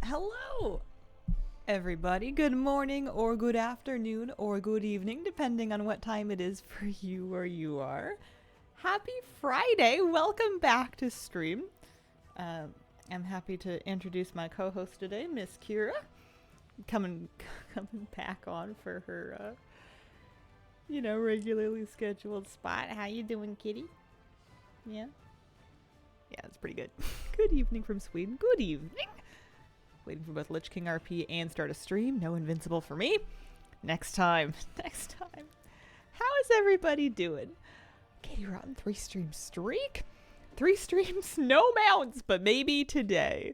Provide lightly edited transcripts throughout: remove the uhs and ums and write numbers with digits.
Hello, everybody. Good morning, or good afternoon, or good evening, depending on what time it is for you where you are. Happy Friday. Welcome back to stream. I'm happy to introduce my co-host today, Miss Kira. Coming back on for her, regularly scheduled spot. How you doing, kitty? Yeah? Yeah, it's pretty good. Good evening from Sweden. Good evening. Waiting for both Lich King RP and start a stream. No invincible for me. Next time. Next time. How is everybody doing? Katie Rotten, 3-stream streak? 3 streams, no mounts, but maybe today.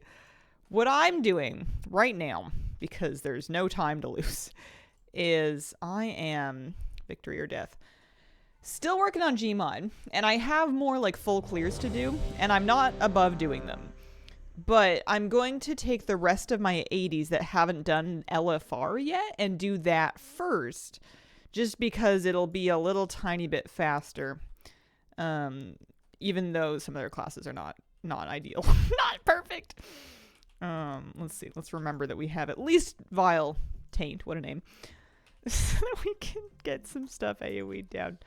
What I'm doing right now, because there's no time to lose, is I am victory or death. Still working on GMOD, and I have more like full clears to do, and I'm not above doing them. But I'm going to take the rest of my 80s that haven't done LFR yet and do that first, just because it'll be a little tiny bit faster. Even though some of their classes are not ideal. Not perfect. Let's see. Let's remember that we have at least Vile Taint. What a name. So that we can get some stuff AoE down.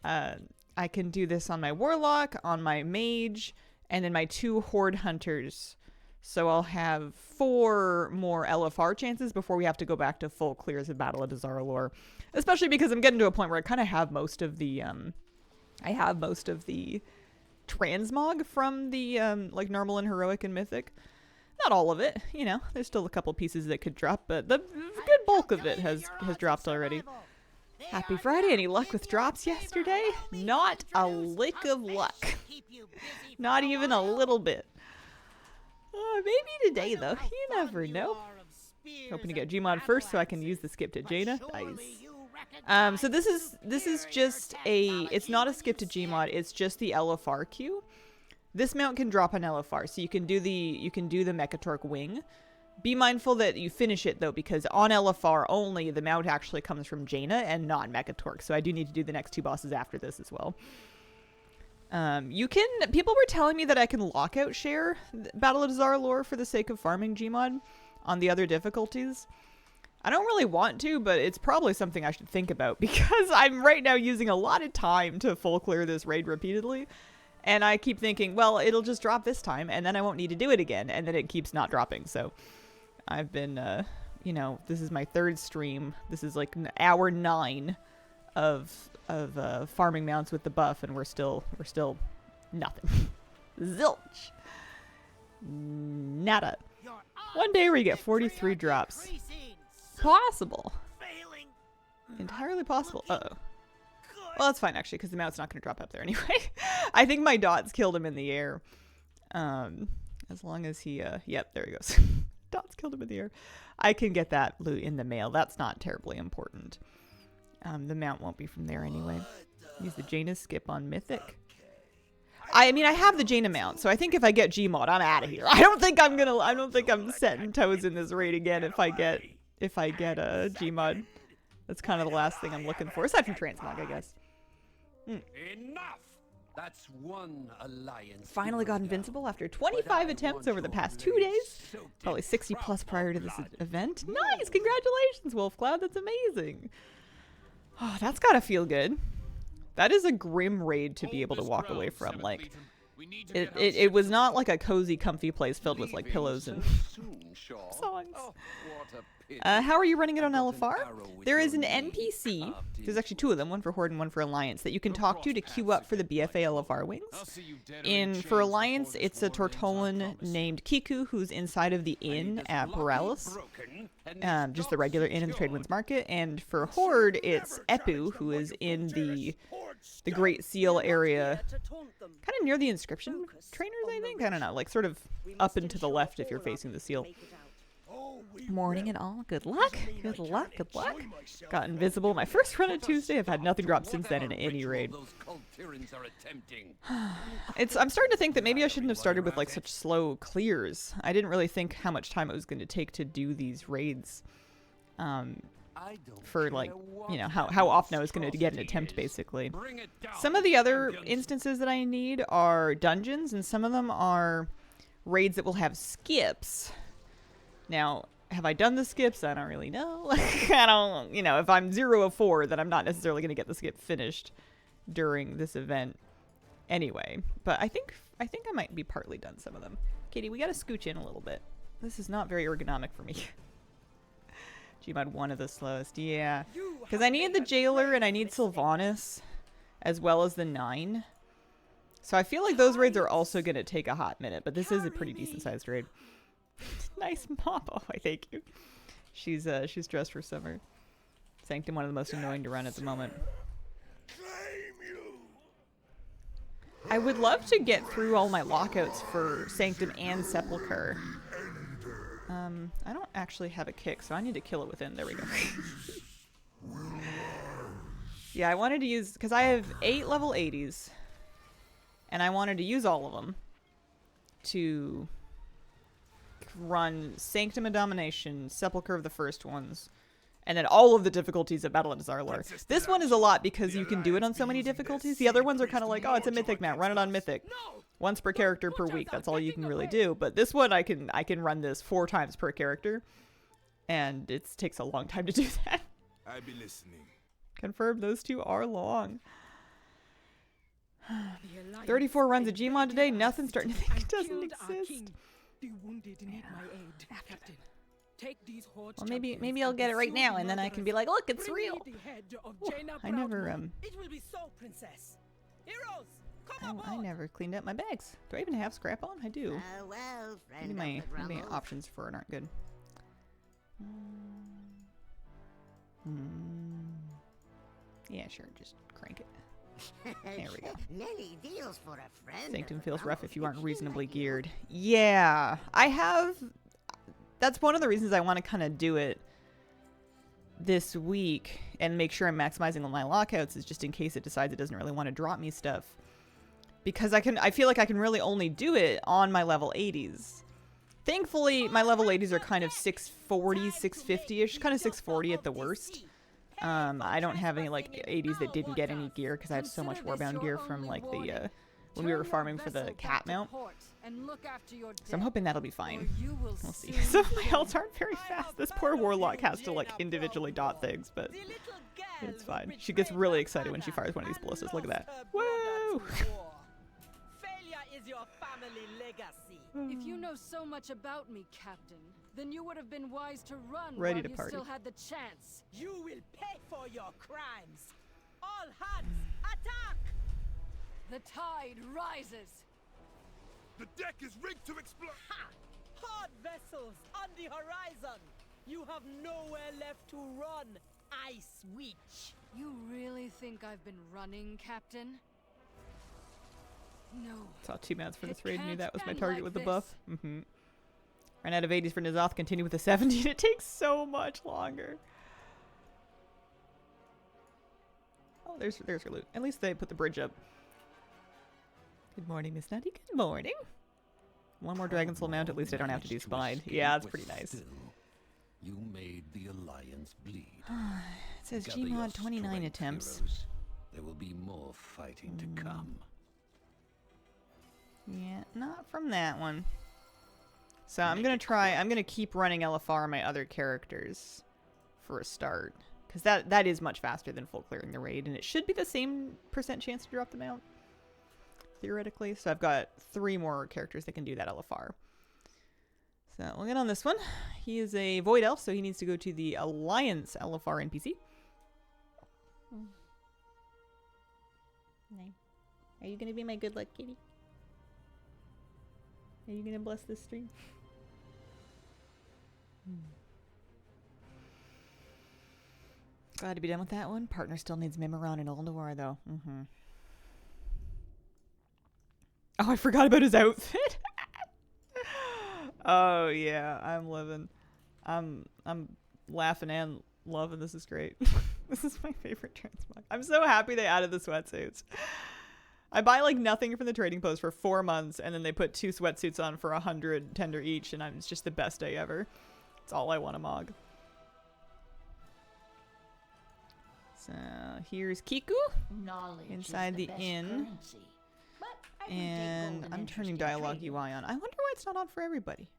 I can do this on my Warlock, on my Mage, and then my 2 Horde Hunters. So I'll have 4 more LFR chances before we have to go back to full clears of Battle of Dazar'alor. Especially because I'm getting to a point where I kind of have most of the, transmog from the, normal and heroic and mythic. Not all of it, there's still a couple pieces that could drop, but the good bulk of it has dropped already. Happy Friday. Any luck with drops yesterday? Not a lick of luck. Not even a little bit. Maybe today, though. You never know. Hoping to get GMOD first so I can use the skip to Jaina. Nice. So this is just it's not a skip to GMOD, it's just the LFR queue. This mount can drop on LFR, so you can do the Mechatork wing. Be mindful that you finish it, though, because on LFR only, the mount actually comes from Jaina and not Mechatork. So I do need to do the next 2 bosses after this as well. People were telling me that I can lockout share Battle of Dazar'alor for the sake of farming Gmod on the other difficulties. I don't really want to, but it's probably something I should think about because I'm right now using a lot of time to full clear this raid repeatedly. And I keep thinking, well, it'll just drop this time and then I won't need to do it again. And then it keeps not dropping. So I've been, this is my 3rd stream. This is like hour 9 of farming mounts with the buff, and we're still nothing. Zilch. Nada. One day we get 43 drops. Possible. Entirely possible. Uh-oh. Well, that's fine, actually, because the mount's not going to drop up there anyway. I think my dots killed him in the air. As long as he, yep, there he goes. Dots killed him in the air. I can get that loot in the mail. That's not terribly important. The mount won't be from there anyway. Use the Jaina skip on Mythic. I mean, I have the Jaina mount, so I think if I get Gmod, I'm out of here. I don't think I'm setting toes in this raid again if I get a Gmod. That's kind of the last thing I'm looking for, aside from transmog, I guess. Enough. That's one alliance. Finally got invincible after 25 attempts over the past 2 days. Probably 60 plus prior to this event. Nice! Congratulations, Wolfcloud. That's amazing. Oh, that's gotta feel good. That is a grim raid to be able to walk away from. Like, it was not like a cozy, comfy place filled with like pillows and songs. How are you running it on LFR? There is an NPC, there's actually 2 of them, one for Horde and one for Alliance, that you can talk to queue up for the BFA LFR wings. For Alliance, it's a Tortolan named Kiku who's inside of the inn at Borealis. Just the regular inn in the Tradewinds Market. And for Horde, it's Epu, who is in the Great Seal area, kind of near the inscription trainers, I think? I don't know, like sort of up and to the left if you're facing the seal. Morning and all. Good luck. Good luck. Good luck. Got invisible my first run on Tuesday. I've had nothing drop since then in any raid. I'm starting to think that maybe I shouldn't have started with like such slow clears. I didn't really think how much time it was going to take to do these raids. For like, how often I was going to get an attempt basically. Some of the other instances that I need are dungeons, and some of them are raids that will have skips. Now, have I done the skips? I don't really know. I don't, you know, if I'm 0 of 4, then I'm not necessarily going to get the skip finished during this event anyway. But I think I might be partly done some of them. Katie, we got to scooch in a little bit. This is not very ergonomic for me. GMOD 1 of the slowest. Yeah. Because I need the Jailer and I need Sylvanas as well as the 9. So I feel like those raids are also going to take a hot minute. But this is a pretty decent sized raid. Nice mop. Oh, I thank you. She's dressed for summer. Sanctum, one of the most annoying to run at the moment. I would love to get through all my lockouts for Sanctum and Sepulchre. I don't actually have a kick, so I need to kill it within. There we go. Yeah, I wanted to use, because I have 8 level 80s, and I wanted to use all of them to run Sanctum and Domination, Sepulchre of the first ones, and then all of the difficulties of Battle of Zarlor. This one is a lot because you can do it on so many difficulties. The other ones are kind of like, oh, it's a Mythic map, run it on Mythic. Once per character per week, that's all you can really do. But this one, I can run this 4 times per character, and it takes a long time to do that. I be listening. Confirmed, those 2 are long. 34 runs of GMOD today, nothing starting to think it doesn't exist. The wounded need my aid, Captain. Take these hordes. Well, maybe I'll get it right now, and then I can be like, look, it's real. Ooh, I never It will be so, Princess. Heroes, come I never cleaned up my bags. Do I even have scrap on? I do. Well, friend Maybe of the my Drummels. options for it aren't good. Yeah, sure, just crank it. There we go. Many deals for a friend. Sanctum of the feels rough Drummels. if you aren't It seems reasonably like you- geared. Yeah, I have. That's one of the reasons I want to kind of do it this week and make sure I'm maximizing all my lockouts, is just in case it decides it doesn't really want to drop me stuff. Because I feel like I can really only do it on my level 80s. Thankfully, my level 80s are kind of 640, 650-ish, kind of 640 at the worst. I don't have any like 80s that didn't get any gear because I have so much Warbound gear from like the when we were farming for the cat mount. So I'm hoping that'll be fine. We'll see. Some of my healths aren't very fast. This poor warlock has to like individually dot things, but it's fine. She gets really excited when she fires one of these ballistas. Look at that. Woo! Is your family legacy. If you know so much about me, Captain, then you would have been wise to run Ready while to you party. still had the chance. You will pay for your crimes. All hands, attack! The tide rises. The deck is rigged to explode. Ha! Hard vessels on the horizon. You have nowhere left to run, Ice Witch. You really think I've been running, Captain? No. Saw 2 mounts for this It raid. Knew can't that was my end target like with the this. buff. Ran out of 80s for N'Zoth. Continue with the 70. It takes so much longer. Oh, there's her loot. At least they put the bridge up. Good morning, Miss Nutty. Good morning. One more Dragon Soul mount. At least I don't have to do Spine. Yeah, that's pretty nice. You made the Alliance bleed. It says Gather your GMOD 29 strength, attempts. heroes. There will be more fighting to come. Yeah, not from that one. So I'm going to keep running LFR on my other characters for a start. Because that is much faster than full clearing the raid. And it should be the same % chance to drop the mount, theoretically. So I've got 3 more characters that can do that LFR. So we'll get on this one. He is a Void Elf, so he needs to go to the Alliance LFR NPC. Are you going to be my good luck kitty? Are you going to bless this stream? Glad to be done with that one. Partner still needs Mimiron and Ulduar, though. Oh, I forgot about his outfit. Oh, yeah. I'm living. I'm laughing and loving. This is great. This is my favorite transmog. I'm so happy they added the sweatsuits. I buy like nothing from the trading post for 4 months, and then they put 2 sweatsuits on for 100 tender each, and it's just the best day ever. It's all I want to mog. So here's Kiku Knowledge inside is the best inn, currency. But I would take and golden I'm interest turning in dialogue trading. UI on. I wonder why it's not on for everybody.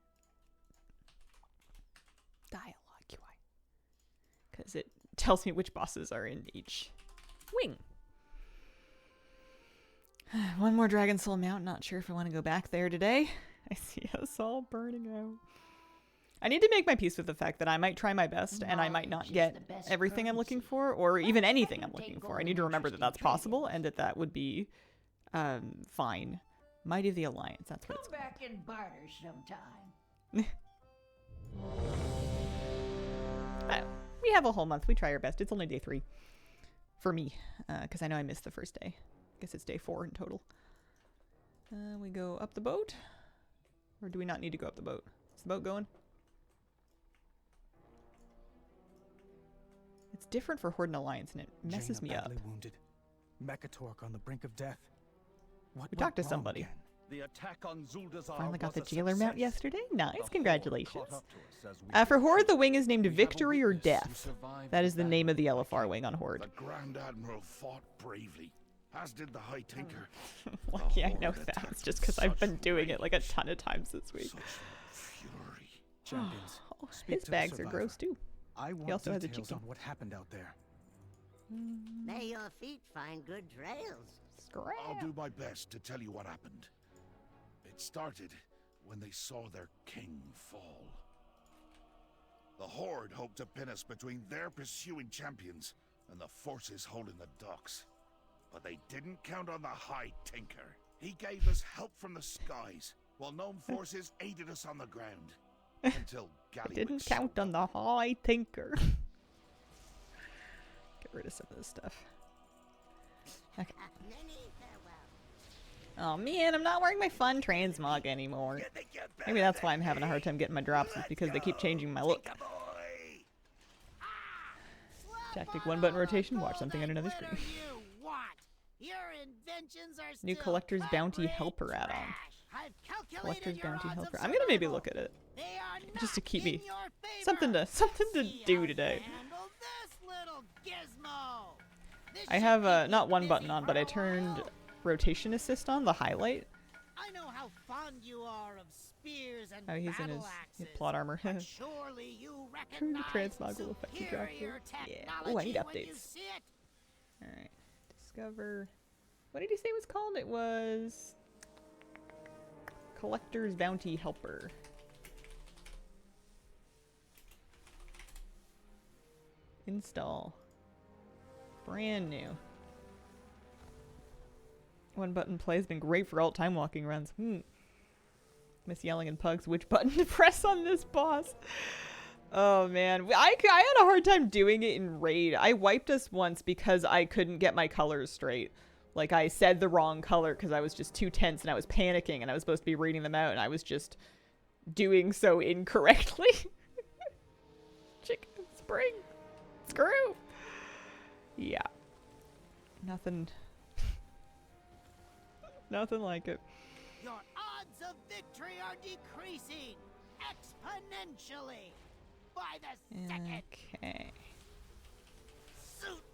tells me which bosses are in each wing. One more Dragon Soul Mount. Not sure if I want to go back there today. I see us all burning out. I need to make my peace with the fact that I might try my best and I might not get everything I'm looking for, or even anything I'm looking for. I need to remember that that's possible and that that would be fine. Might of the Alliance, that's what it's Come called. back and barter sometime. We have a whole month. We try our best. It's only day 3 for me, because I know I missed the first day. I guess it's day 4 in total. We go up the boat, or do we not need to go up the boat? Is the boat going? It's different for Horde and Alliance, and it messes me up. Wounded. Mekatork on the brink of death. What We talked to somebody. again? The attack on Zuldazar Finally got the was a jailer mount success. yesterday. The Nice, Horde congratulations. caught up to us as we For Horde, the retreated. wing is named We have a Victory or witness who Death. survived That is the name of the battle. LFR wing on Horde. The Grand Admiral fought bravely, as did the High Tinker. Lucky I know Horde that. attacked It's just with because I've been such doing it like a rage, ton of times this week. Such fury. Champions, Oh, speak his to the bags are survivor. gross too. I want also has a details chicken. on what happened out there. May your feet find good trails. I'll Scrap. do my best to tell you what happened. It started when they saw their king fall. The Horde hoped to pin us between their pursuing champions and the forces holding the docks. But they didn't count on the High Tinker. He gave us help from the skies, while gnome forces aided us on the ground. Until Gallywix Didn't count on the High Tinker. Get rid of some of this stuff. Okay. Many farewell. Oh man, I'm not wearing my fun transmog anymore. Maybe that's why I'm having a hard time getting my drops, is because they keep changing my look. Tactic 1 button rotation, watch something on another screen. New Collector's Bounty Helper add-on. Collector's Bounty Helper. I'm gonna maybe look at it. Just to keep me something to do today. I have not one button on, but I turned rotation assist on, the highlight. I know how fond you are of spears and Oh, he's in his plot armor. but surely you True recognize transmog will affect your drop superior rate. Yeah. Oh, I need technology when you updates. see it. Alright. Discover. What did he say it was called? It was Collector's Bounty Helper. Install. Brand new. One button play has been great for alt time walking runs. Miss yelling and pugs which button to press on this boss. Oh man, I had a hard time doing it in raid. I wiped us once because I couldn't get my colors straight. Like I said the wrong color because I was just too tense and I was panicking and I was supposed to be reading them out and I was just doing so incorrectly. Chicken spring. Screw. Yeah. Nothing. Nothing like it. Your odds of victory are decreasing exponentially by the second. Okay. Suit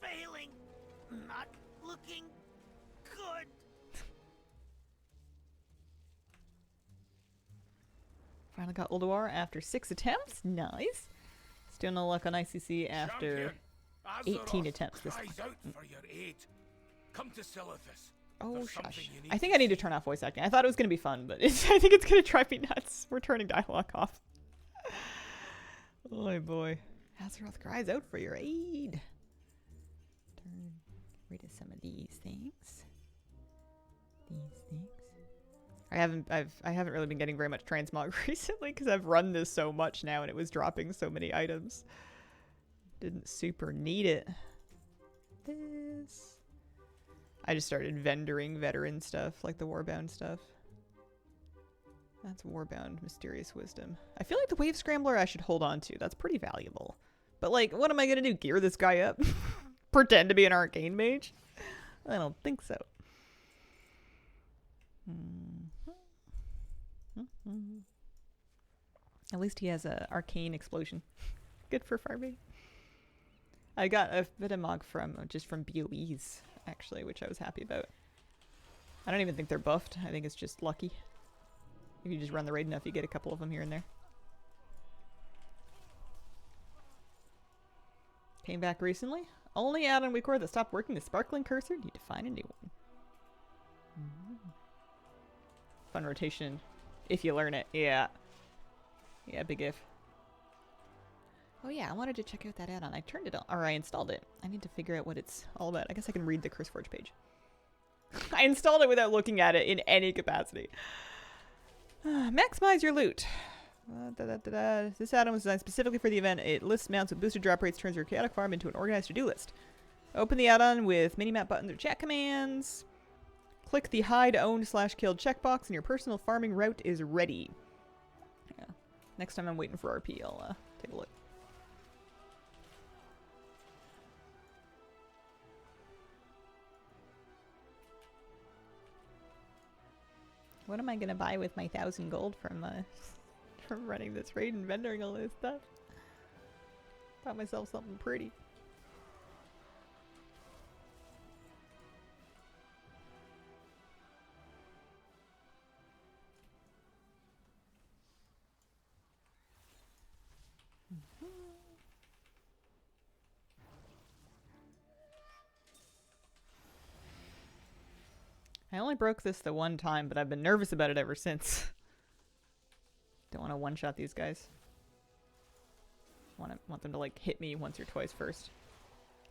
failing, not looking good. Finally got Ulduar after 6 attempts. Nice. Still no luck on ICC after 18 attempts this one. Cries out for your aid. Come to Silithus. Oh, There's something shush. you need I think to I need to see. turn off voice acting. I thought it was going to be fun, but I think it's going to drive me nuts. We're turning dialogue off. Oh, boy. Azeroth cries out for your aid. Turn rid of some of these things. I haven't really been getting very much transmog recently because I've run this so much now and it was dropping so many items. Didn't super need it. This. I just started vendoring veteran stuff, like the Warbound stuff. That's Warbound Mysterious Wisdom. I feel like the Wave Scrambler I should hold on to. That's pretty valuable. But like, what am I gonna do? Gear this guy up? Pretend to be an arcane mage? I don't think so. At least he has a arcane explosion. Good for farming. I got a bit of mog from just from BOEs actually, which I was happy about. I don't even think they're buffed. I think it's just lucky. If you just run the raid enough, you get a couple of them here and there. Came back recently. Only add-on week that stopped working. The sparkling cursor. Need to find a new one. Fun rotation if you learn it. Yeah. Yeah, big if. Oh yeah, I wanted to check out that add-on. I turned it on, or I installed it. I need to figure out what it's all about. I guess I can read the CurseForge page. I installed it without looking at it in any capacity. Maximize your loot. This add-on was designed specifically for the event. It lists mounts with boosted drop rates, turns your chaotic farm into an organized to-do list. Open the add-on with minimap buttons or chat commands. Click the hide, owned / killed checkbox and your personal farming route is ready. Yeah. Next time I'm waiting for RP, I'll take a look. What am I gonna buy with my 1,000 gold from running this raid and vendoring all this stuff? Bought myself something pretty. I only broke this the one time, but I've been nervous about it ever since. Don't want to one-shot these guys. Want them to like hit me once or twice first.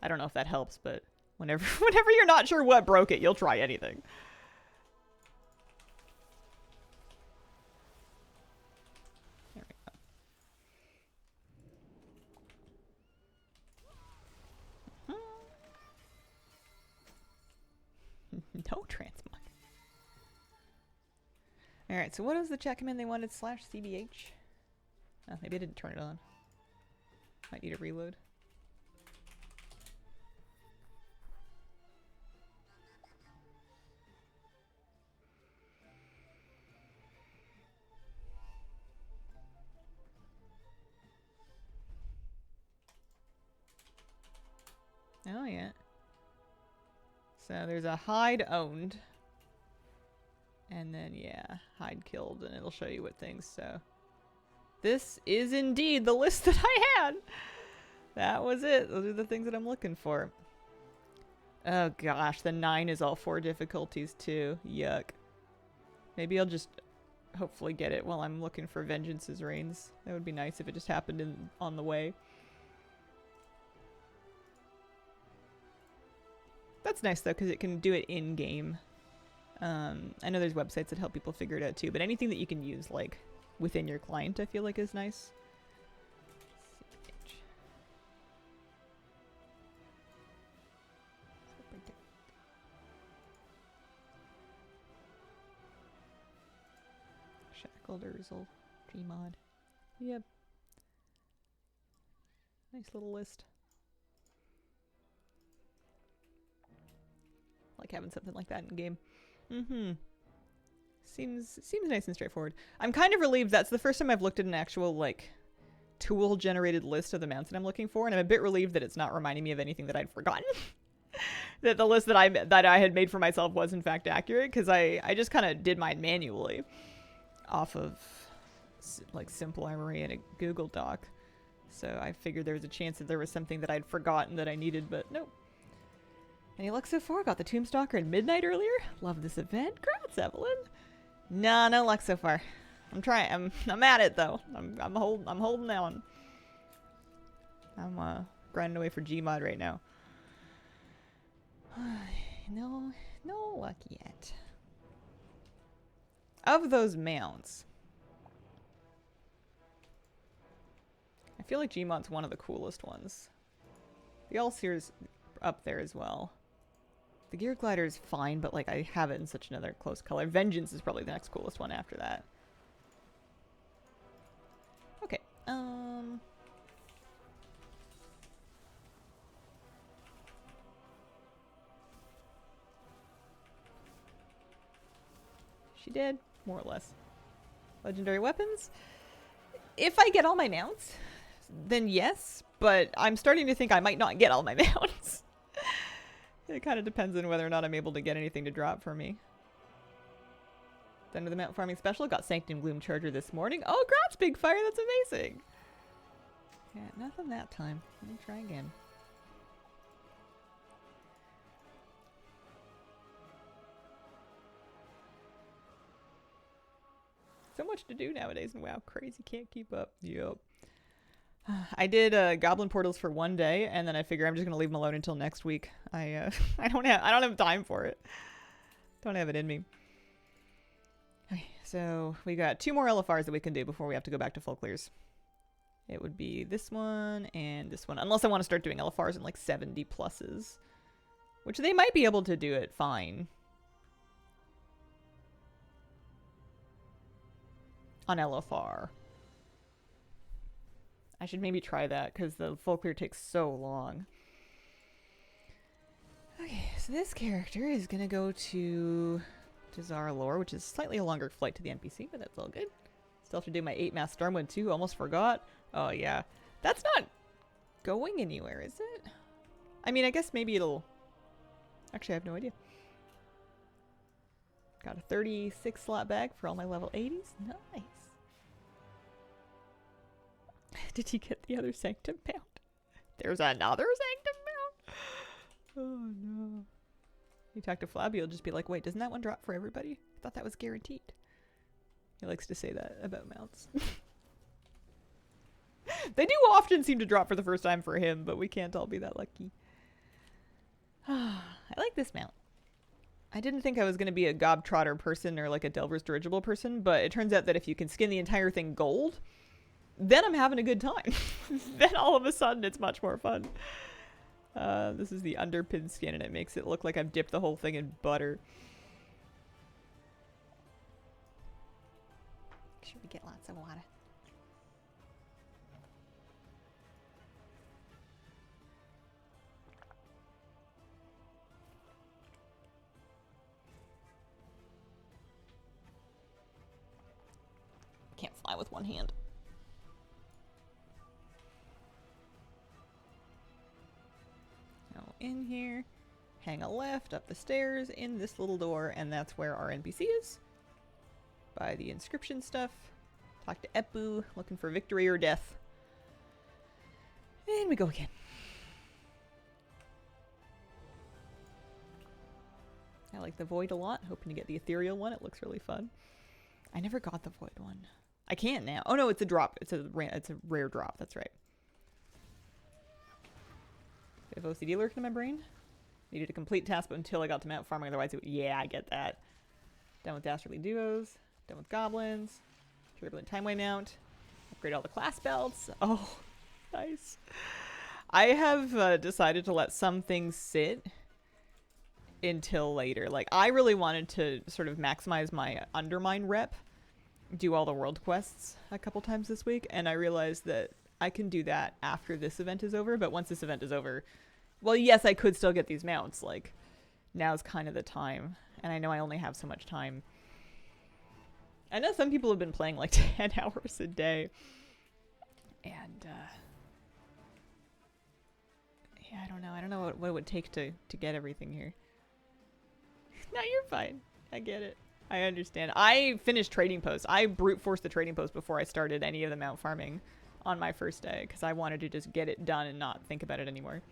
I don't know if that helps, but whenever you're not sure what broke it, you'll try anything. There we go. No transmog. Alright, so what was the chat command they wanted? /CBH? Oh, maybe I didn't turn it on. Might need a reload. Oh, yeah. So there's a hide owned. And then, yeah, hide killed, and it'll show you what things, so. This is indeed the list that I had! That was it. Those are the things that I'm looking for. Oh gosh, the 9 is all 4 difficulties too. Yuck. Maybe I'll just hopefully get it while I'm looking for Vengeance's Reigns. That would be nice if it just happened on the way. That's nice though, because it can do it in-game. I know there's websites that help people figure it out too, but anything that you can use like within your client I feel like is nice. Shackled Urzul, GMOD. Yep. Nice little list. Like having something like that in game. Seems nice and straightforward. I'm kind of relieved that's the first time I've looked at an actual like tool generated list of the mounts that I'm looking for, and I'm a bit relieved that it's not reminding me of anything that I'd forgotten. That the list that I had made for myself was in fact accurate, because I just kind of did mine manually off of like simple armory and a Google Doc. So I figured there was a chance that there was something that I'd forgotten that I needed, but nope. Any luck so far? Got the Tombstalker at midnight earlier. Love this event. Congrats, Evelyn. Nah, no luck so far. I'm trying. I'm at it though. I'm holding on. I'm grinding away for GMOD right now. No luck yet. Of those mounts, I feel like GMOD's one of the coolest ones. The All-Seer's up there as well. The Gear Glider is fine, but like I have it in such another close color. Vengeance is probably the next coolest one after that. Okay. She did, more or less. Legendary weapons. If I get all my mounts, then yes, but I'm starting to think I might not get all my mounts. It kind of depends on whether or not I'm able to get anything to drop for me. Then with the mount farming special, got Sanctum Gloom Charger this morning. Oh, congrats, Big Fire, that's amazing. Yeah, nothing that time. Let me try again. so much to do nowadays, and WoW, crazy, can't keep up. Yep. I did goblin portals for one day, and then I figure I'm just gonna leave them alone until next week. I don't have time for it. Don't have it in me. Okay, so we got 2 more LFRs that we can do before we have to go back to full clears. It would be this one and this one, unless I want to start doing LFRs in like 70 pluses, which they might be able to do it fine on LFR. I should maybe try that because the full clear takes so long. Okay, so this character is gonna go to Zarlor, which is slightly a longer flight to the NPC, but that's all good. Still have to do my 8-mass Stormwind too. Almost forgot. Oh yeah, that's not going anywhere, is it? I mean, I guess maybe it'll. Actually, I have no idea. Got a 36 slot bag for all my level 80s. Nice. Did you get the other Sanctum mount? There's another Sanctum mount? Oh no. You talk to Flabby, you'll just be like, wait, doesn't that one drop for everybody? I thought that was guaranteed. He likes to say that about mounts. They do often seem to drop for the first time for him, but we can't all be that lucky. I like this mount. I didn't think I was going to be a Gobtrotter person or like a Delver's Dirigible person, but it turns out that if you can skin the entire thing gold, then I'm having a good time. Then all of a sudden it's much more fun. This is the underpin skin, and it makes it look like I've dipped the whole thing in butter. Should we get lots of water? Can't fly with one hand. Now in here, hang a left up the stairs in this little door, and that's where our NPC is. Buy the inscription stuff. Talk to Epu, looking for victory or death. And we go again. I like the Void a lot. Hoping to get the Ethereal one. It looks really fun. I never got the Void one. I can't now. Oh no, it's a drop. It's a rare drop. That's right. I have OCD lurking in my brain. Needed a complete task but until I got to mount farming. Otherwise, yeah, I get that. Done with Dastardly Duos. Done with Goblins. Turbulent Timeway mount. Upgrade all the class belts. Oh, nice. I have decided to let some things sit until later. Like, I really wanted to sort of maximize my Undermine rep. Do all the world quests a couple times this week, and I realized that I can do that after this event is over, but once this event is over, well, yes, I could still get these mounts. Like, now's kind of the time, and I know I only have so much time. I know some people have been playing like 10 hours a day, and yeah, I don't know what it would take to get everything here. No, you're fine. I get it. I understand. I finished trading posts. I brute forced the trading post before I started any of the mount farming on my first day because I wanted to just get it done and not think about it anymore.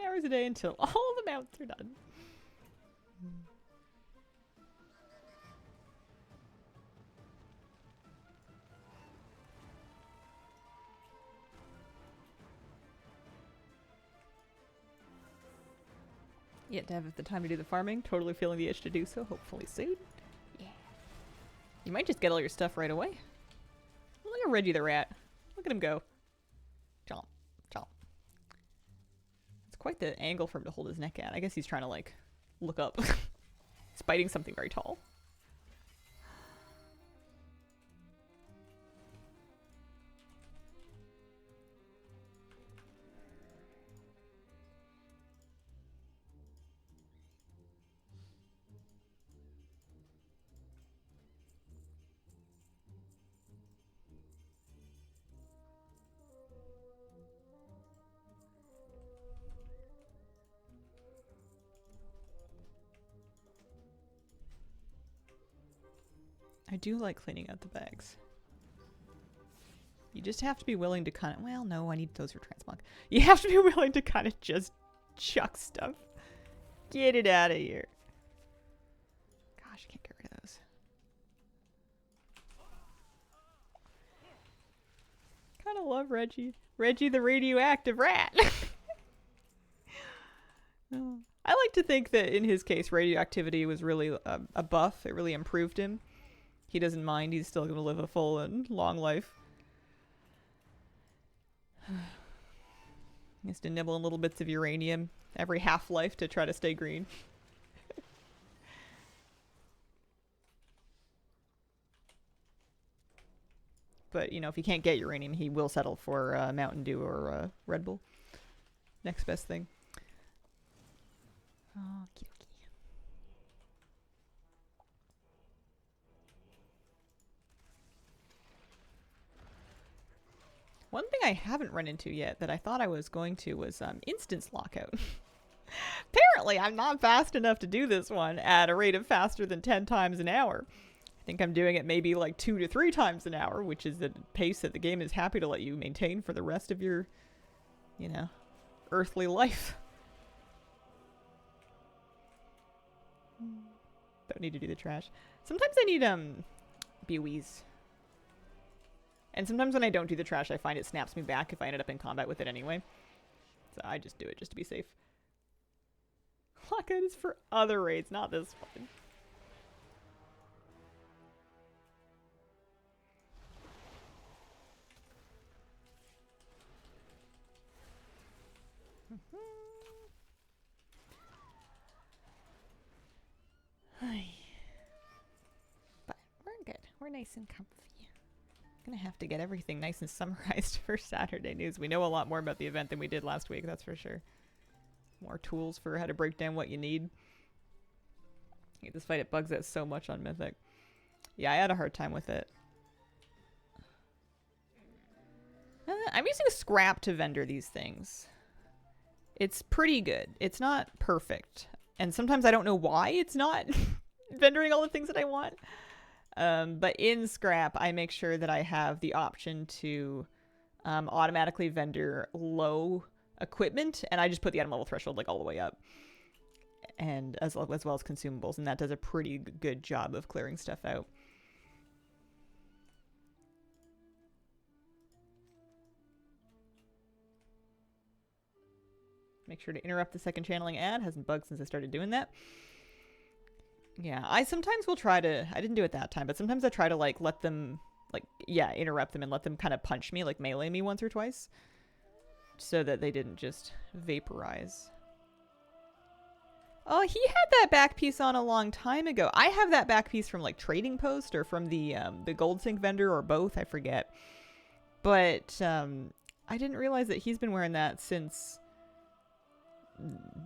Hours a day until all the mounts are done. Yet to have the time to do the farming. Totally feeling the itch to do so. Hopefully soon. Yeah. You might just get all your stuff right away. Look at Reggie the rat. Look at him go. Chomp. Chomp. It's quite the angle for him to hold his neck at. I guess he's trying to, like, look up. He's biting something very tall. I do like cleaning out the bags. You just have to be willing to kind of, well, no, I need those for transmog. You have to be willing to kind of just chuck stuff. Get it out of here. Gosh, I can't get rid of those. Kind of love Reggie. Reggie the radioactive rat. Oh. I like to think that in his case, radioactivity was really a buff. It really improved him. He doesn't mind. He's still going to live a full and long life. He has to nibble on little bits of uranium every half-life to try to stay green. But, you know, if he can't get uranium, he will settle for Mountain Dew or Red Bull. Next best thing. Oh, cute. One thing I haven't run into yet that I thought I was going to was instance lockout. Apparently, I'm not fast enough to do this one at a rate of faster than 10 times an hour. I think I'm doing it maybe like 2 to 3 times an hour, which is the pace that the game is happy to let you maintain for the rest of your, you know, earthly life. Don't need to do the trash. Sometimes I need buoys. And sometimes when I don't do the trash, I find it snaps me back if I ended up in combat with it anyway. So I just do it just to be safe. Lockout is for other raids, not this one. But we're good. We're nice and comfy. Gonna have to get everything nice and summarized for Saturday news. We know a lot more about the event than we did last week, that's for sure. More tools for how to break down what you need. I hate this fight, it bugs out so much on Mythic. Yeah, I had a hard time with it. I'm using a scrap to vendor these things. It's pretty good. It's not perfect. And sometimes I don't know why it's not vendoring all the things that I want. But in scrap, I make sure that I have the option to automatically vendor low equipment, and I just put the item level threshold like all the way up, and as well as consumables, and that does a pretty good job of clearing stuff out. Make sure to interrupt the second channeling ad. Hasn't bugged since I started doing that. Yeah, I sometimes will try to, I didn't do it that time, but sometimes I try to like let them, like, yeah, interrupt them and let them kind of punch me, like melee me once or twice, so that they didn't just vaporize. Oh, he had that back piece on a long time ago. I have that back piece from like Trading Post or from the Gold Sync vendor or both, I forget. But I didn't realize that he's been wearing that since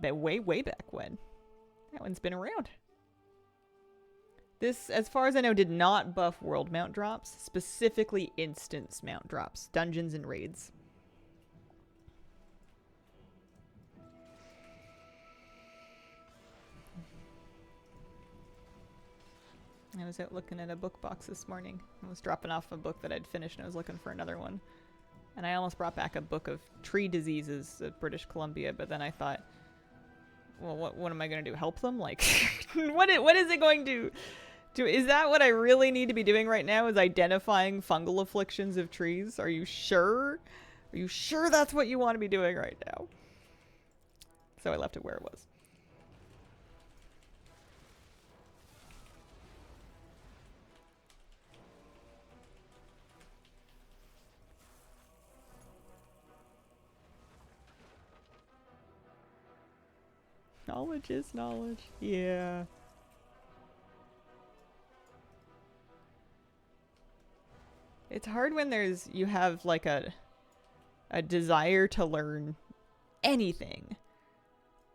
way back when. That one's been around. This, as far as I know, did not buff world mount drops, specifically instance mount drops, dungeons and raids. I was out looking at a book box this morning. I was dropping off a book that I'd finished and I was looking for another one. And I almost brought back a book of tree diseases at British Columbia, but then I thought, well, what am I going to do? Help them? Like, what is it going to do? Is that what I really need to be doing right now, is identifying fungal afflictions of trees? Are you sure? Are you sure that's what you want to be doing right now? So I left it where it was. Knowledge is knowledge. Yeah. It's hard when you have like a desire to learn anything,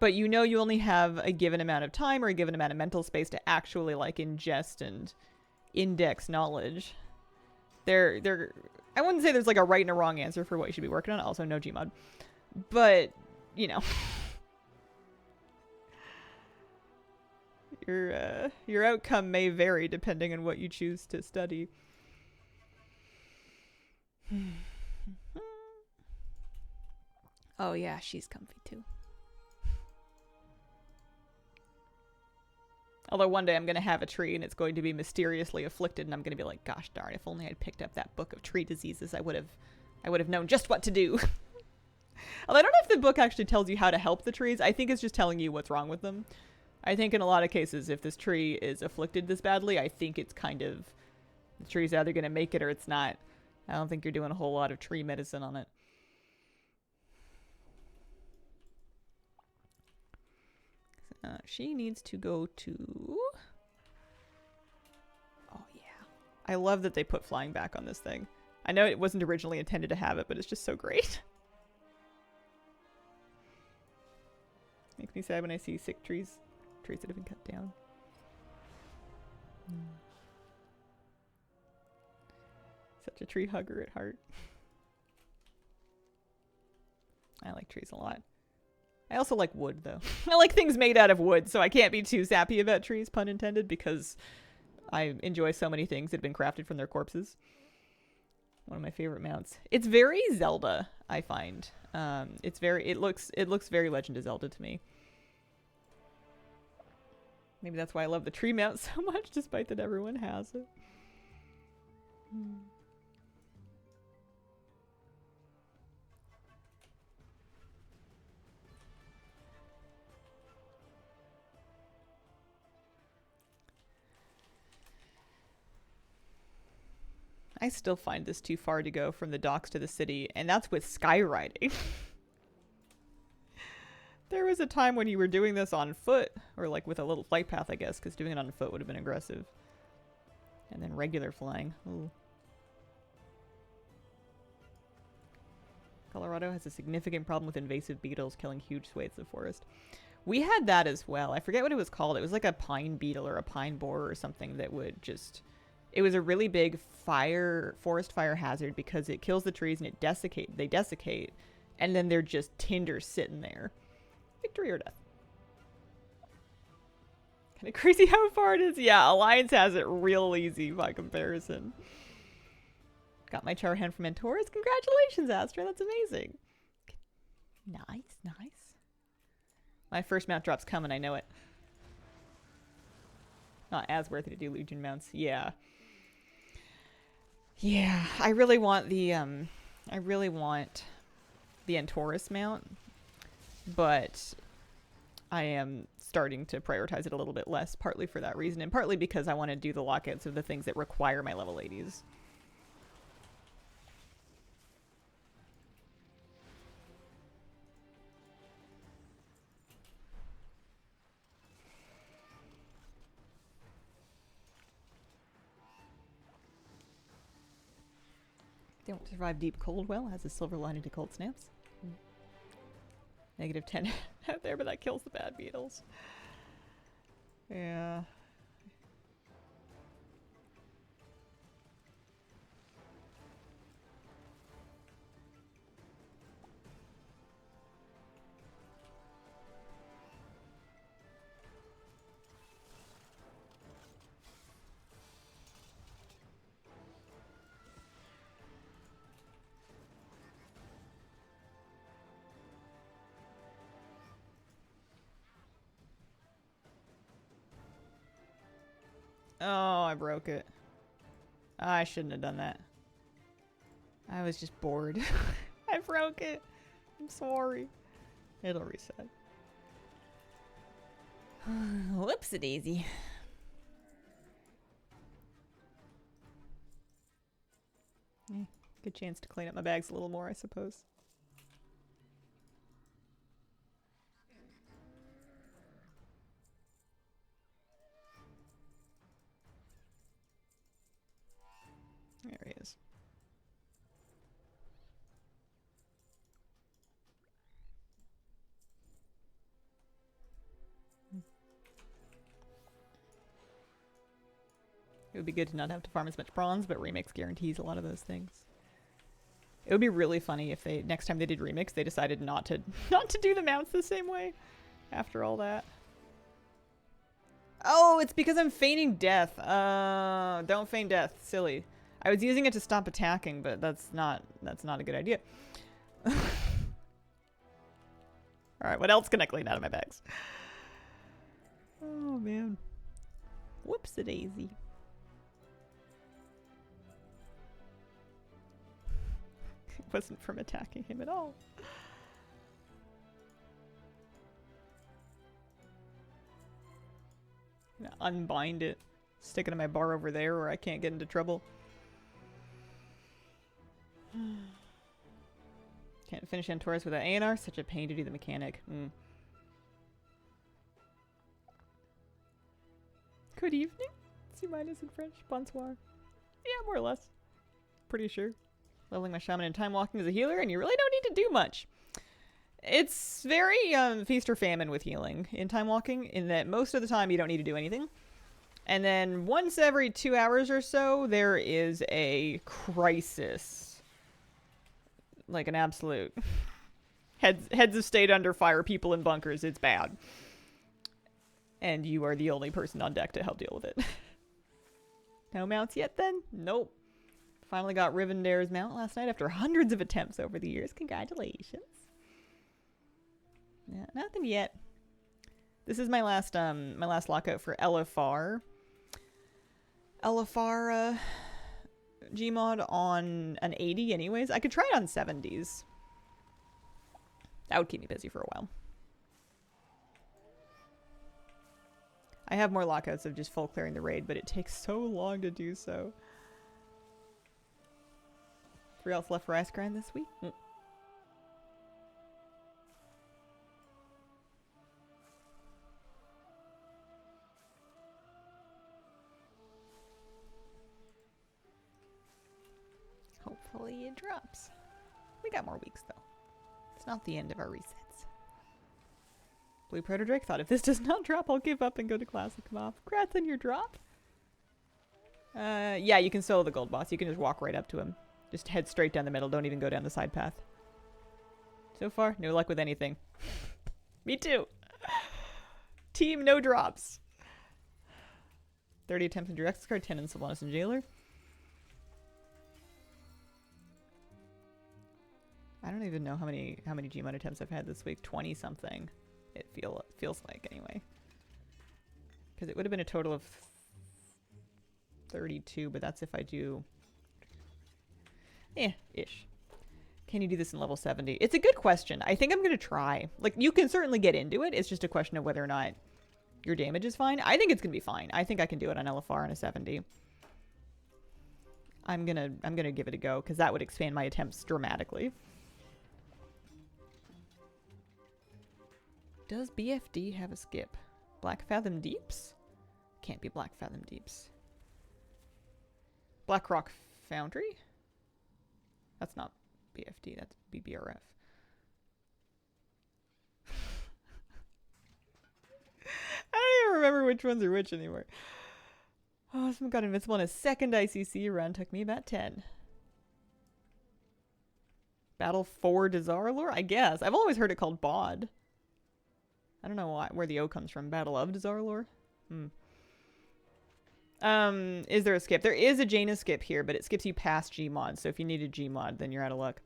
but you know you only have a given amount of time or a given amount of mental space to actually like ingest and index knowledge. I wouldn't say there's like a right and a wrong answer for what you should be working on. Also, no GMOD. But, you know. Your outcome may vary depending on what you choose to study. Oh yeah, she's comfy too. Although one day I'm going to have a tree and it's going to be mysteriously afflicted and I'm going to be like, gosh darn, if only I'd picked up that book of tree diseases, I would have known just what to do. Although I don't know if the book actually tells you how to help the trees. I think it's just telling you what's wrong with them. I think in a lot of cases, if this tree is afflicted this badly, I think it's kind of, the tree's either going to make it or it's not. I don't think you're doing a whole lot of tree medicine on it. She needs to go to... Oh, yeah. I love that they put flying back on this thing. I know it wasn't originally intended to have it, but it's just so great. Makes me sad when I see sick trees. Trees that have been cut down. Such a tree hugger at heart. I like trees a lot. I also like wood, though. I like things made out of wood, so I can't be too sappy about trees, pun intended, because I enjoy so many things that have been crafted from their corpses. One of my favorite mounts. It's very Zelda, I find. It looks very Legend of Zelda to me. Maybe that's why I love the tree mount so much, despite that everyone has it. I still find this too far to go from the docks to the city, and that's with skywriting. There was a time when you were doing this on foot, or like with a little flight path, I guess, because doing it on foot would have been aggressive. And then regular flying. Ooh. Colorado has a significant problem with invasive beetles killing huge swathes of forest. We had that as well. I forget what it was called. It was like a pine beetle or a pine borer or something that would just... It was a really big forest fire hazard because it kills the trees and they desiccate, and then they're just tinder sitting there. Victory or death. Kind of crazy how far it is. Yeah, Alliance has it real easy by comparison. Got my char hand from Mentoris. Congratulations, Astra. That's amazing. Nice, nice. My first mount drop's coming. I know it. Not as worthy to do Legion mounts. Yeah. Yeah, I really want the Antorus mount, but I am starting to prioritize it a little bit less, partly for that reason, and partly because I want to do the lockouts of the things that require my level 80s. They won't survive deep cold well, has a silver lining to cold snaps. Negative 10 out there, but that kills the bad beetles. Yeah. Oh, I broke it. I shouldn't have done that. I was just bored. I broke it. I'm sorry. It'll reset. Whoopsie-daisy. Good chance to clean up my bags a little more, I suppose. There he is. It would be good to not have to farm as much bronze, but Remix guarantees a lot of those things. It would be really funny if they, next time they did Remix, they decided not to do the mounts the same way after all that. Oh, it's because I'm feigning death. Don't feign death. Silly. I was using it to stop attacking, but that's not a good idea. Alright, what else can I clean out of my bags? Oh, man. Whoops-a-daisy. It wasn't from attacking him at all. I'm gonna unbind it. Stick it in my bar over there where I can't get into trouble. Can't finish Antorus without ANR. Such a pain to do the mechanic. Good evening. C- in French. Bonsoir. Yeah, more or less. Pretty sure. Leveling my shaman and time walking as a healer, and you really don't need to do much. It's very feast or famine with healing in time walking, in that most of the time you don't need to do anything. And then once every 2 hours or so, there is a crisis. Like an absolute heads of state under fire, people in bunkers, it's bad. And you are the only person on deck to help deal with it. No mounts yet then? Nope. Finally got Rivendare's mount last night after hundreds of attempts over the years. Congratulations. Yeah, nothing yet. This is my last lockout for LFR. LFR GMOD on an 80 anyways. I could try it on 70s. That would keep me busy for a while. I have more lockouts of just full clearing the raid, but it takes so long to do so. 3 else left for Ice Grind this week? Hopefully it drops. We got more weeks though. It's not the end of our resets. Blue Protodrake thought if this does not drop, I'll give up and go to Classic Mob. Congrats on your drop. Yeah, you can solo the gold boss. You can just walk right up to him. Just head straight down the middle. Don't even go down the side path. So far, no luck with anything. Me too. Team no drops. 30 attempts in direct card, 10 in Sylvanas and Jailer. I don't even know how many GMOD attempts I've had this week. 20 something. It feels like anyway. Because it would have been a total of 32, but that's if I do ish. Can you do this in level 70? It's a good question. I think I'm going to try. Like, you can certainly get into it. It's just a question of whether or not your damage is fine. I think it's going to be fine. I think I can do it on LFR on a 70. I'm gonna give it a go, because that would expand my attempts dramatically. Does BFD have a skip? Black Fathom Deeps? Can't be Black Fathom Deeps. Black Rock Foundry? That's not BFD, that's BBRF. I don't even remember which ones are which anymore. Oh, someone got invincible in a second ICC run. Took me about 10. Battle for Dazarlor? I guess. I've always heard it called BOD. I don't know where the O comes from. Battle of Dazarlor? Is there a skip? There is a Jaina skip here, but it skips you past Gmod. So if you need a Gmod, then you're out of luck.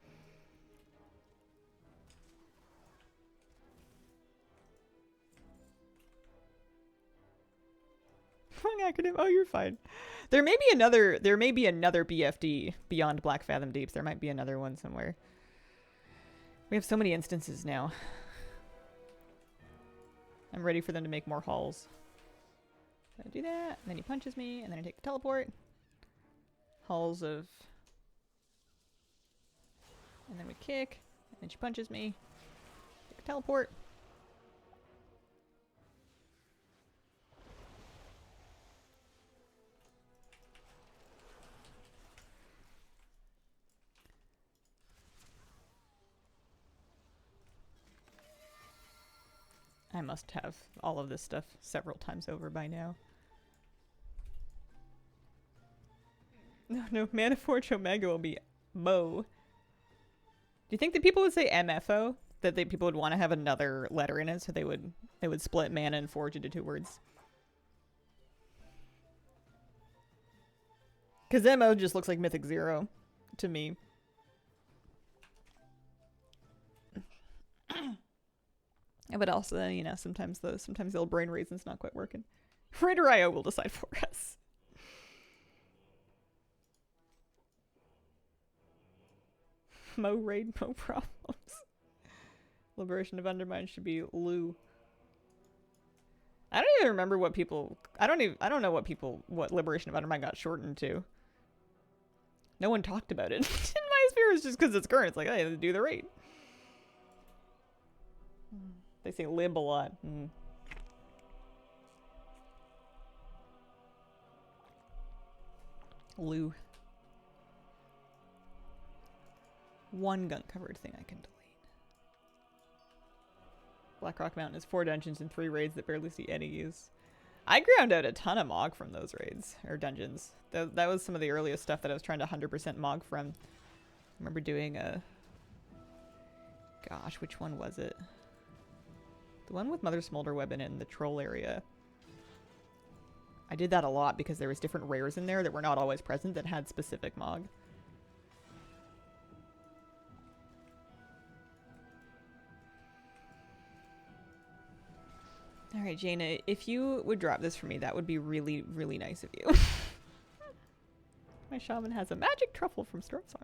Wrong acronym. Oh, you're fine. There may be another BFD beyond Black Fathom Deeps. There might be another one somewhere. We have so many instances now. I'm ready for them to make more halls. So I do that, and then he punches me, and then I take the teleport. Halls of... And then we kick, and then she punches me. Take a teleport. I must have all of this stuff several times over by now. No, Maniforge Omega will be Mo. Do you think that people would say MFO? That people would want to have another letter in it, so they would split mana and forge into 2 words? Because MO just looks like Mythic 0 to me. But also, you know, sometimes the old brain reason's not quite working. Raider IO will decide for us. Mo raid, mo problems. Liberation of Undermine should be Lou. I don't even remember what people. I don't know what Liberation of Undermine got shortened to. No one talked about it in my sphere. It's just because it's current. It's like, hey, do the raid. They say lib a lot. Lou. One gun covered thing I can delete. Blackrock Mountain is 4 dungeons and 3 raids that barely see any use. I ground out a ton of Mog from those raids, or dungeons. That was some of the earliest stuff that I was trying to 100% Mog from. I remember doing a... Gosh, which one was it? The one with Mother Smolderweb in the troll area. I did that a lot because there was different rares in there that were not always present that had specific Mog. Alright, Jaina, if you would drop this for me, that would be really, really nice of you. My shaman has a magic truffle from Stormsong.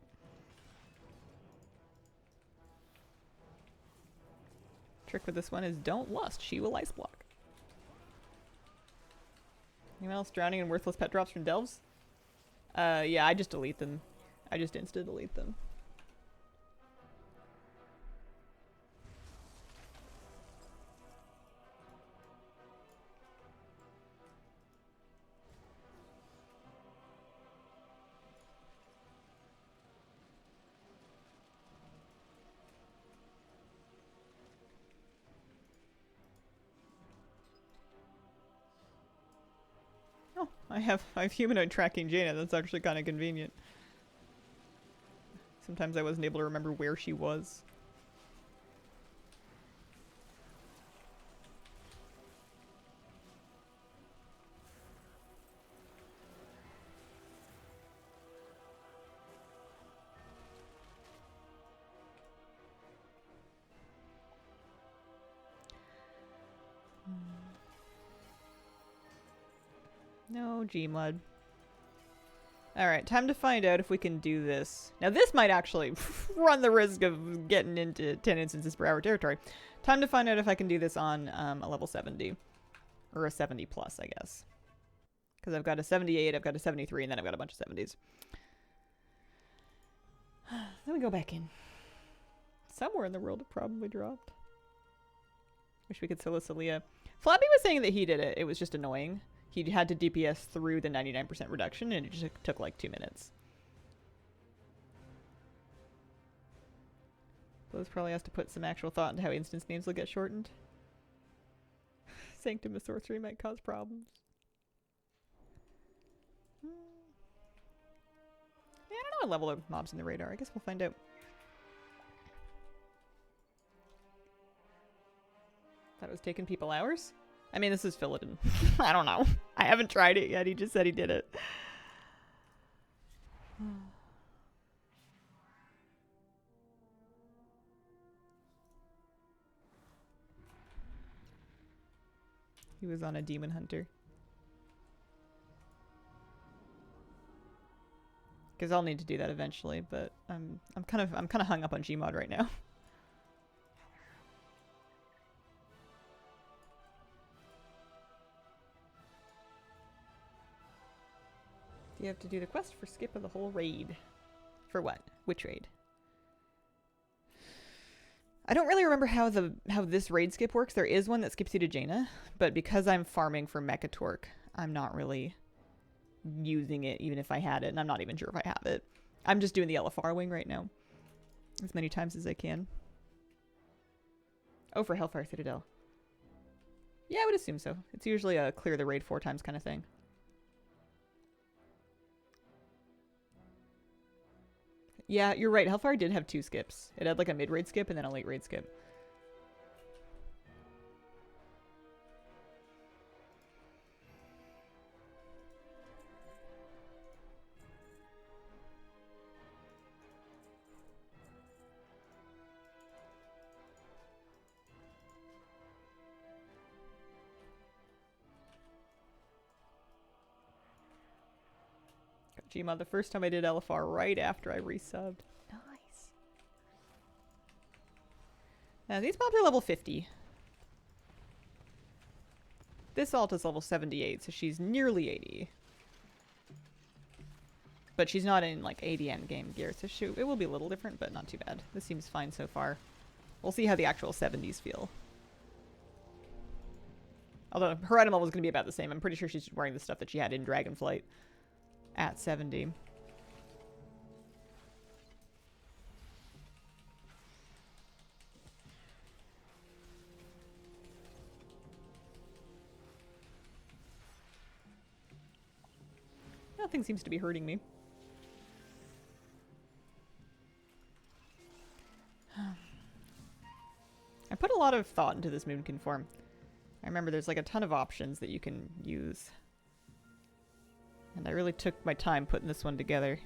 Trick with this one is don't lust, she will ice block. Anyone else drowning in worthless pet drops from Delves? Yeah, I just delete them. I just insta-delete them. Oh, I have humanoid tracking Jaina. That's actually kind of convenient. Sometimes I wasn't able to remember where she was. No GMOD. Alright, time to find out if we can do this. Now this might actually run the risk of getting into 10 instances per hour territory. Time to find out if I can do this on a level 70. Or a 70 plus, I guess. Because I've got a 78, I've got a 73, and then I've got a bunch of 70s. Let me go back in. Somewhere in the world it probably dropped. Wish we could solo Celia. Flappy was saying that he did it. It was just annoying. He had to DPS through the 99% reduction, and it just took like 2 minutes. Bose probably has to put some actual thought into how instance names will get shortened. Sanctum of Sorcery might cause problems. Yeah, I don't know what level of mobs in the radar. I guess we'll find out. Thought it was taking people hours? I mean, this is Philodin. I don't know. I haven't tried it yet. He just said he did it. He was on a demon hunter. Because I'll need to do that eventually, but I'm kind of hung up on GMOD right now. You have to do the quest for skip of the whole raid. For what? Which raid? I don't really remember how this raid skip works. There is one that skips you to Jaina, but because I'm farming for Mechatork, I'm not really using it even if I had it, and I'm not even sure if I have it. I'm just doing the LFR wing right now. As many times as I can. Oh, for Hellfire Citadel. Yeah, I would assume so. It's usually a clear the raid 4 times kind of thing. Yeah, you're right. Hellfire did have 2 skips. It had like a mid-raid skip and then a late-raid skip. GMOD the first time I did LFR right after I resubbed. Nice. Now these mobs are level 50. This alt is level 78, so she's nearly 80. But she's not in like 80 endgame gear, so it will be a little different, but not too bad. This seems fine so far. We'll see how the actual 70s feel. Although her item level is going to be about the same. I'm pretty sure she's wearing the stuff that she had in Dragonflight at 70. Nothing seems to be hurting me. I put a lot of thought into this Moonkin form. I remember there's like a ton of options that you can use. And I really took my time putting this one together.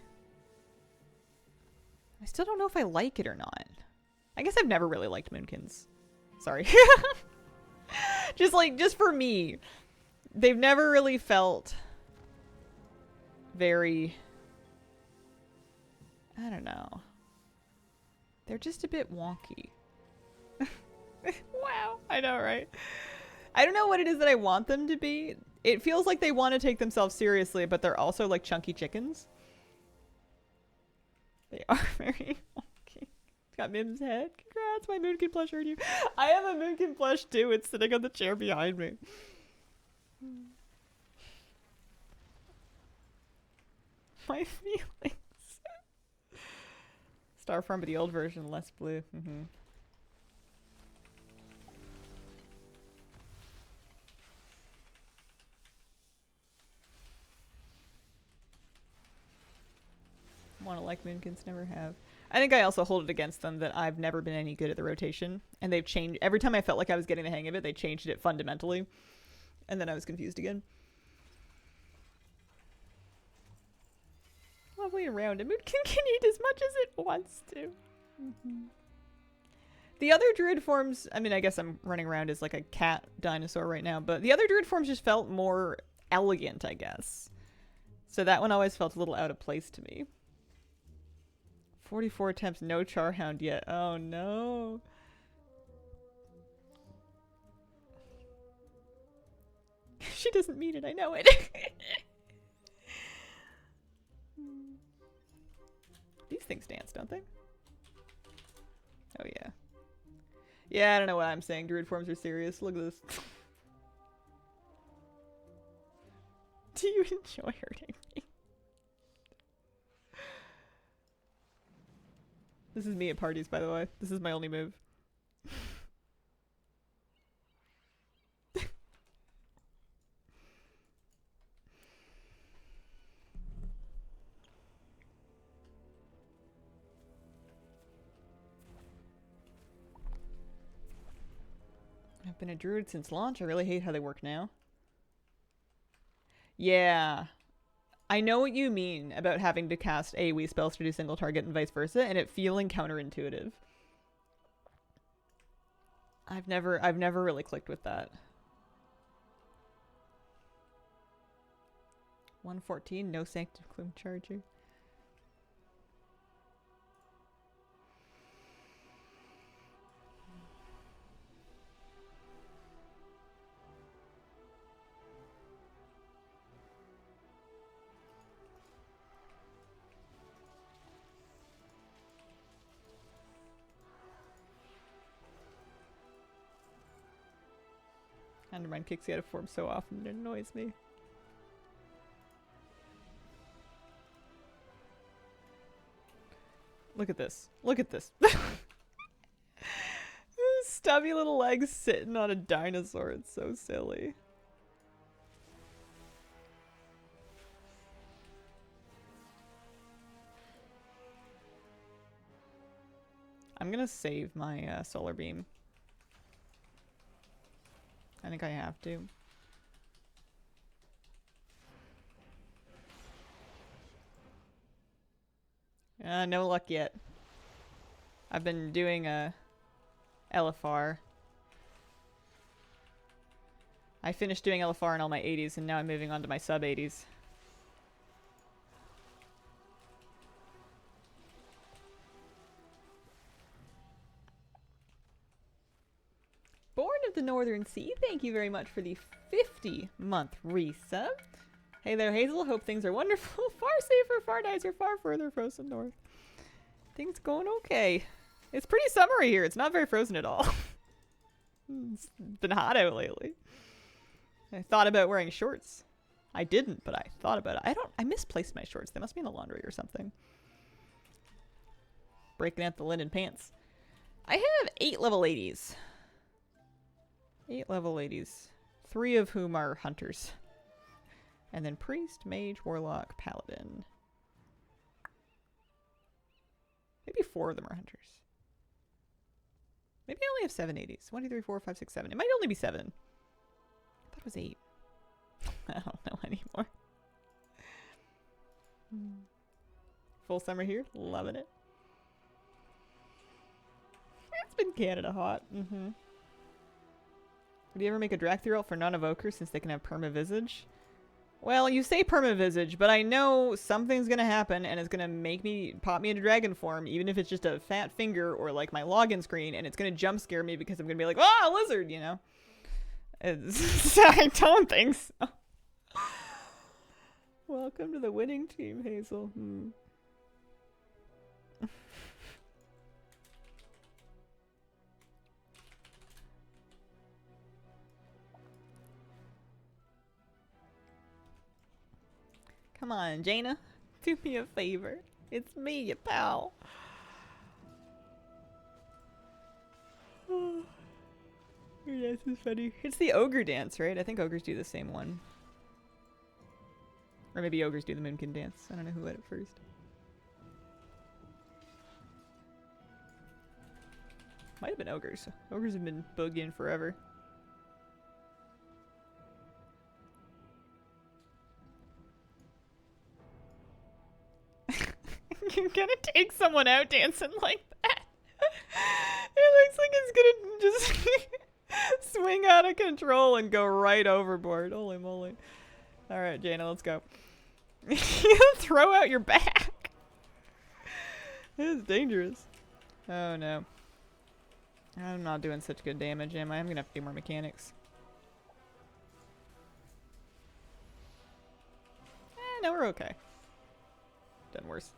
I still don't know if I like it or not. I guess I've never really liked Moonkins. Sorry. Just for me. They've never really felt very... I don't know. They're just a bit wonky. Wow. I know, right? I don't know what it is that I want them to be. It feels like they want to take themselves seriously, but they're also like chunky chickens. They are very wonky. It's got Mim's head. Congrats, my Moonkin plush heard you. I have a Moonkin plush too. It's sitting on the chair behind me. My feelings. Starform, but the old version, less blue. Mm-hmm. Want to like Moonkins, never have. I think I also hold it against them that I've never been any good at the rotation, and they've changed every time I felt like I was getting the hang of it. They changed it fundamentally, and then I was confused again. Lovely around. A Moonkin can eat as much as it wants to. Mm-hmm. The other Druid forms, I mean, I guess I'm running around as like a cat dinosaur right now, but the other Druid forms just felt more elegant, I guess. So that one always felt a little out of place to me. 44 attempts, no Charhound yet. Oh no. She doesn't mean it, I know it. These things dance, don't they? Oh yeah. Yeah, I don't know what I'm saying. Druid forms are serious. Look at this. Do you enjoy hurting me? This is me at parties, by the way. This is my only move. I've been a druid since launch. I really hate how they work now. Yeah. I know what you mean about having to cast AoE spells to do single target and vice versa, and it feeling counterintuitive. I've never really clicked with that. 114, no Sanctum Plume Charger. Undermine kicks you out of form so often it annoys me. Look at this. Look at this. Stubby little legs sitting on a dinosaur. It's so silly. I'm gonna save my solar beam. I think I have to. No luck yet. I've been doing a LFR. I finished doing LFR in all my 80s and now I'm moving on to my sub 80s. of the Northern Sea, thank you very much for the 50-month resub. Hey there, Hazel. Hope things are wonderful. Far safer, far nicer, far further frozen north. Things going okay. It's pretty summery here. It's not very frozen at all. It's been hot out lately. I thought about wearing shorts. I didn't, but I thought about it. I misplaced my shorts. They must be in the laundry or something. Breaking out the linen pants. I have 8 level 80s. 8 level 80s. 3 of whom are hunters. And then priest, mage, warlock, paladin. Maybe 4 of them are hunters. Maybe I only have 7 80s. 1, 2, 3, 4, 5, 6, 7. It might only be 7. I thought it was 8. I don't know anymore. Full summer here. Loving it. It's been Canada hot. Would you ever make a Dracthyral for non-evokers since they can have perma-visage? Well, you say perma-visage, but I know something's gonna happen and it's gonna make me pop me into dragon form, even if it's just a fat finger or like my login screen, and it's gonna jump scare me because I'm gonna be like, "Ah, lizard," you know? I don't think so. Welcome to the winning team, Hazel. Come on, Jaina. Do me a favor. It's me, your pal. Oh, your dance is funny. It's the ogre dance, right? I think ogres do the same one. Or maybe ogres do the moonkin dance. I don't know who went it first. Might have been ogres. Ogres have been boogieing forever. You're gonna take someone out dancing like that. It looks like it's gonna just swing out of control and go right overboard. Holy moly. Alright, Jaina, let's go. You throw out your back. This is dangerous. Oh no. I'm not doing such good damage, am I? I'm gonna have to do more mechanics. No, we're okay. Done worse.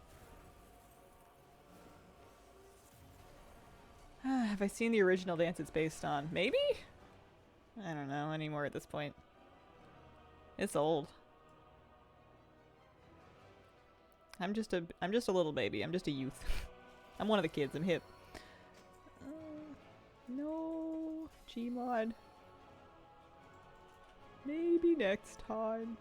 Have I seen the original dance it's based on? Maybe? I don't know anymore at this point. It's old. I'm just a little baby. I'm just a youth. I'm one of the kids. I'm hip. No. GMOD. Maybe next time.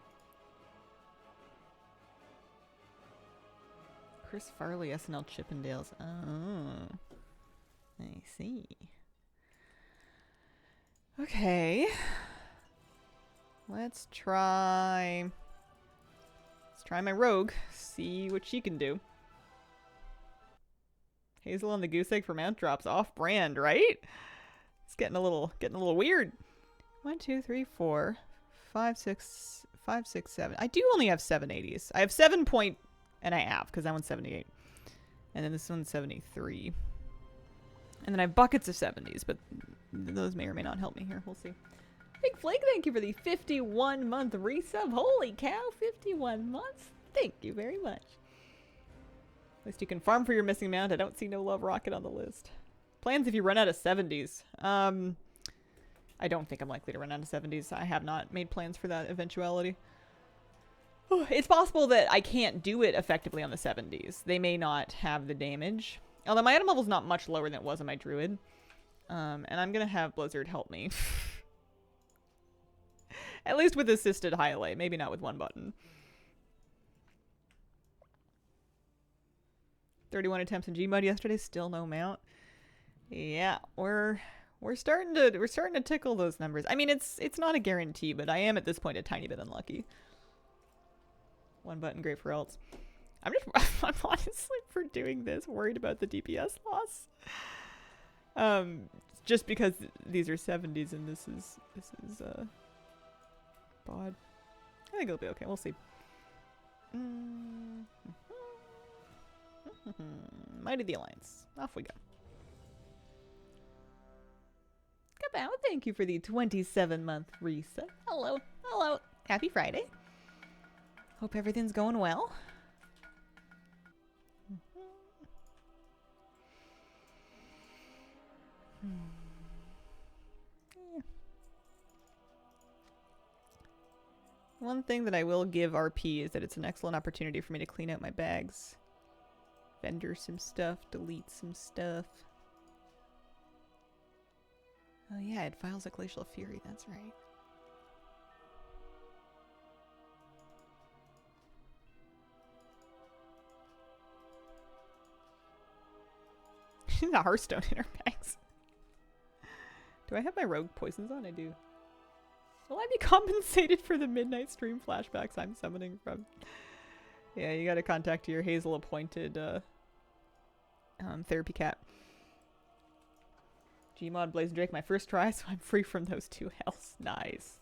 Chris Farley, SNL Chippendales. Oh. I see. Okay. Let's try my rogue. See what she can do. Hazel on the goose egg for mount drops off brand, right? It's getting a little weird. 1, 2, 3, 4, 5, 6, 7. I do only have 780s. I have 7 point and a half because that one's 78. And then this one's 73. And then I have buckets of 70s, but those may or may not help me here. We'll see. Big Flake, thank you for the 51-month resub. Holy cow, 51 months. Thank you very much. At least you can farm for your missing mount. I don't see no love rocket on the list. Plans if you run out of 70s. I don't think I'm likely to run out of 70s. I have not made plans for that eventuality. It's possible that I can't do it effectively on the 70s. They may not have the damage. Although my item level is not much lower than it was on my Druid. And I'm going to have Blizzard help me. At least with assisted highlight. Maybe not with one button. 31 attempts in GMOD yesterday. Still no mount. Yeah, we're starting to tickle those numbers. I mean, it's not a guarantee, but I am at this point a tiny bit unlucky. One button, great for ults. I'm honestly, for doing this, worried about the DPS loss. Just because these are 70s and this is bod. I think it'll be okay. We'll see. Might of the Alliance. Off we go. Kabow, thank you for the 27-month reset. Hello. Hello. Happy Friday. Hope everything's going well. One thing that I will give RP is that it's an excellent opportunity for me to clean out my bags. Vendor some stuff, delete some stuff. Oh yeah, I had files of Glacial Fury, that's right. She's a Hearthstone in her bags. Do I have my rogue poisons on? I do. Will I be compensated for the midnight stream flashbacks I'm summoning from? Yeah, you gotta contact your Hazel appointed therapy cat. GMOD Blaze Drake, my first try, so I'm free from those 2 hells. Nice.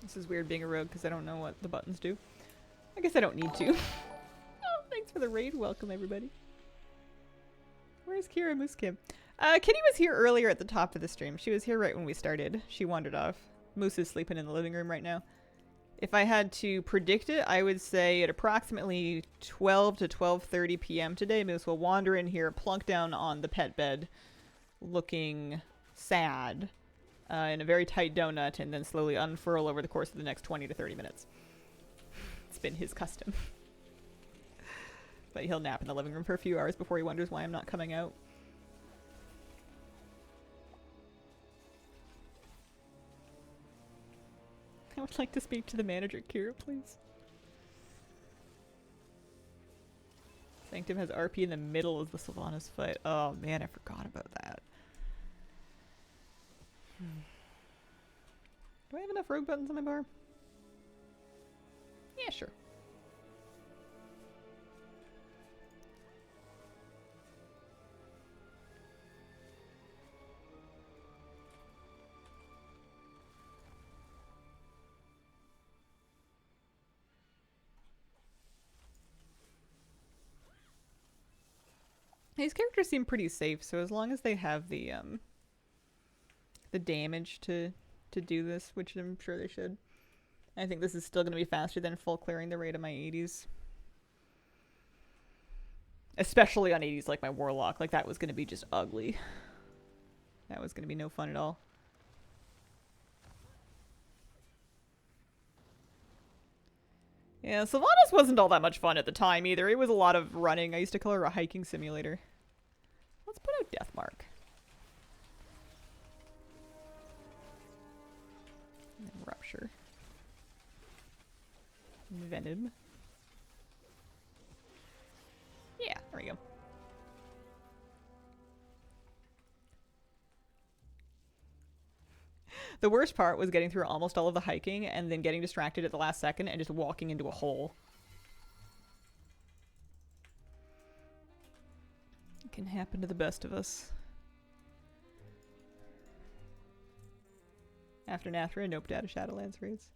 This is weird being a rogue because I don't know what the buttons do. I guess I don't need to. Oh, thanks for the raid. Welcome, everybody. Where's Kira Moose Kim? Kitty was here earlier at the top of the stream. She was here right when we started. She wandered off. Moose is sleeping in the living room right now. If I had to predict it, I would say at approximately 12 to 12:30 p.m. today, Moose will wander in here, plunk down on the pet bed, looking sad, in a very tight donut, and then slowly unfurl over the course of the next 20 to 30 minutes. It's been his custom. But he'll nap in the living room for a few hours before he wonders why I'm not coming out. I would like to speak to the manager, Kira, please. Sanctum has RP in the middle of the Sylvanas fight. Oh man, I forgot about that. Do I have enough rogue buttons on my bar? Yeah, sure. These characters seem pretty safe, so as long as they have the damage to do this, which I'm sure they should. I think this is still going to be faster than full clearing the rate of my 80s. Especially on 80s like my Warlock. Like, that was going to be just ugly. That was going to be no fun at all. Yeah, Sylvanas wasn't all that much fun at the time either. It was a lot of running. I used to call her a hiking simulator. Let's put out Deathmark. And then Rupture. Venom. Yeah, there we go. The worst part was getting through almost all of the hiking and then getting distracted at the last second and just walking into a hole. It can happen to the best of us. After Nathria, nope, out of Shadowlands raids.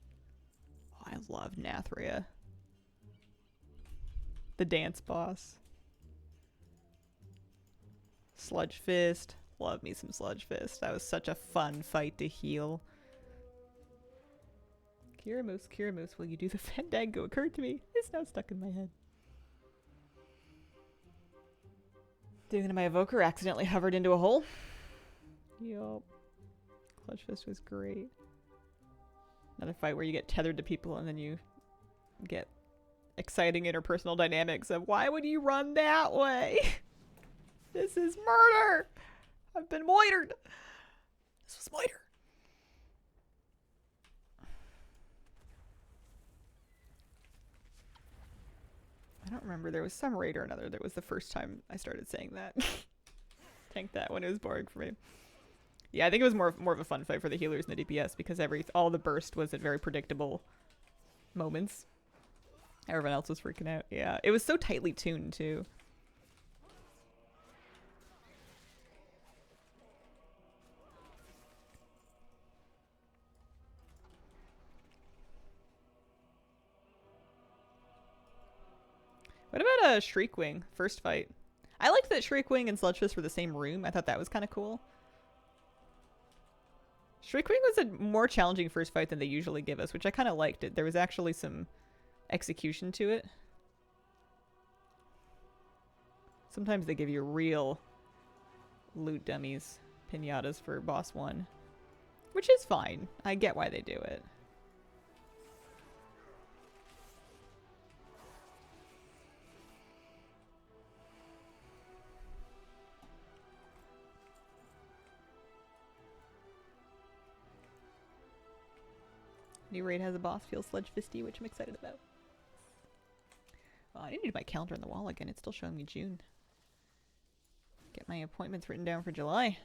Oh, I love Nathria. The dance boss. Sludge Fist. Love me some Sludge Fist. That was such a fun fight to heal. Kiramoose, will you do the Fandango? Occurred to me. It's now stuck in my head. Doing it to my evoker, accidentally hovered into a hole. Yup. Sludge Fist was great. Another fight where you get tethered to people and then you get exciting interpersonal dynamics of why would you run that way? This is murder! I've been moitered! This was moiter. I don't remember. There was some raid or another that was the first time I started saying that. Tank that when it was boring for me. Yeah, I think it was more of a fun fight for the healers and the DPS because all the burst was at very predictable moments. Everyone else was freaking out. Yeah, it was so tightly tuned too. What about a Shriekwing first fight? I liked that Shriekwing and Sludgefist were the same room. I thought that was kind of cool. Shriekwing was a more challenging first fight than they usually give us, which I kind of liked it. There was actually some execution to it. Sometimes they give you real loot dummies, pinatas for boss 1, which is fine. I get why they do it. New raid has a boss, feels Sludgefisty, which I'm excited about. Oh, I need my calendar on the wall again. It's still showing me June. Get my appointments written down for July.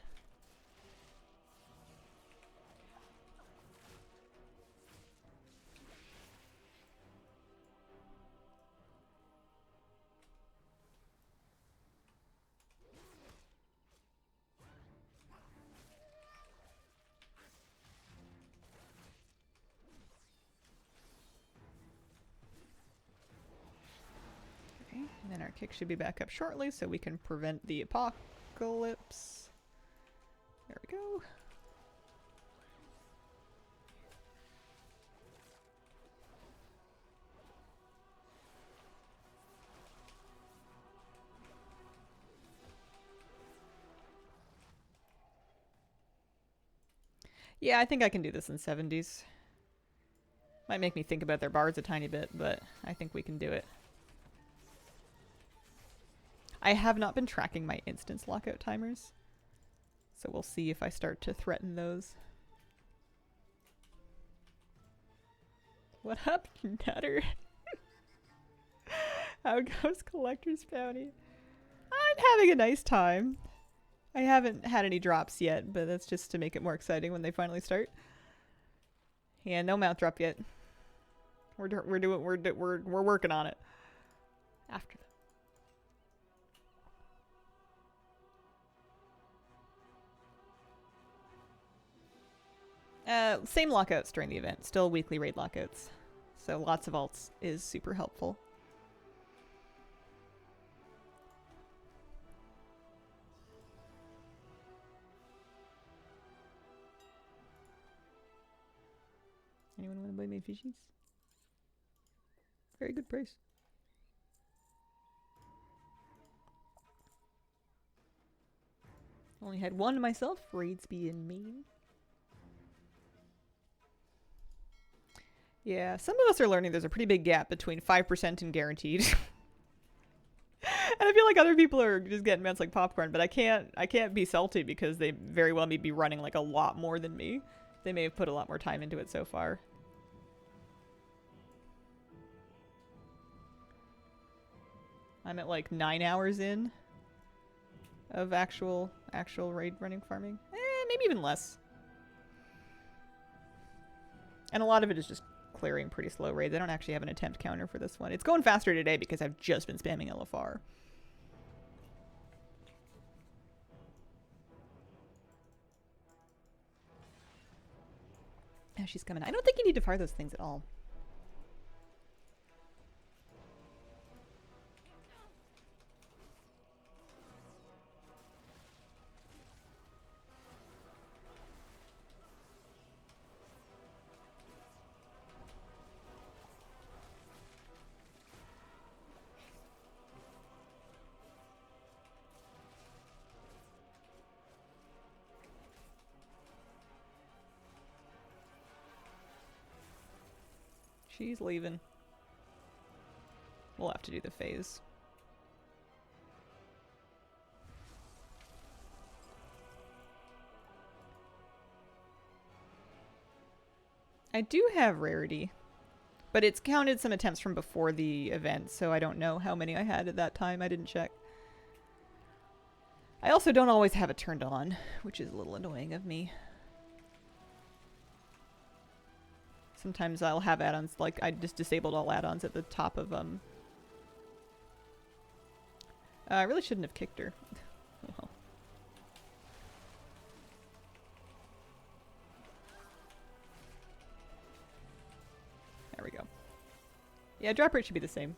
And then our kick should be back up shortly so we can prevent the apocalypse. There we go. Yeah, I think I can do this in 70s. Might make me think about their bards a tiny bit, but I think we can do it. I have not been tracking my instance lockout timers, so we'll see if I start to threaten those. What up, Nutter? How goes Collector's Bounty? I'm having a nice time. I haven't had any drops yet, but that's just to make it more exciting when they finally start. Yeah, no mount drop yet. We're working on it. After same lockouts during the event. Still weekly raid lockouts. So lots of alts is super helpful. Anyone want to buy my fishies? Very good price. Only had one myself. Raids being mean. Yeah, some of us are learning there's a pretty big gap between 5% and guaranteed. And I feel like other people are just getting mounts like popcorn, but I can't be salty because they very well may be running like a lot more than me. They may have put a lot more time into it so far. I'm at like 9 hours in of actual raid running farming. Maybe even less. And a lot of it is just clearing pretty slow raids. I don't actually have an attempt counter for this one. It's going faster today because I've just been spamming LFR. Oh, she's coming. I don't think you need to fire those things at all. She's leaving. We'll have to do the phase. I do have rarity, but it's counted some attempts from before the event, so I don't know how many I had at that time. I didn't check. I also don't always have it turned on, which is a little annoying of me. Sometimes I'll have add-ons, like I just disabled all add-ons at the top of I really shouldn't have kicked her. Well. There we go. Yeah, drop rate should be the same.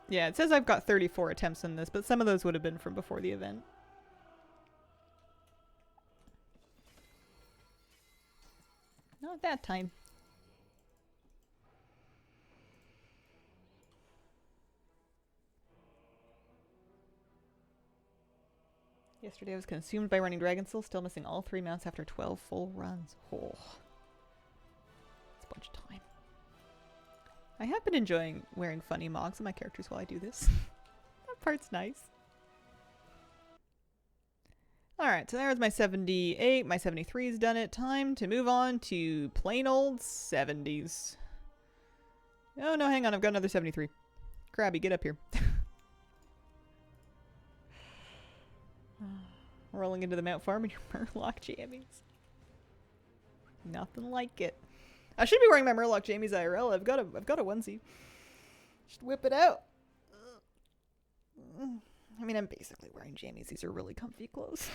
Yeah, it says I've got 34 attempts in this, but some of those would have been from before the event. Not that time. Yesterday I was consumed by running Dragon Soul, still missing all 3 mounts after 12 full runs. Oh. That's a bunch of time. I have been enjoying wearing funny mogs on my characters while I do this. That part's nice. Alright, so there's my 78. My 73's done it. Time to move on to plain old 70s. Oh no, hang on. I've got another 73. Krabby, get up here. Rolling into the Mount Farm in your Murloc jammies. Nothing like it. I should be wearing my Murloc jammies IRL. I've got a onesie. Just whip it out. I mean, I'm basically wearing jammies. These are really comfy clothes.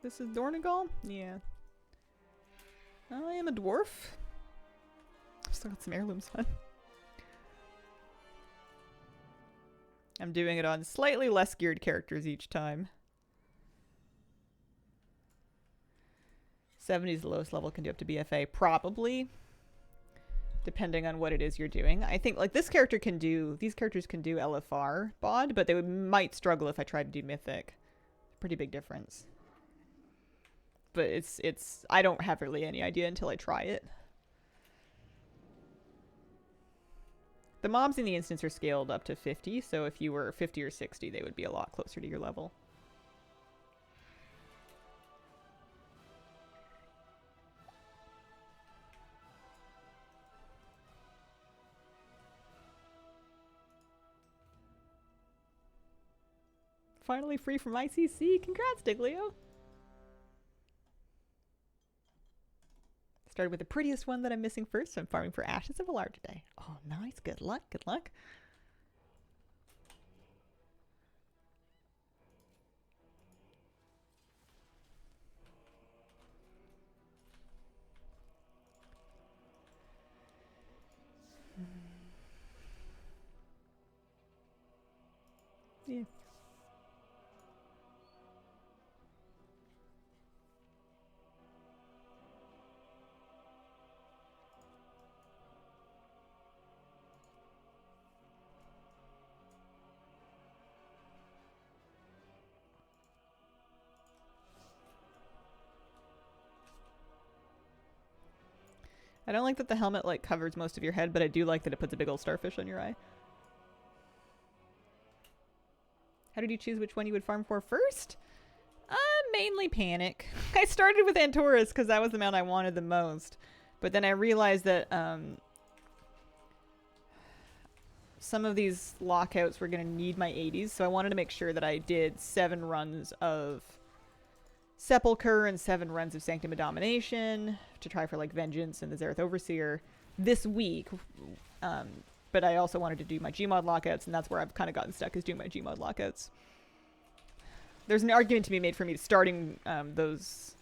This is Dornegal? Yeah. I am a dwarf. Still got some heirlooms on. I'm doing it on slightly less geared characters each time. 70 is the lowest level can do up to BFA. Probably. Depending on what it is you're doing. I think, like, these characters can do LFR bod, but they might struggle if I tried to do Mythic. Pretty big difference. But it's I don't have really any idea until I try it. The mobs in the instance are scaled up to 50, so if you were 50 or 60, they would be a lot closer to your level. Finally free from ICC. Congrats, Diglio. Started with the prettiest one that I'm missing first, so I'm farming for Ashes of Valar today. Oh, nice. Good luck. Good luck. Yeah. I don't like that the helmet like covers most of your head, but I do like that it puts a big old starfish on your eye. How did you choose which one you would farm for first? Mainly Panic. I started with Antorus because that was the mount I wanted the most. But then I realized that some of these lockouts were going to need my 80s, so I wanted to make sure that I did 7 runs of Sepulchre and 7 runs of Sanctum of Domination to try for like Vengeance and the Zareth Overseer this week. But I also wanted to do my GMOD lockouts, and that's where I've kind of gotten stuck, is doing my GMOD lockouts. There's an argument to be made for me starting those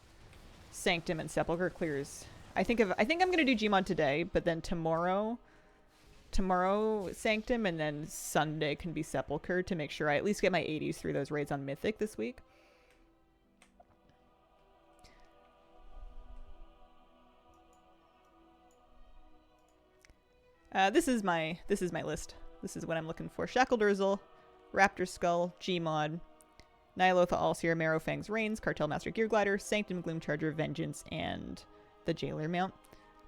Sanctum and Sepulchre clears. I think I'm going to do GMOD today, but then tomorrow Sanctum, and then Sunday can be Sepulchre to make sure I at least get my 80s through those raids on Mythic this week. This is my list. This is what I'm looking for. Shackled Urzel, Raptor Skull, Gmod, Nyalotha Allseer, Marrowfang's Reigns, Cartel Master Gearglider, Sanctum Gloomcharger, Vengeance, and the Jailer mount.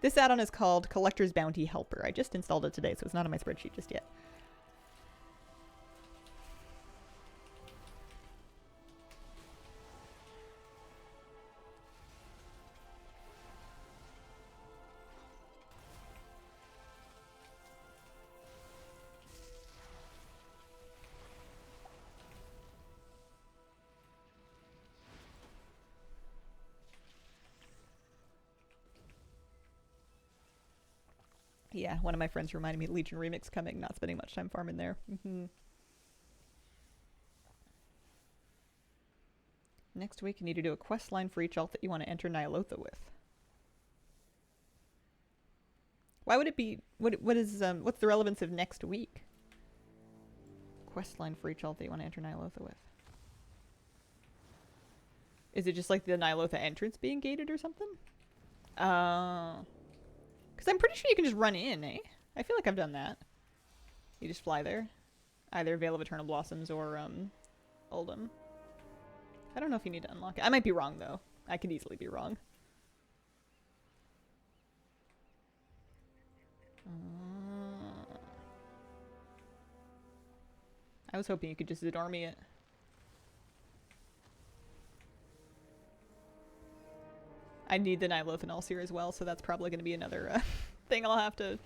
This add-on is called Collector's Bounty Helper. I just installed it today, so it's not on my spreadsheet just yet. Yeah, one of my friends reminded me Legion Remix coming, not spending much time farming there. Next week, you need to do a quest line for each alt that you want to enter Nyalotha with. Why would it be... what's the relevance of next week? Quest line for each alt that you want to enter Nyalotha with. Is it just like the Nyalotha entrance being gated or something? Because I'm pretty sure you can just run in, eh? I feel like I've done that. You just fly there. Either Veil of Eternal Blossoms or Uldum. I don't know if you need to unlock it. I might be wrong, though. I could easily be wrong. I was hoping you could just Zidormi it. I need the Nyalotha Ulcer as well, so that's probably going to be another thing I'll have to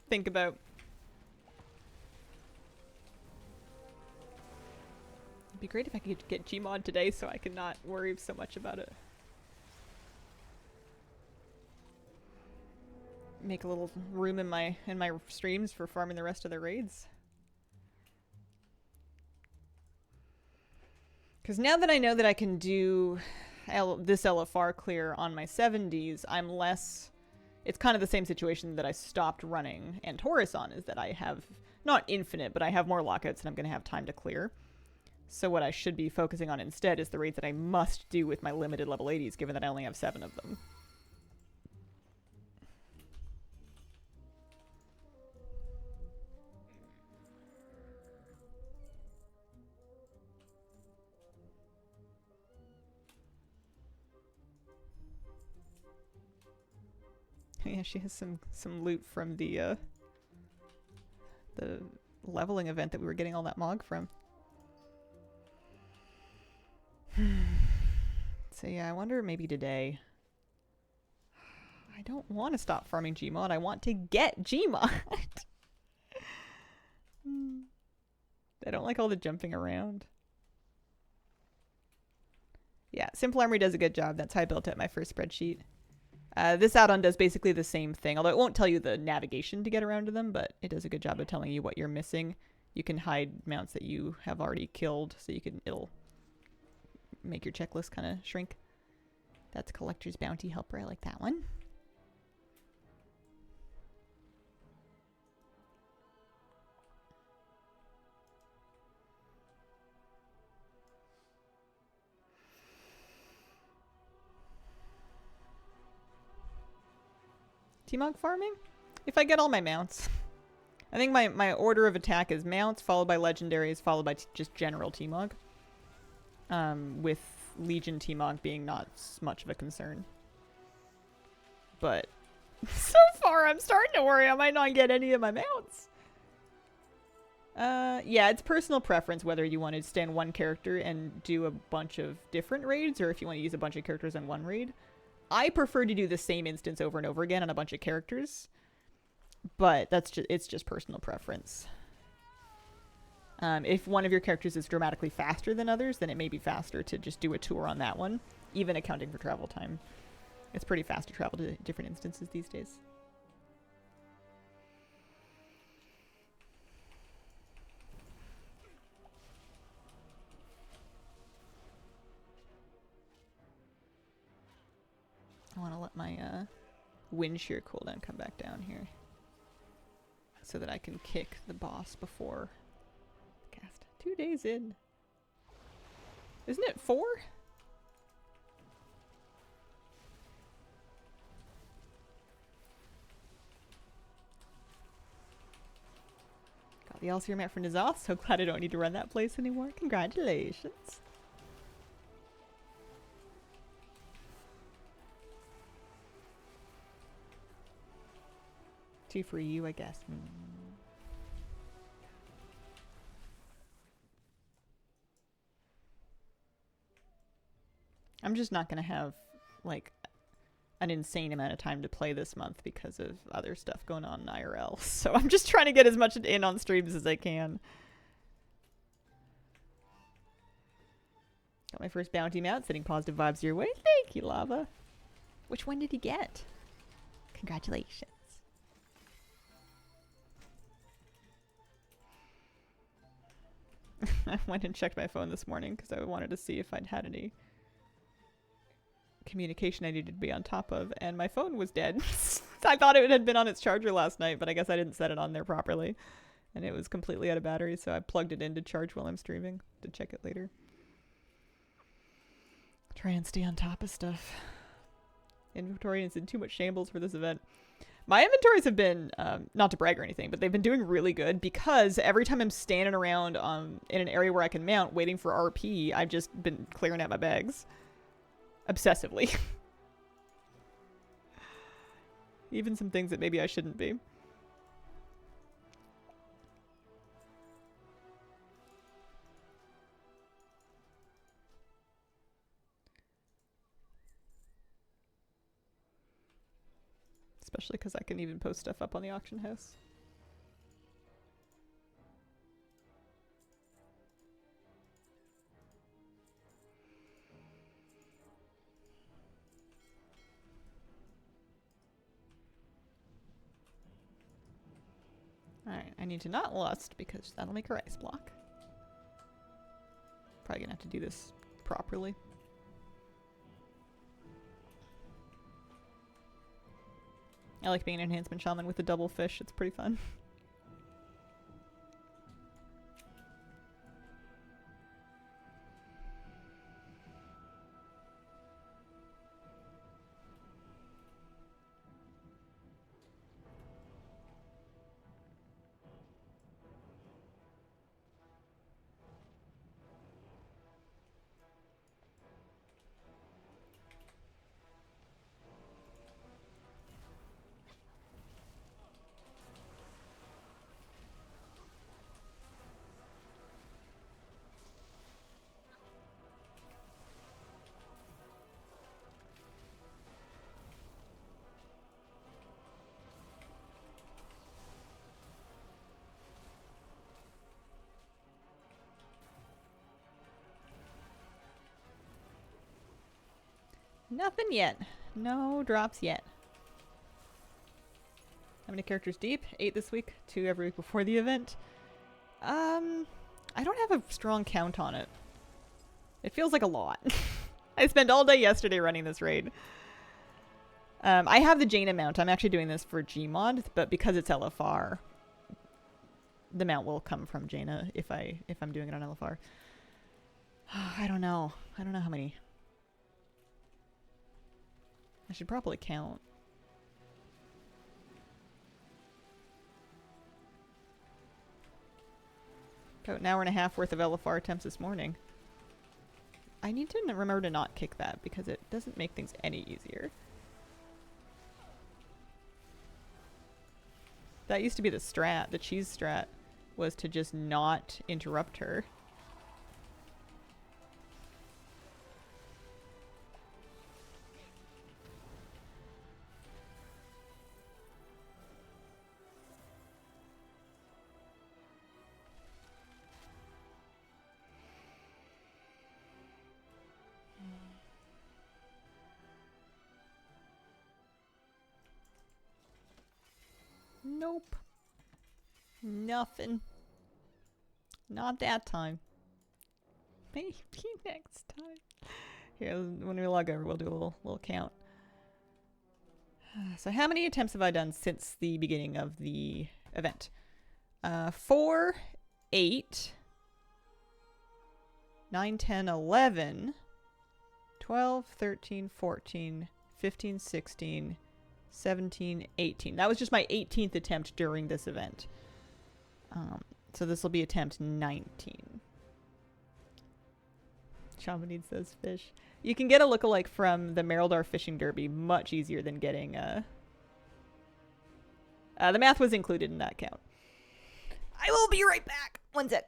think about. It'd be great if I could get GMOD today so I could not worry so much about it. Make a little room in my streams for farming the rest of the raids. Because now that I know that I can do this LFR clear on my 70s, I'm less... It's kind of the same situation that I stopped running Antorus on, is that I have, not infinite, but I have more lockouts and I'm going to have time to clear. So what I should be focusing on instead is the raids that I must do with my limited level 80s, given that I only have 7 of them. Yeah, she has some loot from the leveling event that we were getting all that mog from. So yeah, I wonder maybe today. I don't want to stop farming GMOD. I want to get GMOD. I don't like all the jumping around. Yeah, Simple Armory does a good job. That's how I built it my first spreadsheet. This add-on does basically the same thing, although it won't tell you the navigation to get around to them, but it does a good job of telling you what you're missing. You can hide mounts that you have already killed, so it'll make your checklist kind of shrink. That's Collector's Bounty Helper. I like that one. T-Mog farming? If I get all my mounts. I think my order of attack is mounts, followed by legendaries, followed by just general T-Mog. With Legion T-Mog being not much of a concern. But so far I'm starting to worry I might not get any of my mounts. Yeah, it's personal preference whether you want to stand one character and do a bunch of different raids, or if you want to use a bunch of characters in one raid. I prefer to do the same instance over and over again on a bunch of characters, but it's just personal preference. If one of your characters is dramatically faster than others, then it may be faster to just do a tour on that one, even accounting for travel time. It's pretty fast to travel to different instances these days. I want to let my wind shear cooldown come back down here so that I can kick the boss before cast. 2 days in. Isn't it 4? Got the Elsier map for N'Zoth. So glad I don't need to run that place anymore. Congratulations. 2 for you, I guess. I'm just not gonna have, like, an insane amount of time to play this month because of other stuff going on in IRL. So I'm just trying to get as much in on streams as I can. Got my first bounty mount, sending positive vibes your way. Thank you, Lava. Which one did he get? Congratulations. I went and checked my phone this morning because I wanted to see if I'd had any communication I needed to be on top of, and my phone was dead. I thought it had been on its charger last night, but I guess I didn't set it on there properly. And it was completely out of battery, so I plugged it in to charge while I'm streaming to check it later. Try and stay on top of stuff. Inventory is in too much shambles for this event. My inventories have been, not to brag or anything, but they've been doing really good because every time I'm standing around in an area where I can mount waiting for RP, I've just been clearing out my bags. Obsessively. Even some things that maybe I shouldn't be. Especially because I can even post stuff up on the auction house. Alright, I need to not lust because that'll make her ice block. Probably gonna have to do this properly. I like being an enhancement shaman with the double fish, it's pretty fun. Nothing yet. No drops yet. How many characters deep? 8 this week. 2 every week before the event. I don't have a strong count on it. It feels like a lot. I spent all day yesterday running this raid. I have the Jaina mount. I'm actually doing this for GMOD, but because it's LFR, the mount will come from Jaina if I'm doing it on LFR. I don't know. I don't know how many. I should probably count. About an hour and a half worth of LFR attempts this morning. I need to remember to not kick that because it doesn't make things any easier. That used to be the strat, the cheese strat, was to just not interrupt her. Nope. Nothing. Not that time. Maybe next time. Here, when we log over, we'll do a little count. So how many attempts have I done since the beginning of the event? 4, 8, 9, 10, 11, 12, 13, 14, 15, 16, 17, 18. That was just my 18th attempt during this event. So this will be attempt 19. Shaman needs those fish. You can get a lookalike from the Merildar Fishing Derby much easier than getting the math was included in that count. I will be right back. One sec.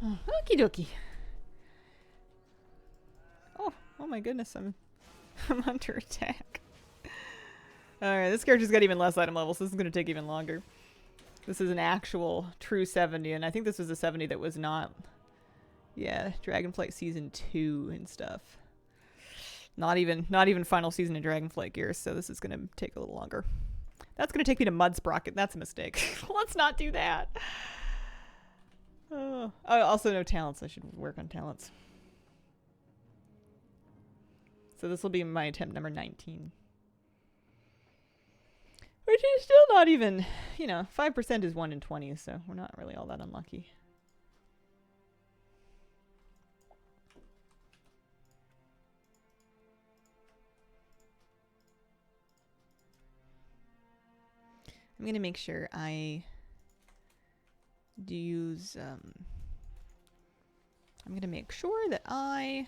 Okie dokie. Oh my goodness, I'm under attack. Alright, this character's got even less item levels, so this is going to take even longer. This is an actual true 70, and I think this was a 70 that was not... Yeah, Dragonflight Season 2 and stuff. Not even final season in Dragonflight Gear, so this is going to take a little longer. That's going to take me to Mud Sprocket. That's a mistake. Let's not do that. Oh, also no talents. I should work on talents. So this will be my attempt number 19. Which is still not even, 5% is 1 in 20, so we're not really all that unlucky. I'm going to make sure I do use, I'm going to make sure that I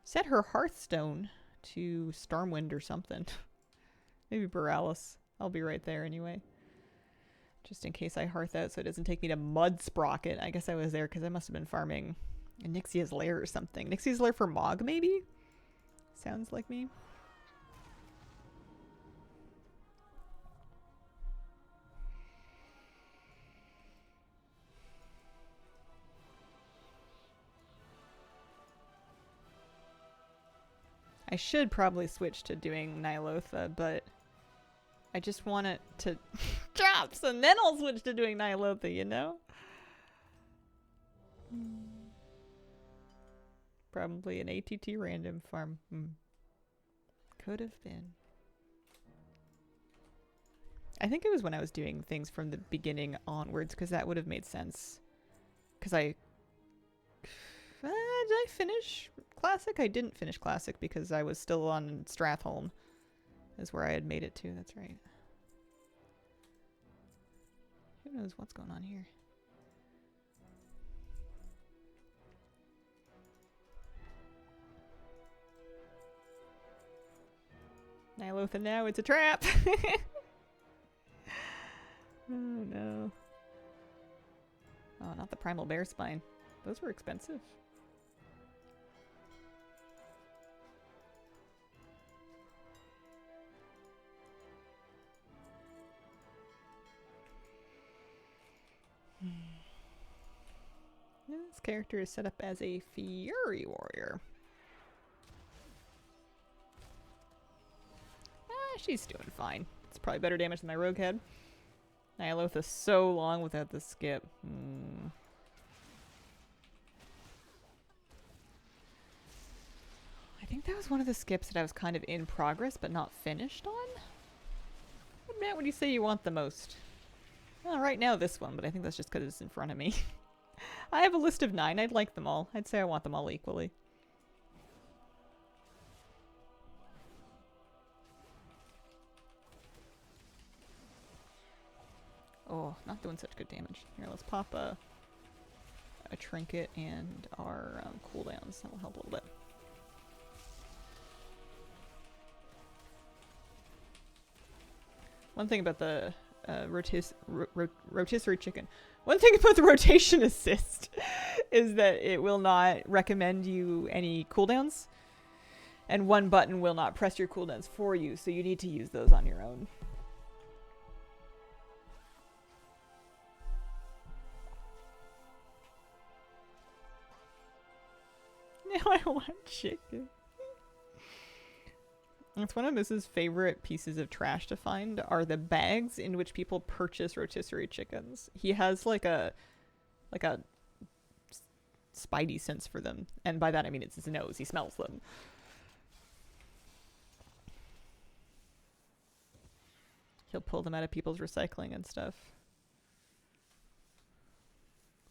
set her Hearthstone to Stormwind or something. Maybe Borealis. I'll be right there anyway. Just in case I hearth out so it doesn't take me to Mud Sprocket. I guess I was there because I must have been farming Nixia's Lair or something. Nixia's Lair for Mog, maybe? Sounds like me. I should probably switch to doing Nihilotha, but I just want it to drops, and then I'll switch to doing Nihilotha, you know? Probably an ATT random farm. Could have been. I think it was when I was doing things from the beginning onwards, because that would have made sense. Because did I finish Classic? I didn't finish Classic because I was still on Stratholme. Is where I had made it to, that's right. Who knows what's going on here? Nihilotha now, it's a trap! Oh no. Oh, not the Primal Bear Spine. Those were expensive. This character is set up as a Fury Warrior. She's doing fine. It's probably better damage than my Rogue had. Nihilotha's so long without the skip. I think that was one of the skips that I was kind of in progress but not finished on. What Matt would you say you want the most? Well, right now this one, but I think that's just because it's in front of me. I have a list of 9. I'd like them all. I'd say I want them all equally. Oh, not doing such good damage. Here, let's pop a trinket and our cooldowns. That will help a little bit. One thing about the rotisserie chicken. One thing about the rotation assist is that it will not recommend you any cooldowns. And one button will not press your cooldowns for you, so you need to use those on your own. Now I want chicken. It's one of Mrs.'s favorite pieces of trash to find are the bags in which people purchase rotisserie chickens. He has like a spidey sense for them. And by that I mean it's his nose. He smells them. He'll pull them out of people's recycling and stuff.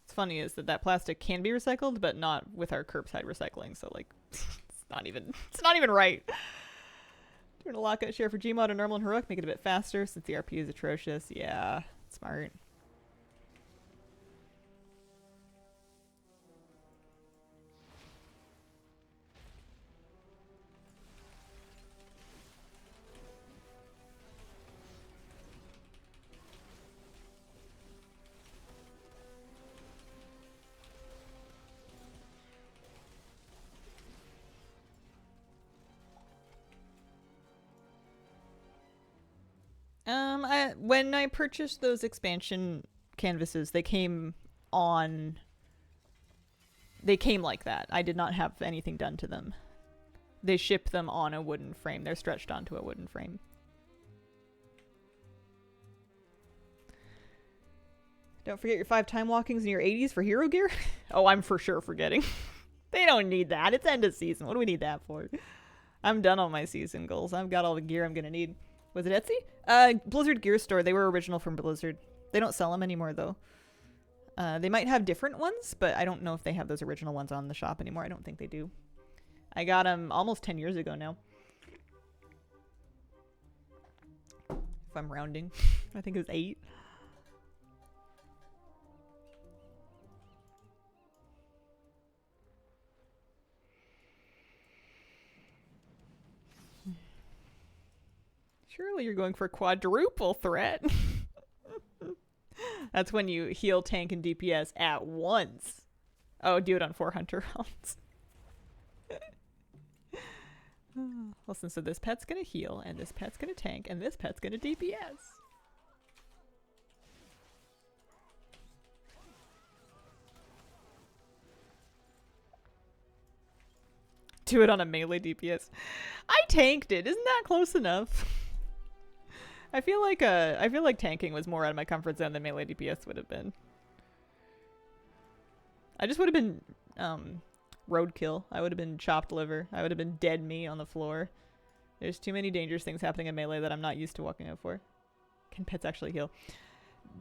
What's funny is that plastic can be recycled, but not with our curbside recycling. So like, it's not even right. Doing a lockout share for GMOD on normal and heroic, make it a bit faster since the RP is atrocious. Yeah, smart. When I purchased those expansion canvases, they came like that. I did not have anything done to them. They ship them on a wooden frame. They're stretched onto a wooden frame. Don't forget your 5 time walkings in your 80s for hero gear. Oh, I'm for sure forgetting. They don't need that. It's end of season. What do we need that for? I'm done on my season goals. I've got all the gear I'm gonna need. Was it Etsy? Blizzard Gear Store. They were original from Blizzard. They don't sell them anymore, though. They might have different ones, but I don't know if they have those original ones on the shop anymore. I don't think they do. I got them almost 10 years ago now. If I'm rounding. I think it was 8. Surely you're going for quadruple threat. That's when you heal, tank, and DPS at once. Oh, do it on 4 hunter rounds. Listen, so this pet's gonna heal, and this pet's gonna tank, and this pet's gonna DPS. Do it on a melee DPS. I tanked it. Isn't that close enough? I feel like tanking was more out of my comfort zone than melee DPS would have been. I just would have been roadkill. I would have been chopped liver. I would have been dead meat on the floor. There's too many dangerous things happening in melee that I'm not used to walking out for. Can pets actually heal?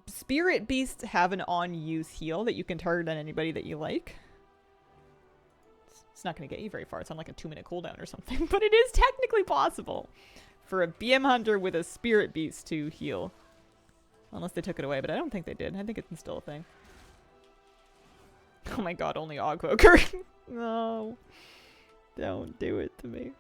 Spirit beasts have an on-use heal that you can target on anybody that you like. It's not going to get you very far. It's on like a 2-minute cooldown or something, but it is technically possible for a BM hunter with a spirit beast to heal. Unless they took it away, but I don't think they did. I think it's still a thing. Oh my god, only Ogvoker. No. Don't do it to me.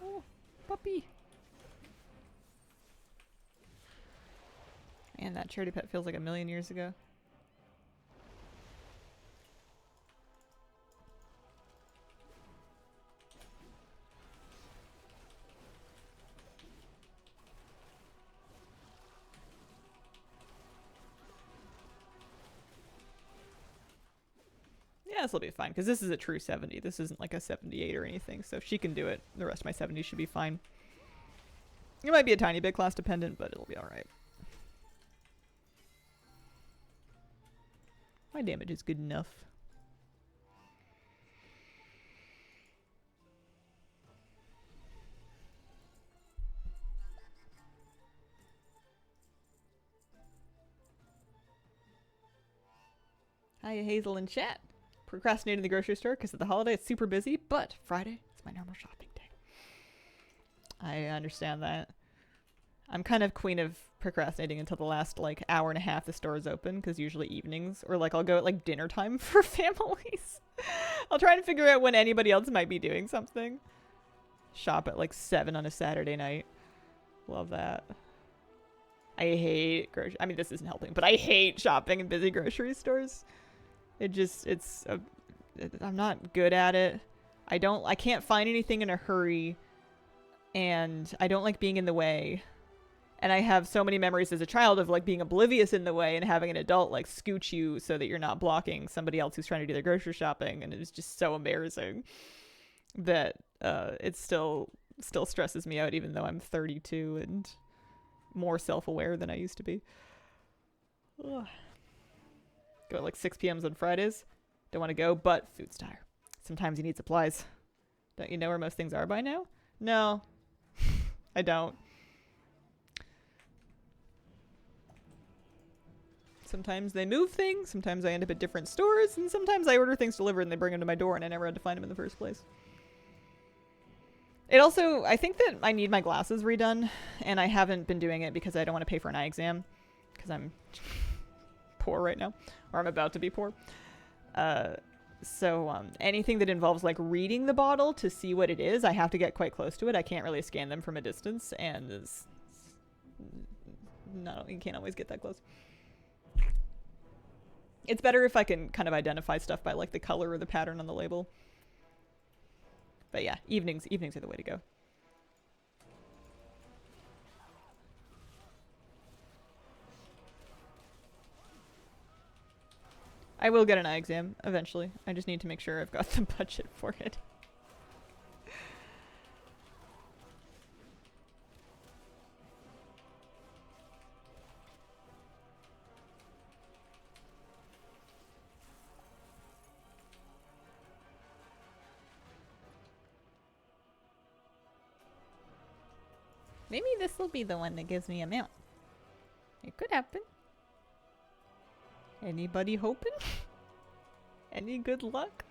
Oh, puppy. Man, that charity pet feels like a million years ago. Yeah, this will be fine, because this is a true 70. This isn't like a 78 or anything, so if she can do it, the rest of my 70s should be fine. It might be a tiny bit class dependent, but it'll be alright. My damage is good enough. Hiya, Hazel in chat. Procrastinating in the grocery store because of the holiday. It's super busy, but Friday is my normal shopping day. I understand that. I'm kind of queen of procrastinating until the last like hour and a half the store is open, because usually evenings, or like I'll go at like dinner time for families. I'll try and figure out when anybody else might be doing something. Shop at like 7 on a Saturday night. Love that. I hate grocery. I mean, this isn't helping, but I hate shopping in busy grocery stores. I'm not good at it. I can't find anything in a hurry, and I don't like being in the way. And I have so many memories as a child of like being oblivious in the way and having an adult like scooch you so that you're not blocking somebody else who's trying to do their grocery shopping, and it was just so embarrassing that it still stresses me out, even though I'm 32 and more self-aware than I used to be. Ugh. Go at like 6 p.m. on Fridays. Don't want to go, but food's dire. Sometimes you need supplies. Don't you know where most things are by now? No. I don't. Sometimes they move things, sometimes I end up at different stores, and sometimes I order things delivered and they bring them to my door and I never had to find them in the first place. It also, I think that I need my glasses redone, and I haven't been doing it because I don't want to pay for an eye exam, because I'm poor right now, or I'm about to be poor. So anything that involves like reading the bottle to see what it is, I have to get quite close to it. I can't really scan them from a distance, and no, you can't always get that close. It's better if I can kind of identify stuff by like the color or the pattern on the label. But yeah, evenings are the way to go. I will get an eye exam eventually. I just need to make sure I've got the budget for it. Maybe this will be the one that gives me a mount. It could happen. Anybody hoping? Any good luck?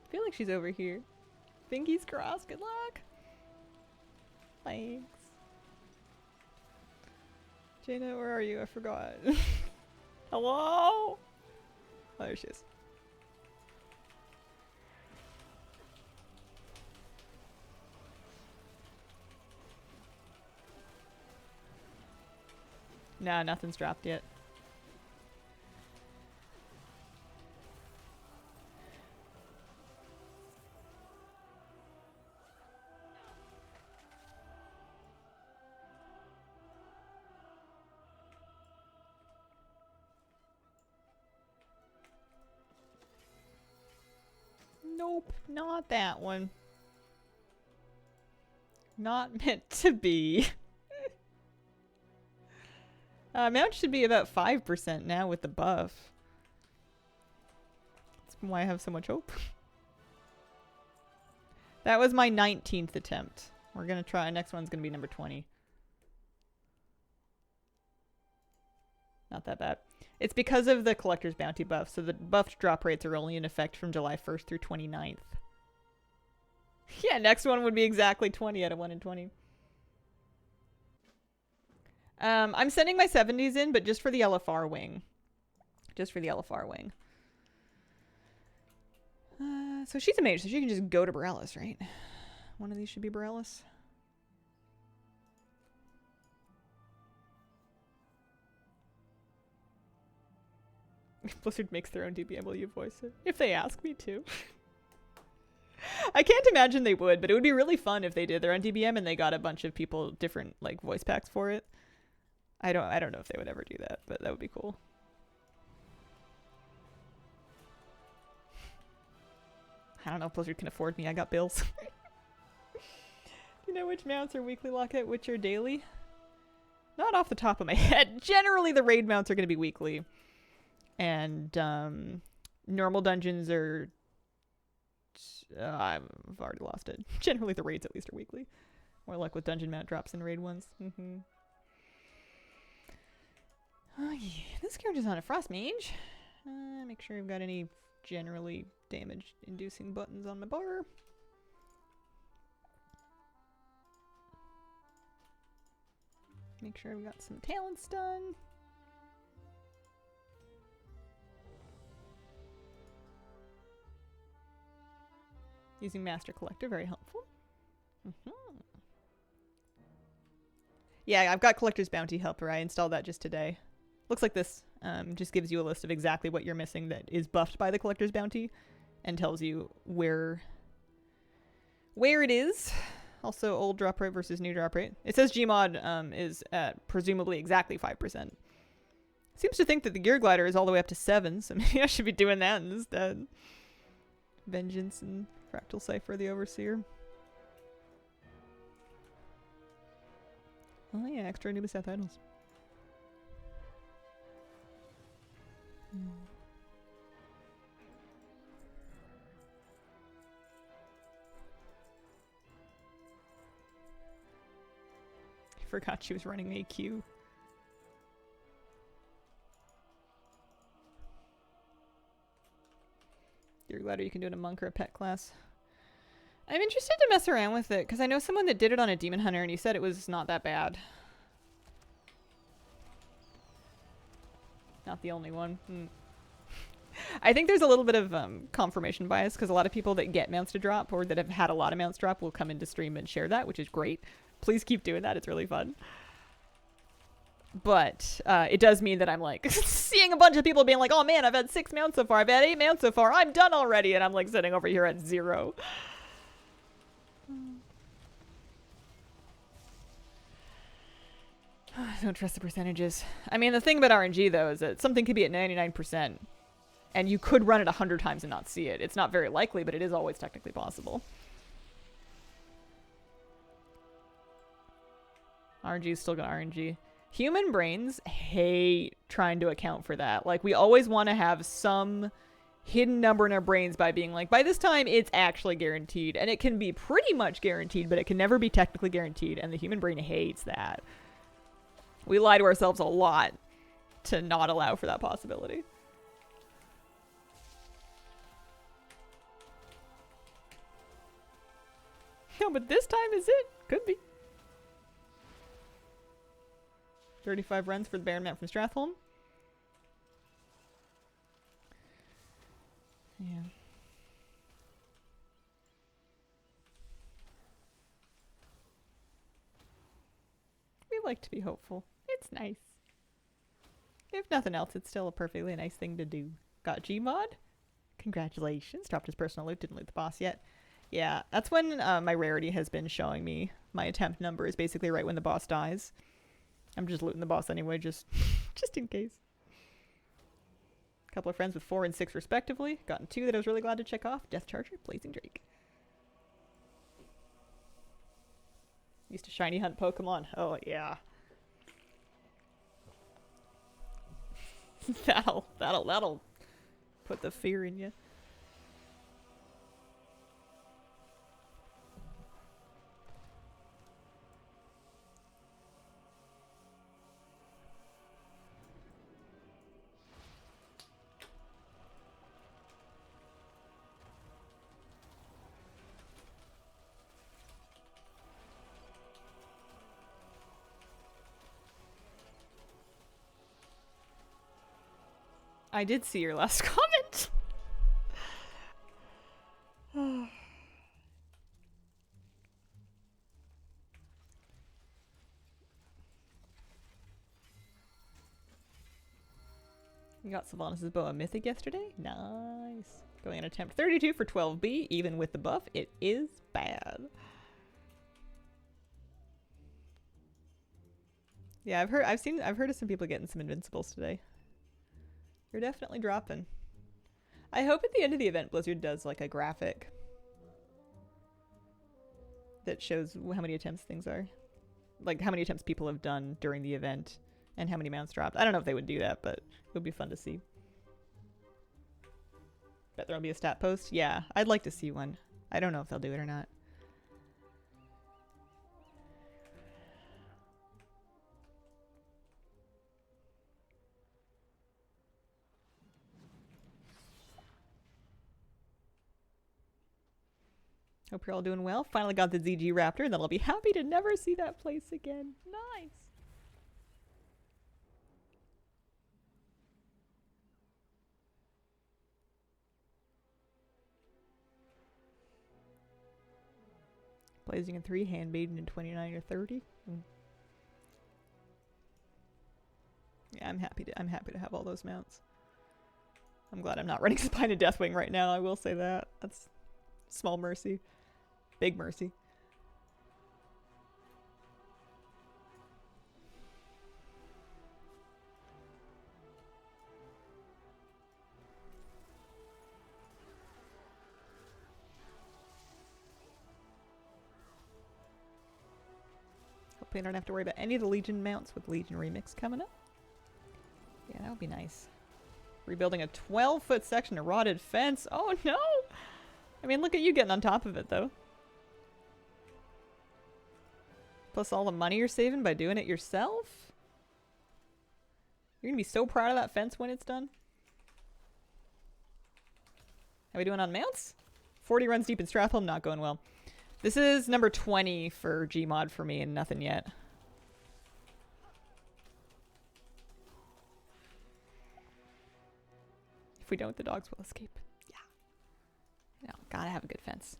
I feel like she's over here. Fingies crossed. Good luck. Thanks. Jaina, where are you? I forgot. Hello? Oh, there she is. Nah, nothing's dropped yet. Nope, not that one. Not meant to be. Mount should be about 5% now with the buff. That's why I have so much hope. That was my 19th attempt. We're gonna try. Next one's gonna be number 20. Not that bad. It's because of the collector's bounty buff, so the buffed drop rates are only in effect from July 1st through 29th. Yeah, next one would be exactly 20 out of 1 in 20. I'm sending my 70s in, but just for the LFR wing. Just for the LFR wing. So she's a mage, so she can just go to Borellis, right? One of these should be Borellis. Blizzard makes their own DBM, will you voice it? If they ask me to. I can't imagine they would, but it would be really fun if they did their own DBM and they got a bunch of people different like voice packs for it. I don't know if they would ever do that, but that would be cool. I don't know if Blizzard can afford me. I got bills. Do you know which mounts are weekly locket, which are daily? Not off the top of my head. Generally, the raid mounts are going to be weekly. And normal dungeons are... I've already lost it. Generally, the raids at least are weekly. More like with dungeon mount drops and raid ones. Oh yeah, this character's on a frost mage. Make sure I've got any generally damage-inducing buttons on my bar. Make sure I've got some talents done. Using Master Collector, very helpful. Yeah, I've got Collector's Bounty Helper. I installed that just today. Looks like this. Just gives you a list of exactly what you're missing that is buffed by the Collector's Bounty and tells you where it is. Also, old drop rate versus new drop rate. It says GMOD is at presumably exactly 5%. Seems to think that the Gear Glider is all the way up to 7, so maybe I should be doing that instead. Vengeance and Fractal Cipher, the Overseer. Oh yeah, extra Anubis idols. I forgot she was running AQ. You're glad you can do it in a monk or a pet class. I'm interested to mess around with it, because I know someone that did it on a demon hunter and he said it was not that bad. Not the only one. I think there's a little bit of confirmation bias, because a lot of people that get mounts to drop or that have had a lot of mounts drop will come into stream and share that, which is great. Please keep doing that. It's really fun. But it does mean that I'm like seeing a bunch of people being like, oh man, I've had 6 mounts so far. I've had 8 mounts so far. I'm done already. And I'm like sitting over here at 0. I don't trust the percentages. I mean, the thing about RNG, though, is that something could be at 99%, and you could run it 100 times and not see it. It's not very likely, but it is always technically possible. RNG is still got RNG. Human brains hate trying to account for that. Like, we always want to have some hidden number in our brains by being like, by this time, it's actually guaranteed. And it can be pretty much guaranteed, but it can never be technically guaranteed, and the human brain hates that. We lie to ourselves a lot to not allow for that possibility. No, but this time is it. Could be. 35 runs for the Baron Mount from Stratholme. Yeah. We like to be hopeful. It's nice. If nothing else, it's still a perfectly nice thing to do. Got GMOD? Congratulations. Dropped his personal loot. Didn't loot the boss yet. Yeah, that's when my rarity has been showing me. My attempt number is basically right when the boss dies. I'm just looting the boss anyway, just in case. A couple of friends with 4 and 6 respectively. Gotten 2 that I was really glad to check off. Death Charger, Blazing Drake. Used to shiny hunt Pokemon. Oh, yeah. That'll put the fear in you. I did see your last comment. You got Sylvanas' bow of Mythic yesterday? Nice. Going in attempt 32 for 12B, even with the buff, it is bad. Yeah, I've heard of some people getting some invincibles today. You're definitely dropping. I hope at the end of the event Blizzard does like a graphic that shows how many attempts things are. Like how many attempts people have done during the event and how many mounts dropped. I don't know if they would do that, but it would be fun to see. Bet there'll be a stat post. Yeah, I'd like to see one. I don't know if they'll do it or not. Hope you're all doing well. Finally got the ZG Raptor, and then I'll be happy to never see that place again. Nice. Blazing in 3, Handmaiden in 29 or 30. Yeah, I'm happy to have all those mounts. I'm glad I'm not running Spine and Deathwing right now, I will say that. That's small mercy. Big mercy. Hopefully I don't have to worry about any of the Legion mounts with Legion Remix coming up. Yeah, that would be nice. Rebuilding a 12-foot section of rotted fence. Oh no! I mean, look at you getting on top of it, though. Plus all the money you're saving by doing it yourself. You're gonna be so proud of that fence when it's done. How we doing on mounts? 40 runs deep in Stratholme, not going well. This is number 20 for GMOD for me and nothing yet. If we don't, the dogs will escape. Yeah. No, gotta have a good fence.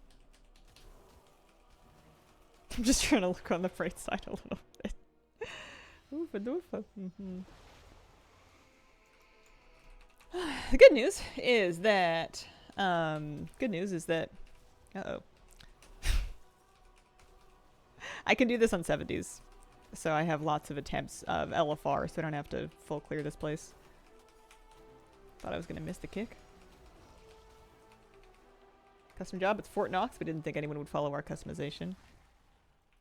I'm just trying to look on the bright side a little bit. Oofa doofa. The good news is that uh-oh. I can do this on 70s. So I have lots of attempts of LFR, so I don't have to full clear this place. Thought I was gonna miss the kick. Custom job, it's Fort Knox. We didn't think anyone would follow our customization.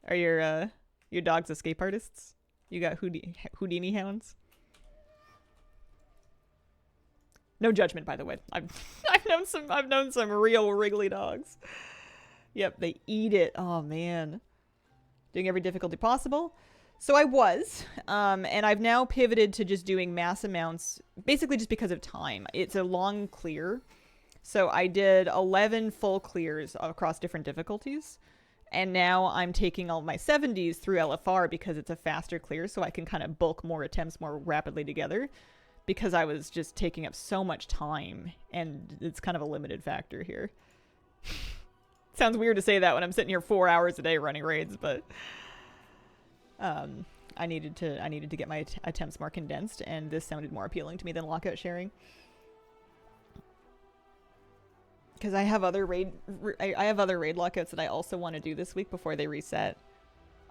Are your dogs escape artists? You got Houdini hounds? No judgment, by the way. I've known some real wriggly dogs. Yep, they eat it. Oh man. Doing every difficulty possible. So I was, and I've now pivoted to just doing mass amounts, basically just because of time. It's a long clear. So I did 11 full clears across different difficulties. And now I'm taking all my 70s through LFR because it's a faster clear, so I can kind of bulk more attempts more rapidly together. Because I was just taking up so much time, and it's kind of a limited factor here. Sounds weird to say that when I'm sitting here 4 hours a day running raids, but I needed to get my attempts more condensed, and this sounded more appealing to me than lockout sharing. Because I have other raid lockouts that I also want to do this week before they reset.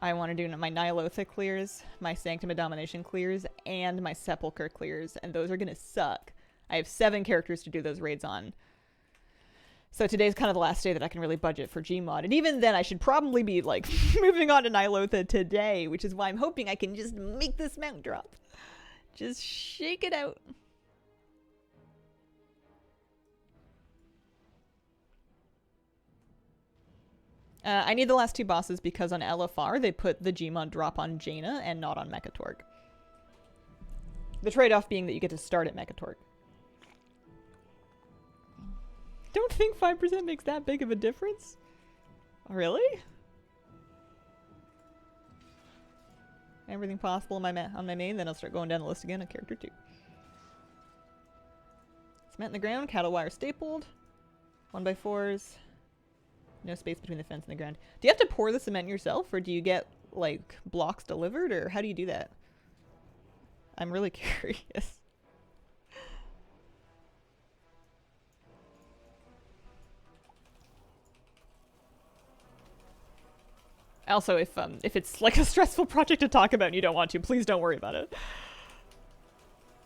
I want to do my Nylothric clears, my Sanctum of Domination clears, and my Sepulchre clears, and those are gonna suck. I have 7 characters to do those raids on. So today's kind of the last day that I can really budget for GMOD. And even then, I should probably be, like, moving on to Nylothric today, which is why I'm hoping I can just make this mount drop. Just shake it out. I need the last 2 bosses because on LFR, they put the GMOD drop on Jaina and not on Mechatorg. The trade-off being that you get to start at Mechatorg. Don't think 5% makes that big of a difference. Really? Everything possible on my main, then I'll start going down the list again on character 2. Cement in the ground, cattle wire stapled. 1x4s. No space between the fence and the ground. Do you have to pour the cement yourself, or do you get, like, blocks delivered, or how do you do that? I'm really curious. Also, if it's like a stressful project to talk about and you don't want to, please don't worry about it.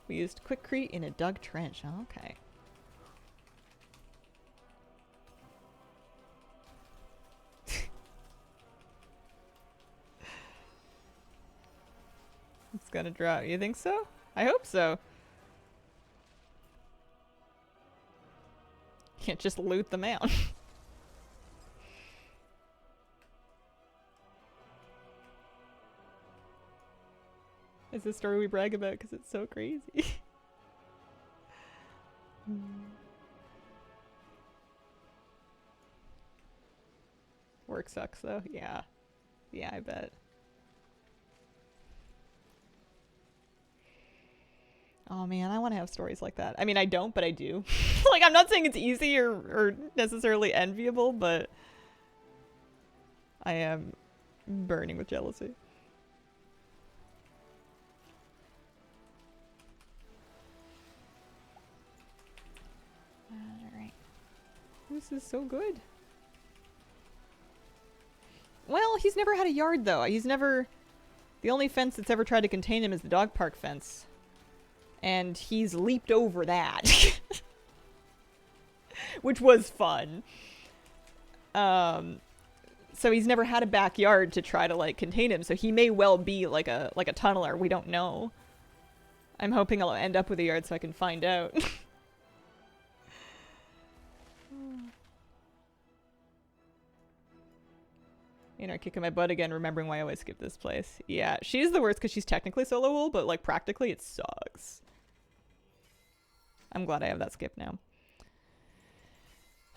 We used Quickcrete in a dug trench. Okay. It's gonna drop. You think so? I hope so. Can't just loot them out. It's a story we brag about because it's so crazy. Work sucks though. Yeah. Yeah, I bet. Oh man, I want to have stories like that. I mean, I don't, but I do. Like, I'm not saying it's easy or necessarily enviable, but I am burning with jealousy. Alright. This is so good. Well, he's never had a yard, though. He's never... The only fence that's ever tried to contain him is the dog park fence. And he's leaped over that. Which was fun. So he's never had a backyard to try to, like, contain him. So he may well be like a tunneler. We don't know. I'm hoping I'll end up with a yard so I can find out. You know, kicking my butt again, remembering why I always skip this place. Yeah, she's the worst because she's technically soloable, but, like, practically it sucks. I'm glad I have that skip now.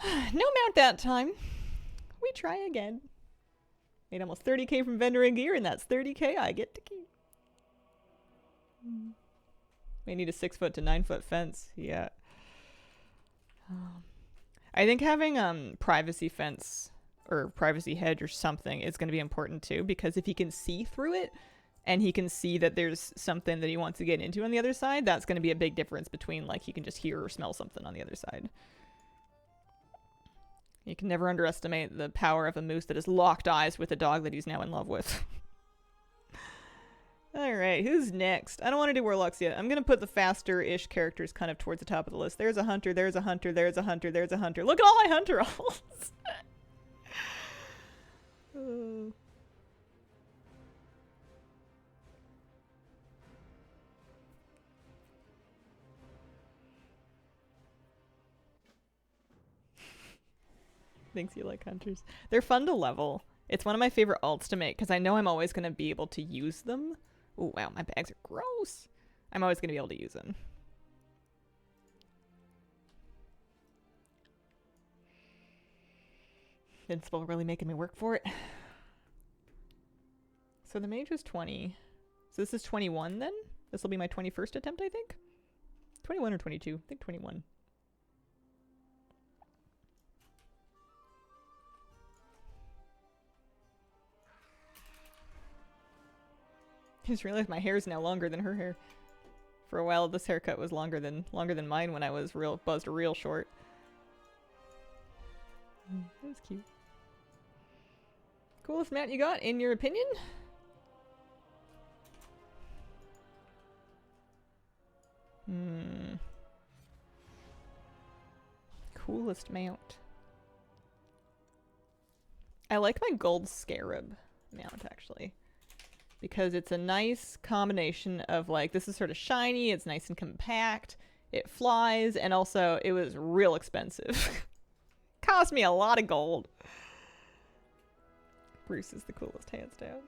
No mount that time. We try again. Made almost 30k from vendor and gear, and that's 30k I get to keep. May need a 6-foot to 9-foot fence. Yeah. I think having privacy fence or privacy hedge or something is going to be important too, because if he can see through it and he can see that there's something that he wants to get into on the other side, that's going to be a big difference between like he can just hear or smell something on the other side. You can never underestimate the power of a moose that has locked eyes with a dog that he's now in love with. Alright, who's next? I don't want to do warlocks yet. I'm going to put the faster-ish characters kind of towards the top of the list. There's a hunter, there's a hunter, there's a hunter, there's a hunter. Look at all my hunter rolls! Oh. Thinks you like hunters. They're fun to level. It's one of my favorite alts to make because I know I'm always going to be able to use them. Oh, wow, my bags are gross. I'm always going to be able to use them. Invincible really making me work for it. So the mage was 20. So this is 21 then? This will be my 21st attempt, I think? 21 or 22? I think 21. I just realized my hair is now longer than her hair. For a while, this haircut was longer than mine when I was buzzed real short. That was cute. Coolest mount you got, in your opinion? Coolest mount. I like my gold scarab mount, actually. Because it's a nice combination of, like, this is sort of shiny, it's nice and compact, it flies, and also it was real expensive. Cost me a lot of gold. Bruce is the coolest, hands down.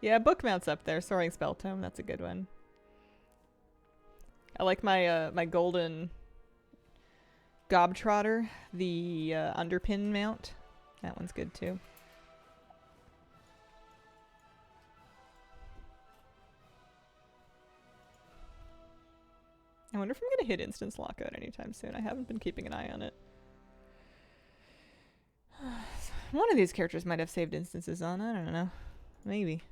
Yeah, book mount's up there. Soaring Spell Tome, that's a good one. I like my my golden Gobtrotter, the underpin mount. That one's good too. I wonder if I'm gonna hit instance lockout anytime soon. I haven't been keeping an eye on it. One of these characters might have saved instances on. I don't know. Maybe.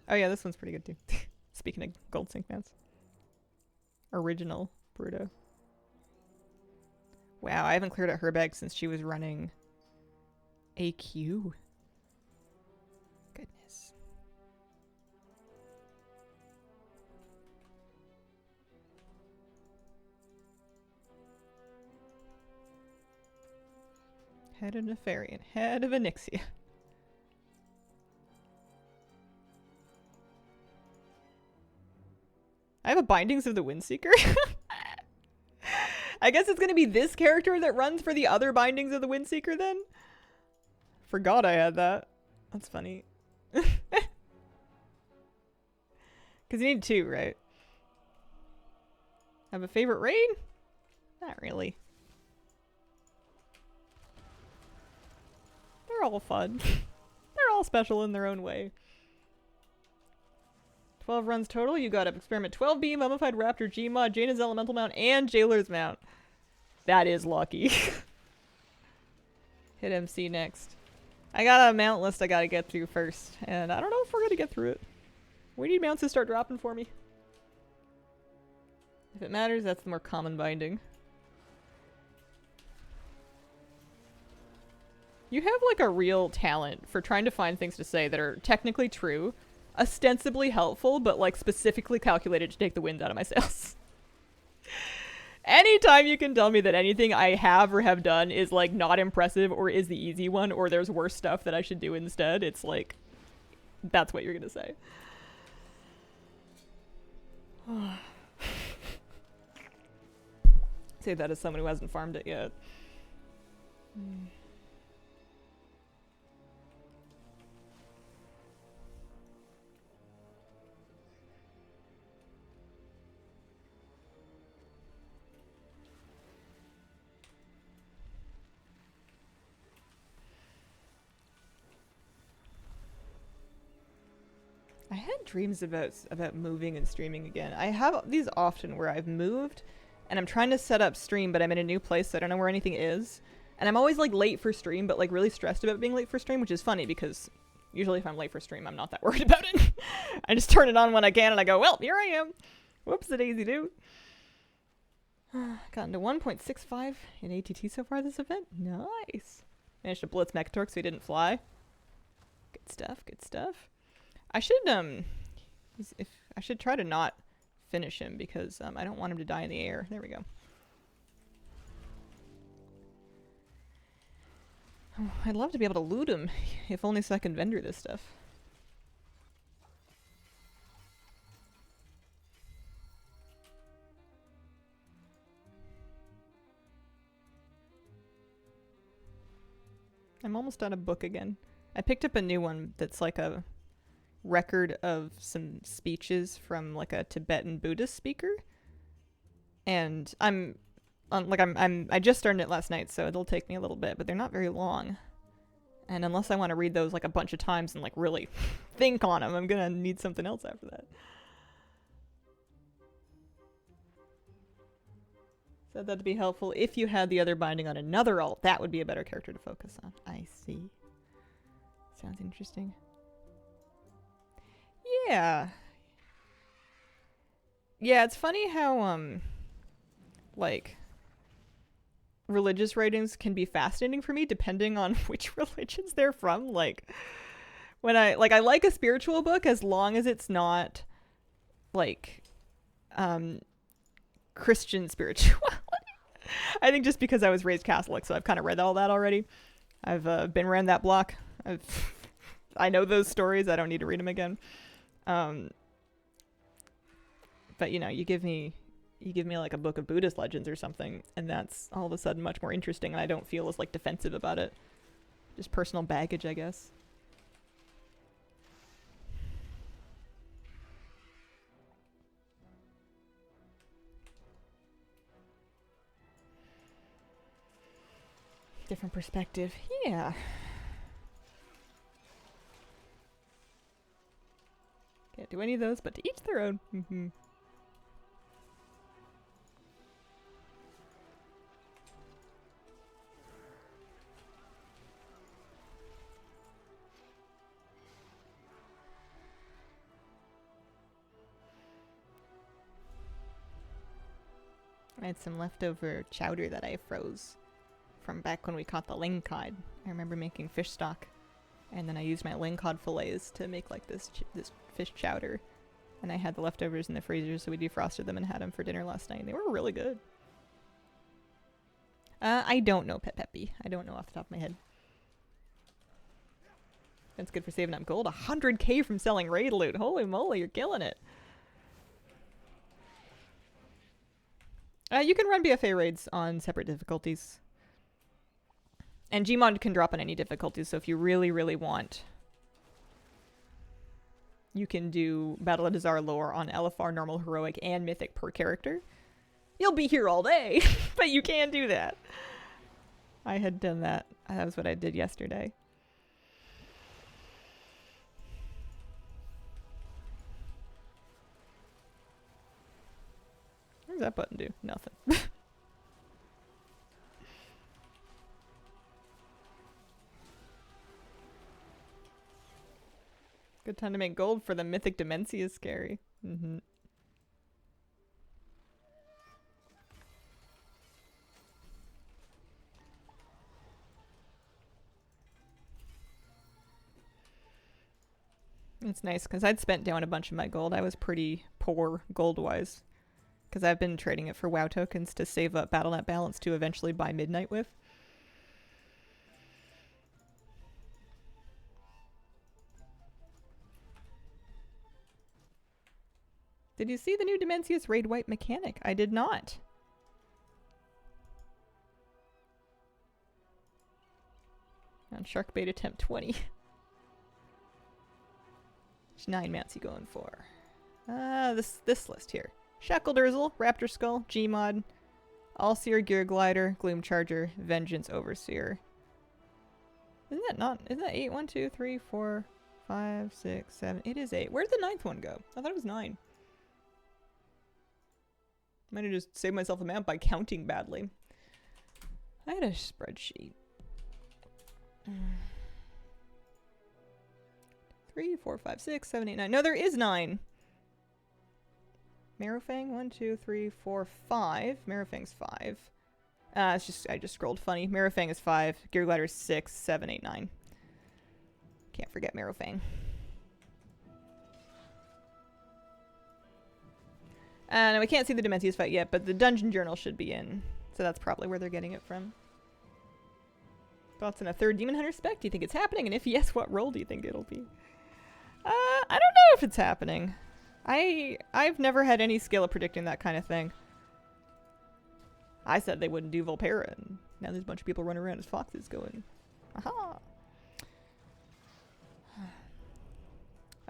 Oh yeah, this one's pretty good too. Speaking of gold sync mounts. Original Bruto. Wow, I haven't cleared out her bag since she was running AQ. Goodness. Head of Nefarian. Head of Onyxia. I have a Bindings of the Windseeker. I guess it's gonna be this character that runs for the other Bindings of the Windseeker then? Forgot I had that. That's funny. Because you need 2, right? Have a favorite raid? Not really. They're all fun. They're all special in their own way. 12 runs total. You got up Experiment 12B, Mummified Raptor, GMOD, Jaina's Elemental Mount, and Jailer's Mount. That is lucky. Hit MC next. I got a mount list I gotta get through first, and I don't know if we're gonna get through it. We need mounts to start dropping for me. If it matters, that's the more common binding. You have like a real talent for trying to find things to say that are technically true, ostensibly helpful, but like specifically calculated to take the wind out of my sails. Anytime you can tell me that anything I have or have done is like not impressive or is the easy one or there's worse stuff that I should do instead, it's like, that's what you're gonna say. Say that as someone who hasn't farmed it yet. had dreams about moving and streaming again. I have these often where I've moved and I'm trying to set up stream, but I'm in a new place, so I don't know where anything is. And I'm always like late for stream, but like really stressed about being late for stream, which is funny because usually if I'm late for stream, I'm not that worried about it. I just turn it on when I can and I go, well, here I am. Whoops, a daisy do. Gotten to 1.65 in ATT so far this event. Nice. Managed to blitz Mekatork so he didn't fly. Good stuff, good stuff. I should I should try to not finish him because I don't want him to die in the air. There we go. Oh, I'd love to be able to loot him, if only so I can vendor this stuff. I'm almost out of book again. I picked up a new one that's like a record of some speeches from like a Tibetan Buddhist speaker. And I just started it last night, so it'll take me a little bit, but they're not very long. And unless I want to read those like a bunch of times and like really think on them, I'm gonna need something else after that. Said that'd be helpful if you had the other binding on another alt. That would be a better character to focus on. I see. Sounds interesting. Yeah. Yeah, it's funny how, like, religious writings can be fascinating for me depending on which religions they're from. Like, when I like a spiritual book as long as it's not, like, Christian spirituality. I think just because I was raised Catholic, so I've kind of read all that already. I've been around that block. I know those stories. I don't need to read them again. But you know, you give me like a book of Buddhist legends or something, and that's all of a sudden much more interesting, and I don't feel as like defensive about it. Just personal baggage, I guess. Different perspective. Yeah. Can't do any of those, but to each their own. Mm-hmm. I had some leftover chowder that I froze from back when we caught the lingcod. I remember making fish stock, and then I used my lingcod fillets to make like this fish chowder, and I had the leftovers in the freezer, so we defrosted them and had them for dinner last night. They were really good. I don't know, Peppy. I don't know off the top of my head. That's good for saving up gold. 100k from selling raid loot. Holy moly, you're killing it. You can run BFA raids on separate difficulties. And GMOD can drop on any difficulties, so if you really, really want, you can do Battle of Dazar lore on LFR, Normal, Heroic, and Mythic per character. You'll be here all day, but you can do that. I had done that. That was what I did yesterday. What does that button do? Nothing. Good time to make gold for the Mythic Dementia is scary. Mm-hmm. It's nice because I'd spent down a bunch of my gold. I was pretty poor gold-wise because I've been trading it for WoW tokens to save up Battle.net balance to eventually buy Midnight with. Did you see the new Demencius Raid Wipe mechanic? I did not. On Shark Bait Attempt 20. Which 9 mounts you going for? This list here. Shackle Durzel, Raptor Skull, GMOD, Allseer Gear Glider, Gloom Charger, Vengeance Overseer. Isn't that 8? 1, 2, 3, 4, 5, 6, 7. It is 8. Where did the 9th one go? I thought it was 9. Might have just saved myself a map by counting badly. I had a spreadsheet. 3, 4, 5, 6, 7, 8, 9. No, there is 9. Marrowfang, 1, 2, 3, 4, 5. Marrowfang's 5. It's just, I just scrolled funny. Marrowfang is 5. Gear Glider is 6, 7, 8, 9. Can't forget Marrowfang. No, we can't see the Dementius fight yet, but the Dungeon Journal should be in. So that's probably where they're getting it from. Thoughts on a 3rd Demon Hunter spec? Do you think it's happening? And if yes, what role do you think it'll be? I don't know if it's happening. I've never had any skill at predicting that kind of thing. I said they wouldn't do Volpera, and now there's a bunch of people running around as foxes going, aha!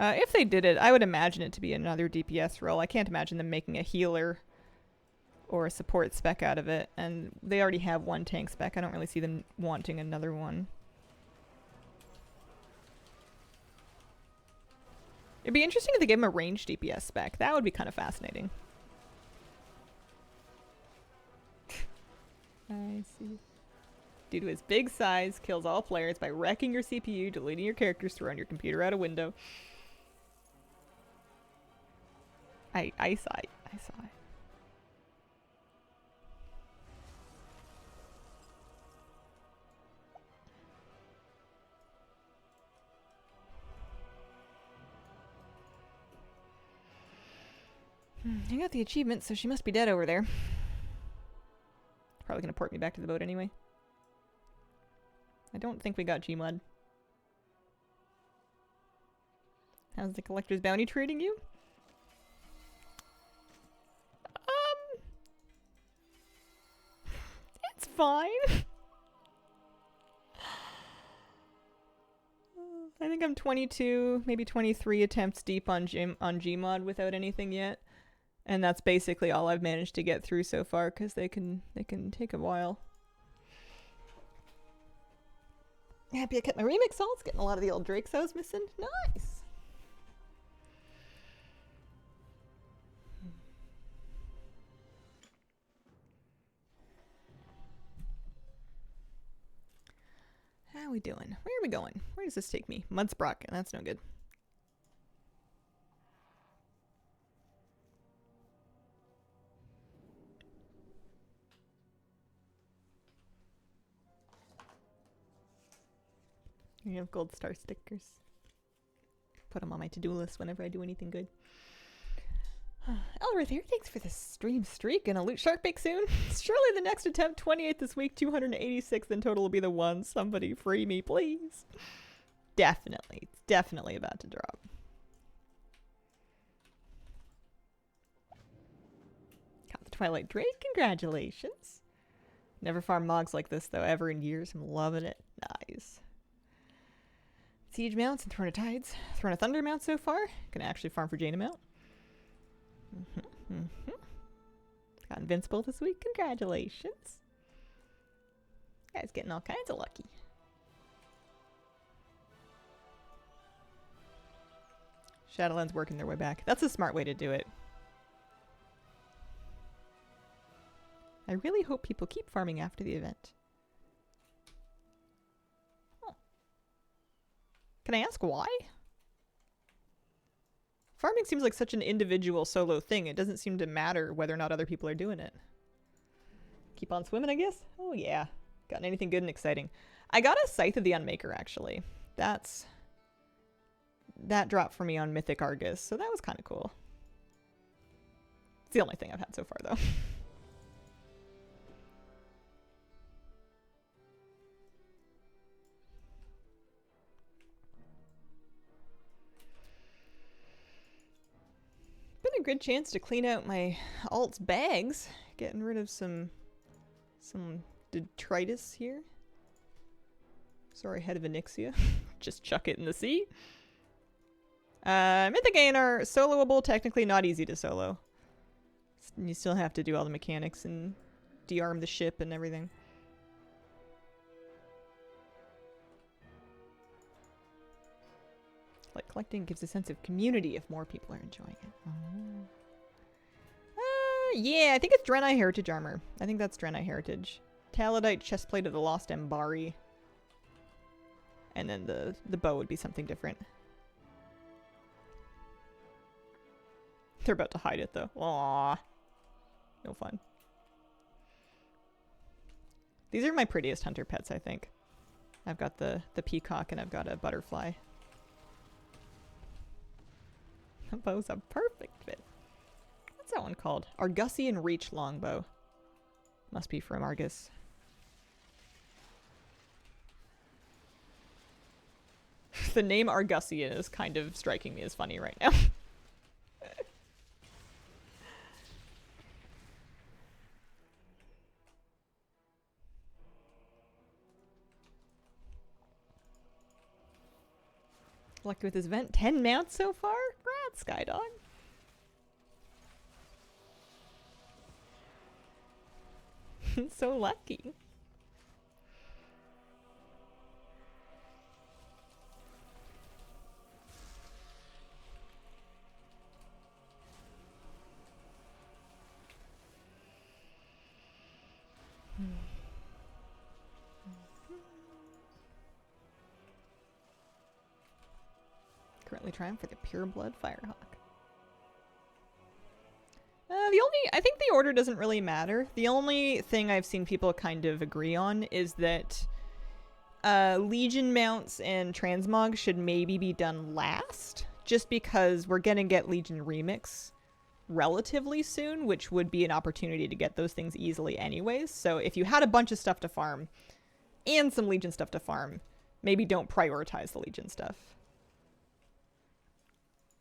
If they did it, I would imagine it to be another DPS role. I can't imagine them making a healer or a support spec out of it. And they already have one tank spec. I don't really see them wanting another one. It'd be interesting if they gave him a ranged DPS spec. That would be kind of fascinating. I see. Due to his big size, kills all players by wrecking your CPU, deleting your characters, throwing your computer out a window. I saw it. I saw it. I got the achievement, so she must be dead over there. Probably gonna port me back to the boat anyway. I don't think we got GMOD. How's the collector's bounty treating you? It's fine. I think I'm 22, maybe 23 attempts deep on GMOD without anything yet. And that's basically all I've managed to get through so far, because they can take a while. Happy I kept my remix salts, getting a lot of the old Drakes I was missing. Nice! How are we doing? Where are we going? Where does this take me? Mudsprocket, that's no good. You have gold star stickers. Put them on my to-do list whenever I do anything good. Elrith here, thanks for the stream streak and a loot shark bake soon. Surely the next attempt, 28th this week, 286th in total will be the one. Somebody free me, please. Definitely. It's definitely about to drop. Got the Twilight Drake, congratulations. Never farmed mogs like this though, ever in years. I'm loving it. Nice. Siege mounts and Throne of Tides. Throne of Thunder mount so far. Gonna actually farm for Jaina mount. Got Invincible this week. Congratulations. Guys getting all kinds of lucky. Shadowlands working their way back. That's a smart way to do it. I really hope people keep farming after the event. Huh. Can I ask why? Farming seems like such an individual solo thing. It doesn't seem to matter whether or not other people are doing it. Keep on swimming, I guess? Oh yeah. Gotten anything good and exciting? I got a Scythe of the Unmaker, actually. That dropped for me on Mythic Argus, so that was kind of cool. It's the only thing I've had so far, though. Been a good chance to clean out my alt's bags, getting rid of some detritus here. Sorry, head of Onyxia. Just chuck it in the sea. Mythic are soloable, technically not easy to solo. You still have to do all the mechanics and de-arm the ship and everything. Like collecting gives a sense of community if more people are enjoying it. Oh. Yeah, I think it's Draenei Heritage Armor. I think that's Draenei Heritage. Talidite Chestplate of the Lost Embari. And then the bow would be something different. They're about to hide it though. Aww. No fun. These are my prettiest hunter pets, I think. I've got the peacock and I've got a butterfly. The bow's a perfect fit. What's that one called? Argusian Reach Longbow. Must be from Argus. The name Argusian is kind of striking me as funny right now. Lucky with this event. 10 mounts so far? Congrats, Skydog. So lucky. Currently trying for the Pureblood Firehawk. I think the order doesn't really matter. The only thing I've seen people kind of agree on is that Legion mounts and transmog should maybe be done last, just because we're gonna get Legion Remix relatively soon, which would be an opportunity to get those things easily anyways. So if you had a bunch of stuff to farm and some Legion stuff to farm, maybe don't prioritize the Legion stuff.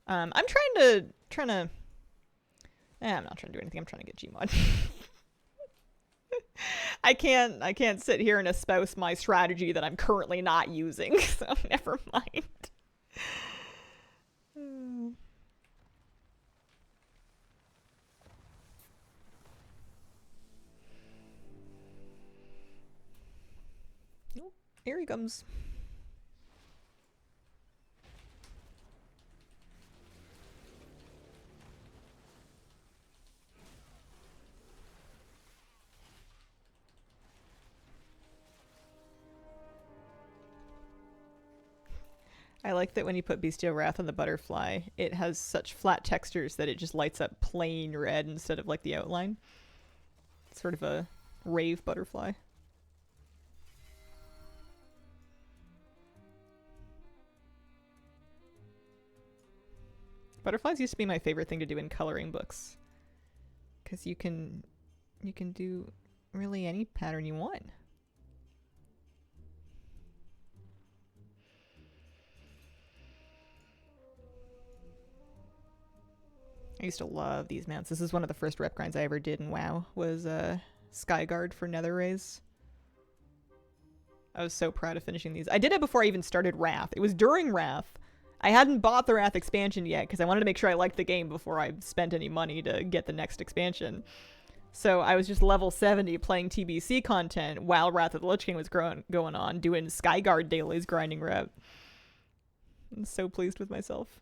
I'm trying to I'm not trying to do anything. I'm trying to get GMOD. I can't sit here and espouse my strategy that I'm currently not using, so never mind. Oh, here he comes. I like that when you put Bestial Wrath on the butterfly, it has such flat textures that it just lights up plain red instead of like the outline. It's sort of a rave butterfly. Butterflies used to be my favorite thing to do in coloring books, because you can do really any pattern you want. I used to love these mounts. This is one of the first rep grinds I ever did in WoW, was Skyguard for Nether Rays. I was so proud of finishing these. I did it before I even started Wrath. It was during Wrath. I hadn't bought the Wrath expansion yet because I wanted to make sure I liked the game before I spent any money to get the next expansion. So I was just level 70 playing TBC content while Wrath of the Lich King was going on, doing Skyguard dailies, grinding rep. I'm so pleased with myself.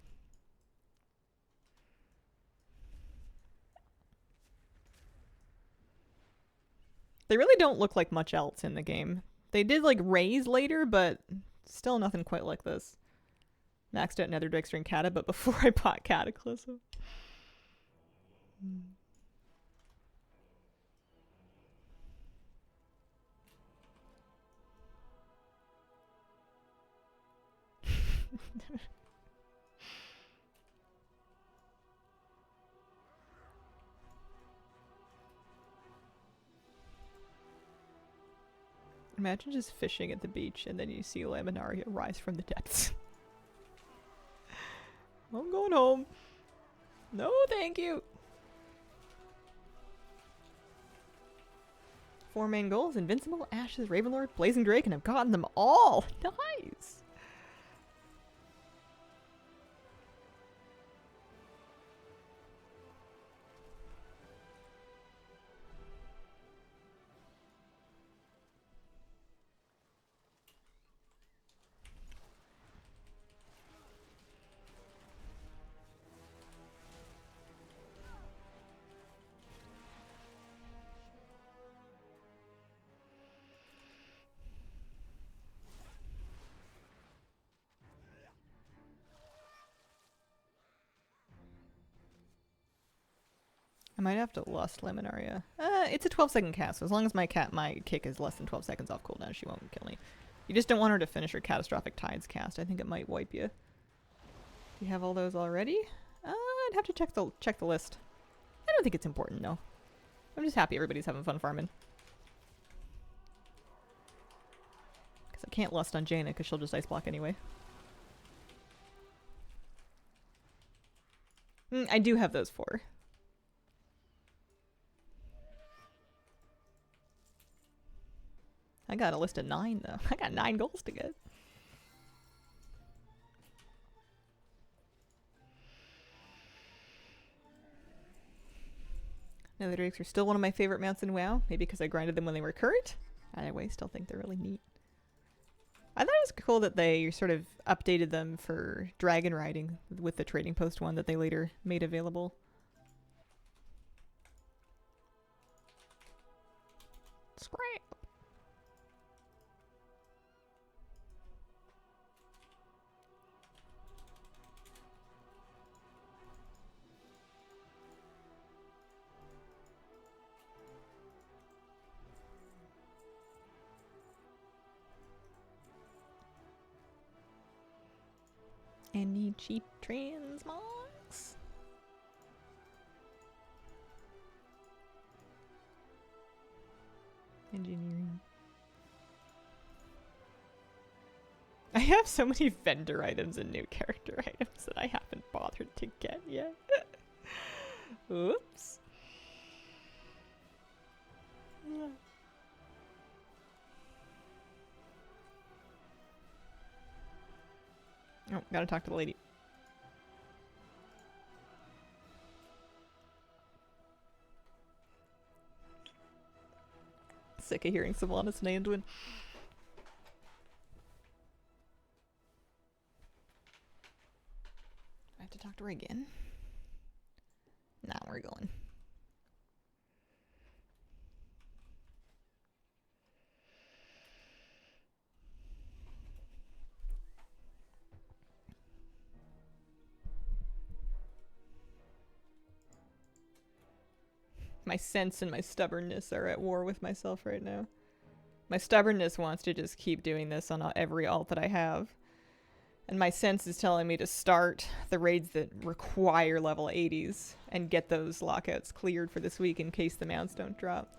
They really don't look like much else in the game. They did like Rays later, but still nothing quite like this. Maxed out Nether Dexter and Kata, but before I bought Cataclysm. Imagine just fishing at the beach and then you see Laminaria rise from the depths. I'm going home. No, thank you. 4 main goals: Invincible, Ashes, Ravenlord, Blazing Drake, and I've gotten them all. Nice. I might have to lust Laminaria. It's a 12-second cast, so as long as my kick is less than 12 seconds off cooldown, she won't kill me. You just don't want her to finish her Catastrophic Tides cast. I think it might wipe you. Do you have all those already? I'd have to check the list. I don't think it's important, no. I'm just happy everybody's having fun farming. Because I can't lust on Jaina because she'll just ice block anyway. I do have those 4. I got a list of 9 though. I got 9 goals to get. Nether Drakes are still one of my favorite mounts in WoW. Maybe because I grinded them when they were current. Either way, still think they're really neat. I thought it was cool that they sort of updated them for dragon riding with the trading post one that they later made available. Scrap. Any cheap transmogs? Engineering. I have so many vendor items and new character items that I haven't bothered to get yet. Oops. Oh, gotta talk to the lady. Sick of hearing Sylvanas and Anduin. I have to talk to her again. Nah, we're going. My sense and my stubbornness are at war with myself right now. My stubbornness wants to just keep doing this on every alt that I have. And my sense is telling me to start the raids that require level 80s and get those lockouts cleared for this week in case the mounts don't drop.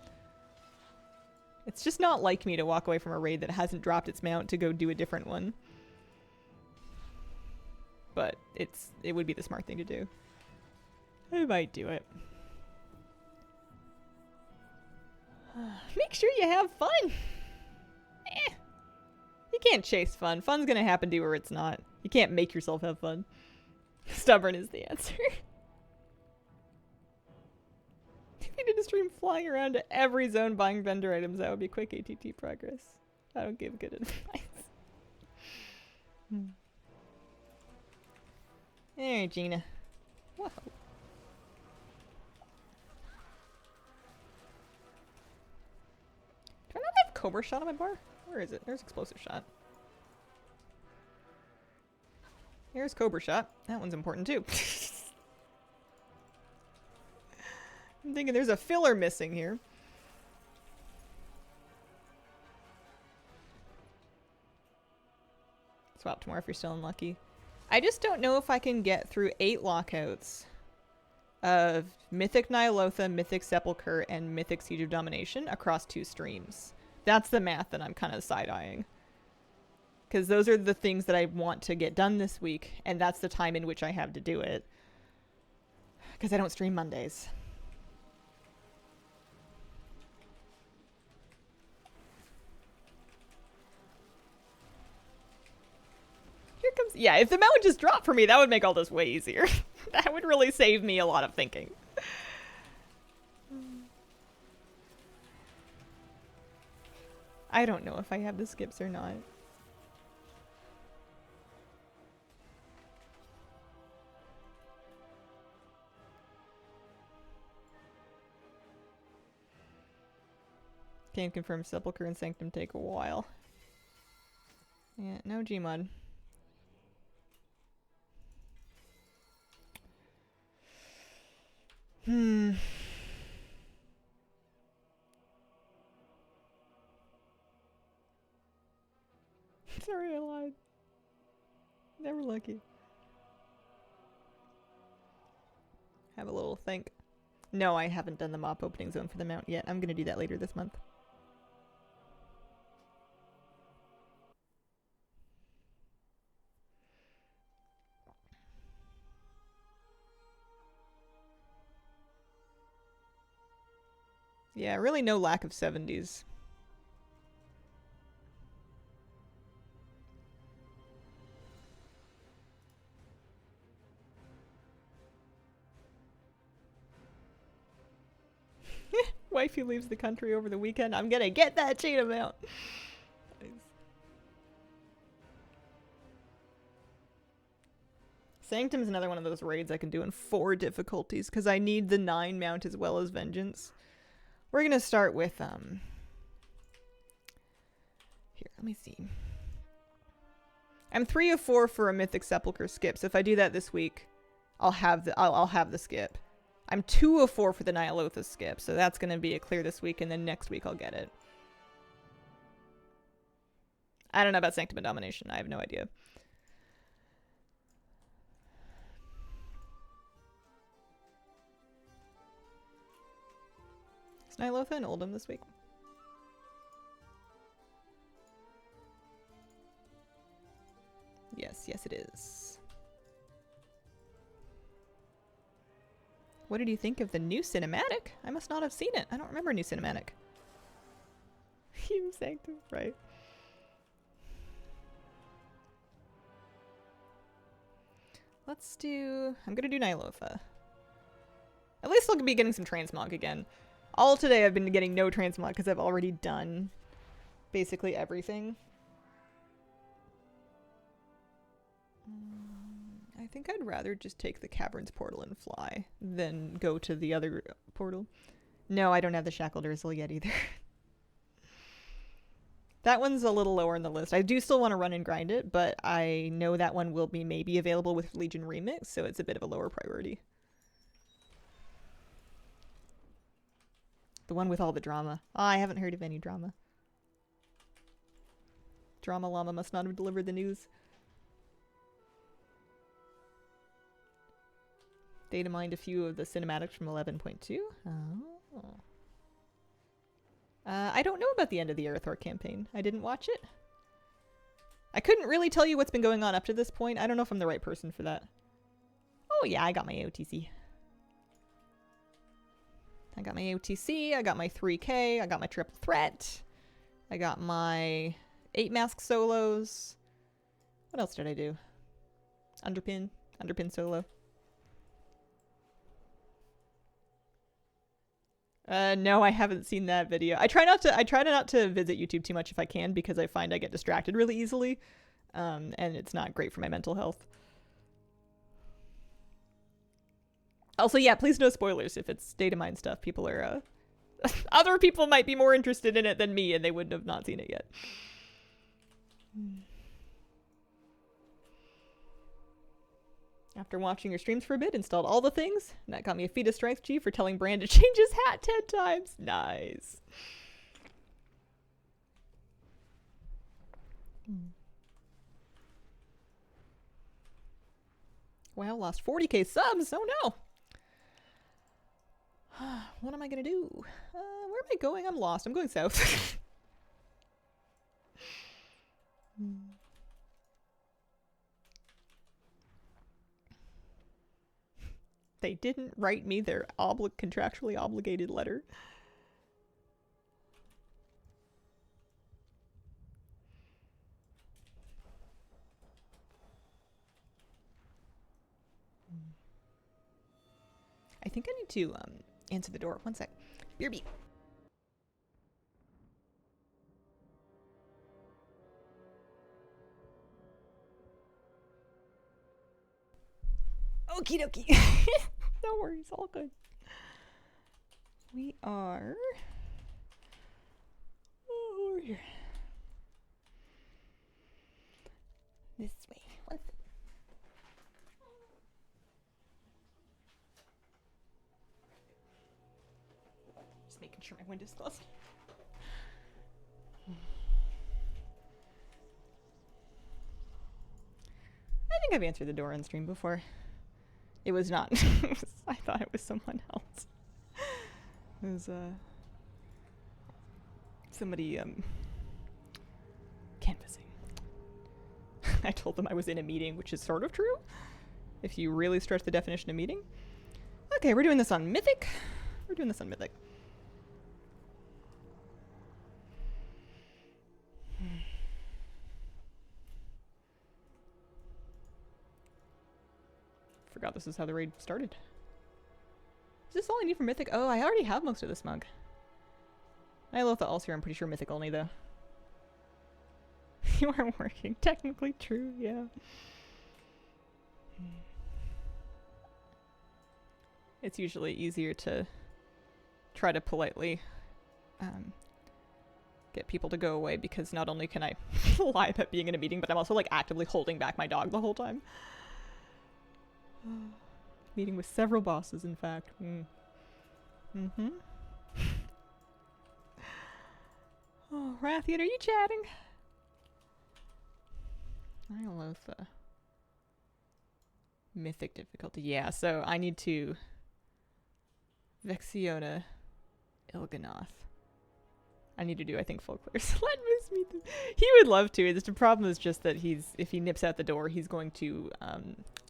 It's just not like me to walk away from a raid that hasn't dropped its mount to go do a different one. But it would be the smart thing to do. I might do it. Make sure you have fun. You can't chase fun. Fun's gonna happen to you or it's not. You can't make yourself have fun. Stubborn is the answer. If you did a stream flying around to every zone buying vendor items, that would be quick ATT progress. I don't give good advice. There, Gina. Whoa. Do I not have Cobra Shot on my bar? Where is it? There's Explosive Shot. Here's Cobra Shot. That one's important too. I'm thinking there's a filler missing here. Swap tomorrow if you're still unlucky. I just don't know if I can get through 8 lockouts of Mythic Nyalotha, Mythic Sepulchre, and Mythic Siege of Domination across 2 streams. That's the math that I'm kind of side-eyeing. Because those are the things that I want to get done this week, and that's the time in which I have to do it. Because I don't stream Mondays. Here comes... Yeah, if the mount just dropped for me, that would make all this way easier. That would really save me a lot of thinking. I don't know if I have the skips or not. Can't confirm Sepulchre and Sanctum take a while. Yeah, no GMOD. Sorry, I lied. Never lucky. Have a little think. No, I haven't done the mop opening zone for the mount yet. I'm gonna do that later this month. Yeah, really no lack of 70s. Wifey leaves the country over the weekend. I'm gonna get that chain amount. Nice. Sanctum is another one of those raids I can do in 4 difficulties because I need the 9 mount as well as Vengeance. We're gonna start with here, let me see. I'm 3 of 4 for a Mythic Sepulchre skip, so if I do that this week, I'll have the skip. I'm 2 of 4 for the Nyalothus skip, so that's gonna be a clear this week, and then next week I'll get it. I don't know about Sanctum and Domination, I have no idea. Is Nyalotha and Oldham this week? Yes, yes it is. What did you think of the new cinematic? I must not have seen it. I don't remember a new cinematic. You Sanctum, right. Let's do... I'm gonna do Nyalotha. At least I'll be getting some transmog again. All today I've been getting no transmog because I've already done basically everything. I think I'd rather just take the Caverns portal and fly than go to the other portal. No, I don't have the Shackled Urzel yet either. That one's a little lower in the list. I do still want to run and grind it, but I know that one will be maybe available with Legion Remix, so it's a bit of a lower priority. The one with all the drama. Oh, I haven't heard of any drama. Drama Llama must not have delivered the news. Data mined a few of the cinematics from 11.2. Oh. I don't know about the end of the Aerithor campaign. I didn't watch it. I couldn't really tell you what's been going on up to this point. I don't know if I'm the right person for that. Oh yeah, I got my OTC. I got my OTC, I got my 3K, I got my triple threat. I got my 8 mask solos. What else did I do? Underpin solo. No, I haven't seen that video. I try not to visit YouTube too much if I can because I find I get distracted really easily. And it's not great for my mental health. Also, yeah, please no spoilers if it's data mine stuff. People are, other people might be more interested in it than me and they wouldn't have not seen it yet. After watching your streams for a bit, installed all the things. And that got me a feat of strength G for telling Bran to change his hat 10 times. Nice. Wow, lost 40k subs. Oh no. What am I gonna do? Where am I going? I'm lost. I'm going south. They didn't write me their contractually obligated letter. I think I need to answer the door. One sec. BRB. Okie dokie. No worries, all good. We are over here. This way. One sec. Just making sure my window's closed. think I've answered the door on stream before. It was not. I thought it was someone else. It was somebody canvassing. I told them I was in a meeting, which is sort of true, if you really stretch the definition of meeting. Okay, we're doing this on Mythic. We're doing this on Mythic. Forgot this is how the raid started. Is this all I need for Mythic? Oh, I already have most of this mug. I love the alls here. I'm pretty sure Mythic only, though. You aren't working. Technically true, yeah. It's usually easier to try to politely get people to go away, because not only can I lie about being in a meeting, but I'm also like actively holding back my dog the whole time. Meeting with several bosses, in fact. Mm-hmm. Oh, Rathian, are you chatting? I love the Mythic difficulty. Yeah, so I need to Vexiona Il'gynoth. I need to do, I think, full clears. Let Moose meet them. He would love to. The problem is just that if he nips out the door, he's going to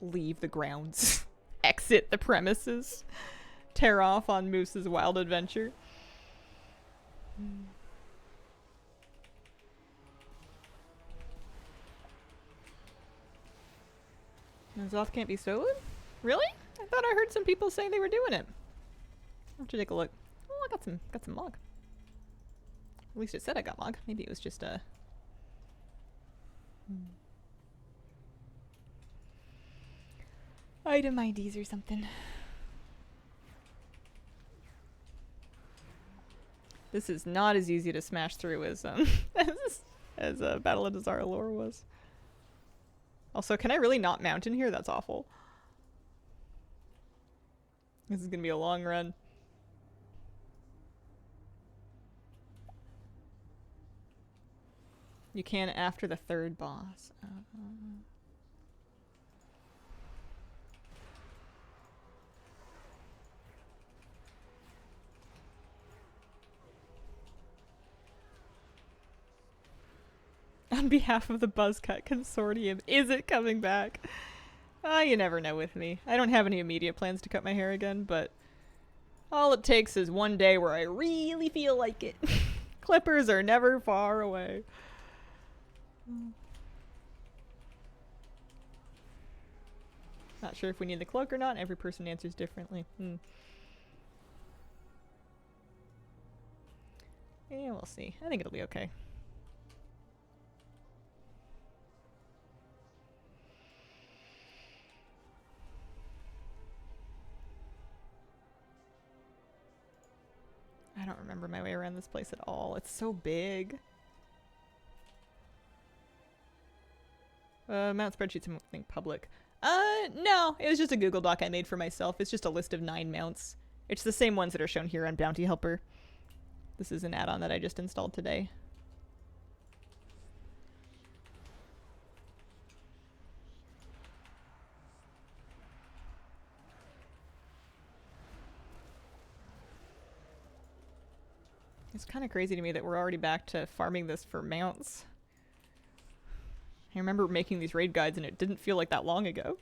leave the grounds, exit the premises, tear off on Moose's wild adventure. Zoth can't be stolen? Really? I thought I heard some people saying they were doing it. I'll have to take a look. Oh, I got some log. At least it said I got log. Maybe it was just a... item IDs or something. This is not as easy to smash through as Battle of Dazara lore was. Also, can I really not mount in here? That's awful. This is gonna be a long run. You can after the third boss. On behalf of the Buzzcut Consortium, is it coming back? You never know with me. I don't have any immediate plans to cut my hair again, but all it takes is one day where I really feel like it. Clippers are never far away. Not sure if we need the cloak or not. Every person answers differently. Yeah, we'll see. I think it'll be okay. I don't remember my way around this place at all. It's so big. Mount spreadsheets, something public. No, it was just a Google Doc I made for myself. It's just a list of 9 mounts. It's the same ones that are shown here on Bounty Helper. This is an add-on that I just installed today. It's kind of crazy to me that we're already back to farming this for mounts. I remember making these raid guides and it didn't feel like that long ago.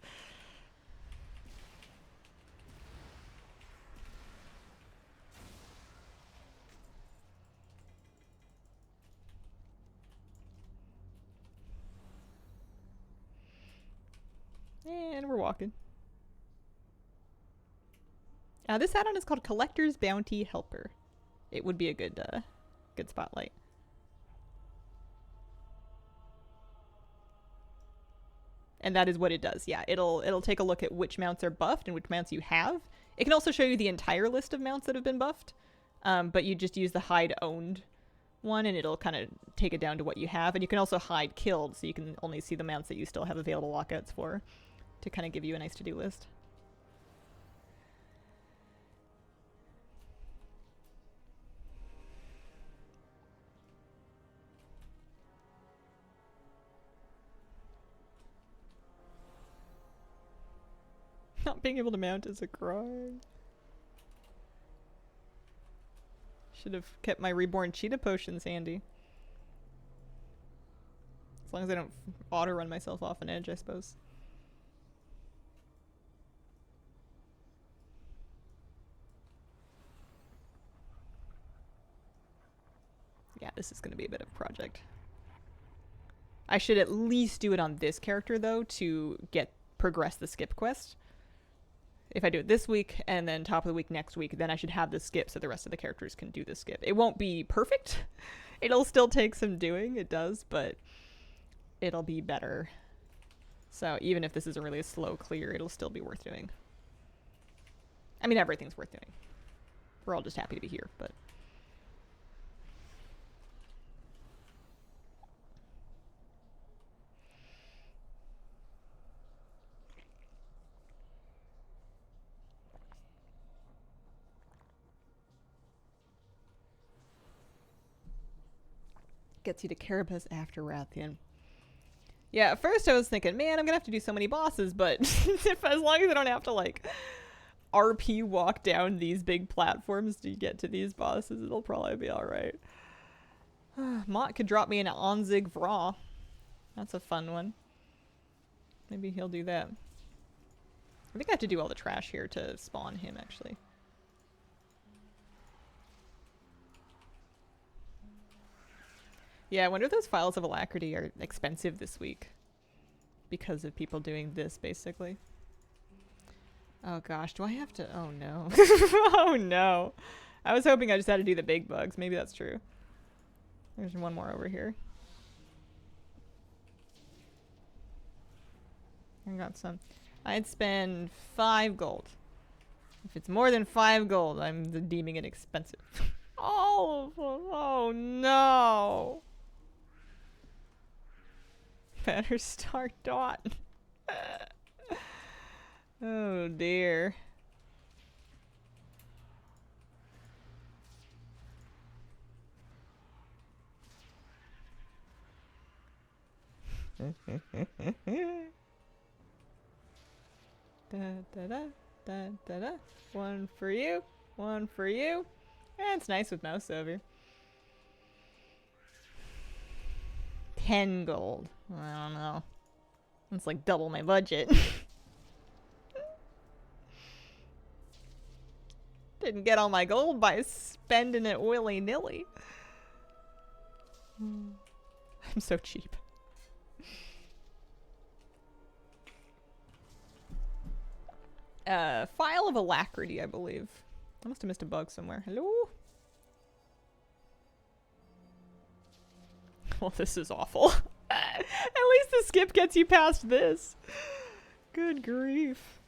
And we're walking. This add-on is called Collector's Bounty Helper. It would be a good spotlight. And that is what it does. Yeah, it'll take a look at which mounts are buffed and which mounts you have. It can also show you the entire list of mounts that have been buffed, but you just use the hide owned one and it'll kind of take it down to what you have. And you can also hide killed, so you can only see the mounts that you still have available lockouts for, to kind of give you a nice to-do list. Not being able to mount is a crime. Should have kept my reborn cheetah potions handy. As long as I don't auto-run myself off an edge, I suppose. Yeah, this is going to be a bit of a project. I should at least do it on this character, though, to progress the skip quest. If I do it this week, and then top of the week next week, then I should have the skip so the rest of the characters can do the skip. It won't be perfect. It'll still take some doing, it does, but it'll be better. So even if this isn't really a slow clear, it'll still be worth doing. I mean, everything's worth doing. We're all just happy to be here, but... Gets you to Carapace after Rathian. Yeah, at first I was thinking, man, I'm gonna have to do so many bosses, but as long as I don't have to, like, RP walk down these big platforms to get to these bosses, it'll probably be alright. Mott could drop me an Onzig Vraw. That's a fun one. Maybe he'll do that. I think I have to do all the trash here to spawn him, actually. Yeah, I wonder if those files of alacrity are expensive this week. Because of people doing this, basically. Oh gosh, do I have to... Oh no. Oh no. I was hoping I just had to do the big bugs. Maybe that's true. There's one more over here. I got some. I'd spend 5 gold. If it's more than 5 gold, I'm deeming it expensive. All of them. Oh no. Better start dot. Oh dear. Da, da, da, da, da, da. One for you, one for you. And it's nice with mouse over. 10 gold. I don't know. It's like double my budget. Didn't get all my gold by spending it willy-nilly. I'm so cheap. File of alacrity, I believe. I must have missed a bug somewhere. Hello? Well, this is awful. At least the skip gets you past this. Good grief.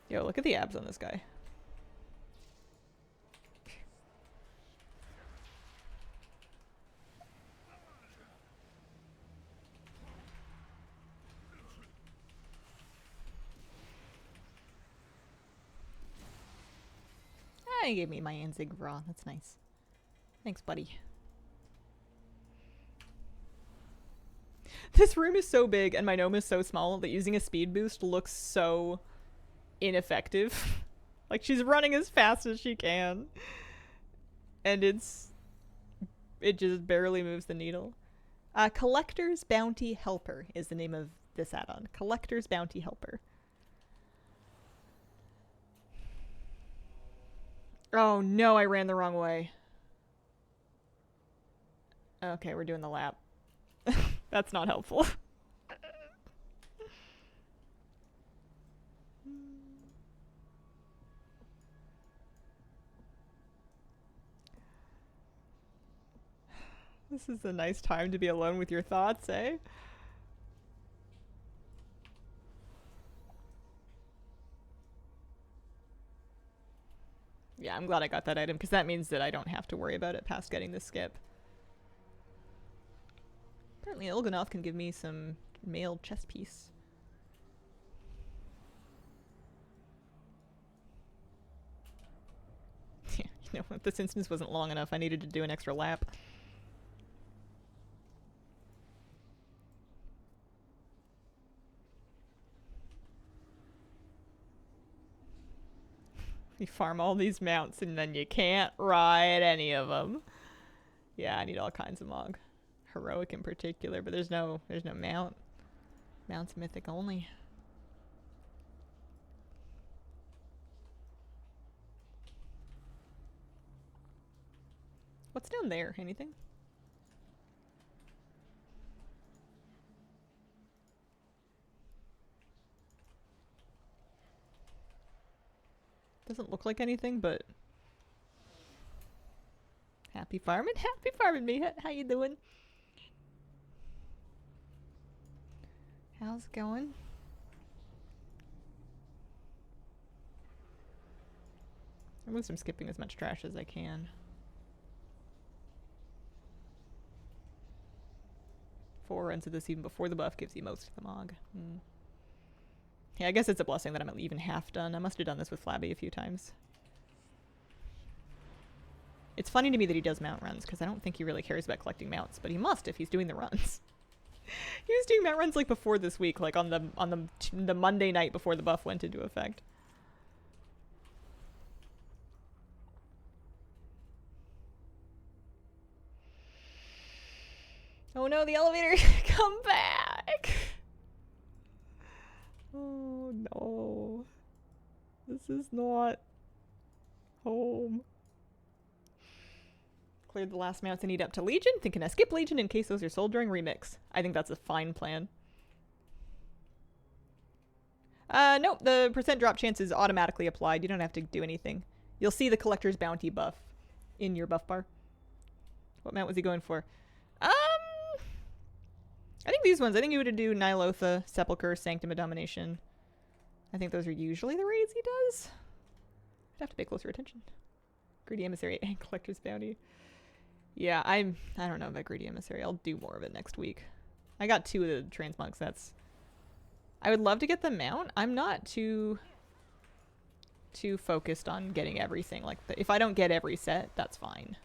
Yo, look at the abs on this guy. He gave me my Anzig Raw. That's nice. Thanks, buddy. This room is so big and my gnome is so small that using a speed boost looks so ineffective. Like, she's running as fast as she can. And it just barely moves the needle. Collector's Bounty Helper is the name of this add-on. Collector's Bounty Helper. Oh no, I ran the wrong way. Okay, we're doing the lap. That's not helpful. This is a nice time to be alone with your thoughts, eh? Yeah, I'm glad I got that item, because that means that I don't have to worry about it past getting the skip. Apparently Il'gynoth can give me some mailed chess piece. Yeah, you know, if this instance wasn't long enough, I needed to do an extra lap. You farm all these mounts and then you can't ride any of them. Yeah, I need all kinds of Mog. Heroic in particular, but there's no mount. Mounts mythic only. What's down there? Anything? Doesn't look like anything, but happy farming, me. How you doing? How's it going? I'm skipping as much trash as I can. 4 runs of this even before the buff gives you most of the Mog. Yeah, I guess it's a blessing that I'm even half done. I must have done this with Flabby a few times. It's funny to me that he does mount runs, because I don't think he really cares about collecting mounts, but he must if he's doing the runs. He was doing mount runs like before this week, like on the Monday night before the buff went into effect. Oh no, the elevator! Come back! Oh no. This is not home. Cleared the last mounts I need up to Legion. Thinking I skip Legion in case those are sold during Remix. I think that's a fine plan. Nope, the percent drop chance is automatically applied. You don't have to do anything. You'll see the Collector's Bounty buff in your buff bar. What mount was he going for? I think these ones. I think he would do Nilotha, Sepulchre, Sanctum of Domination. I think those are usually the raids he does. I'd have to pay closer attention. Greedy Emissary and Collector's Bounty. Yeah, I don't know about Greedy Emissary. I'll do more of it next week. I got 2 of the transmogs. I would love to get the mount. I'm not too focused on getting everything. Like, if I don't get every set, that's fine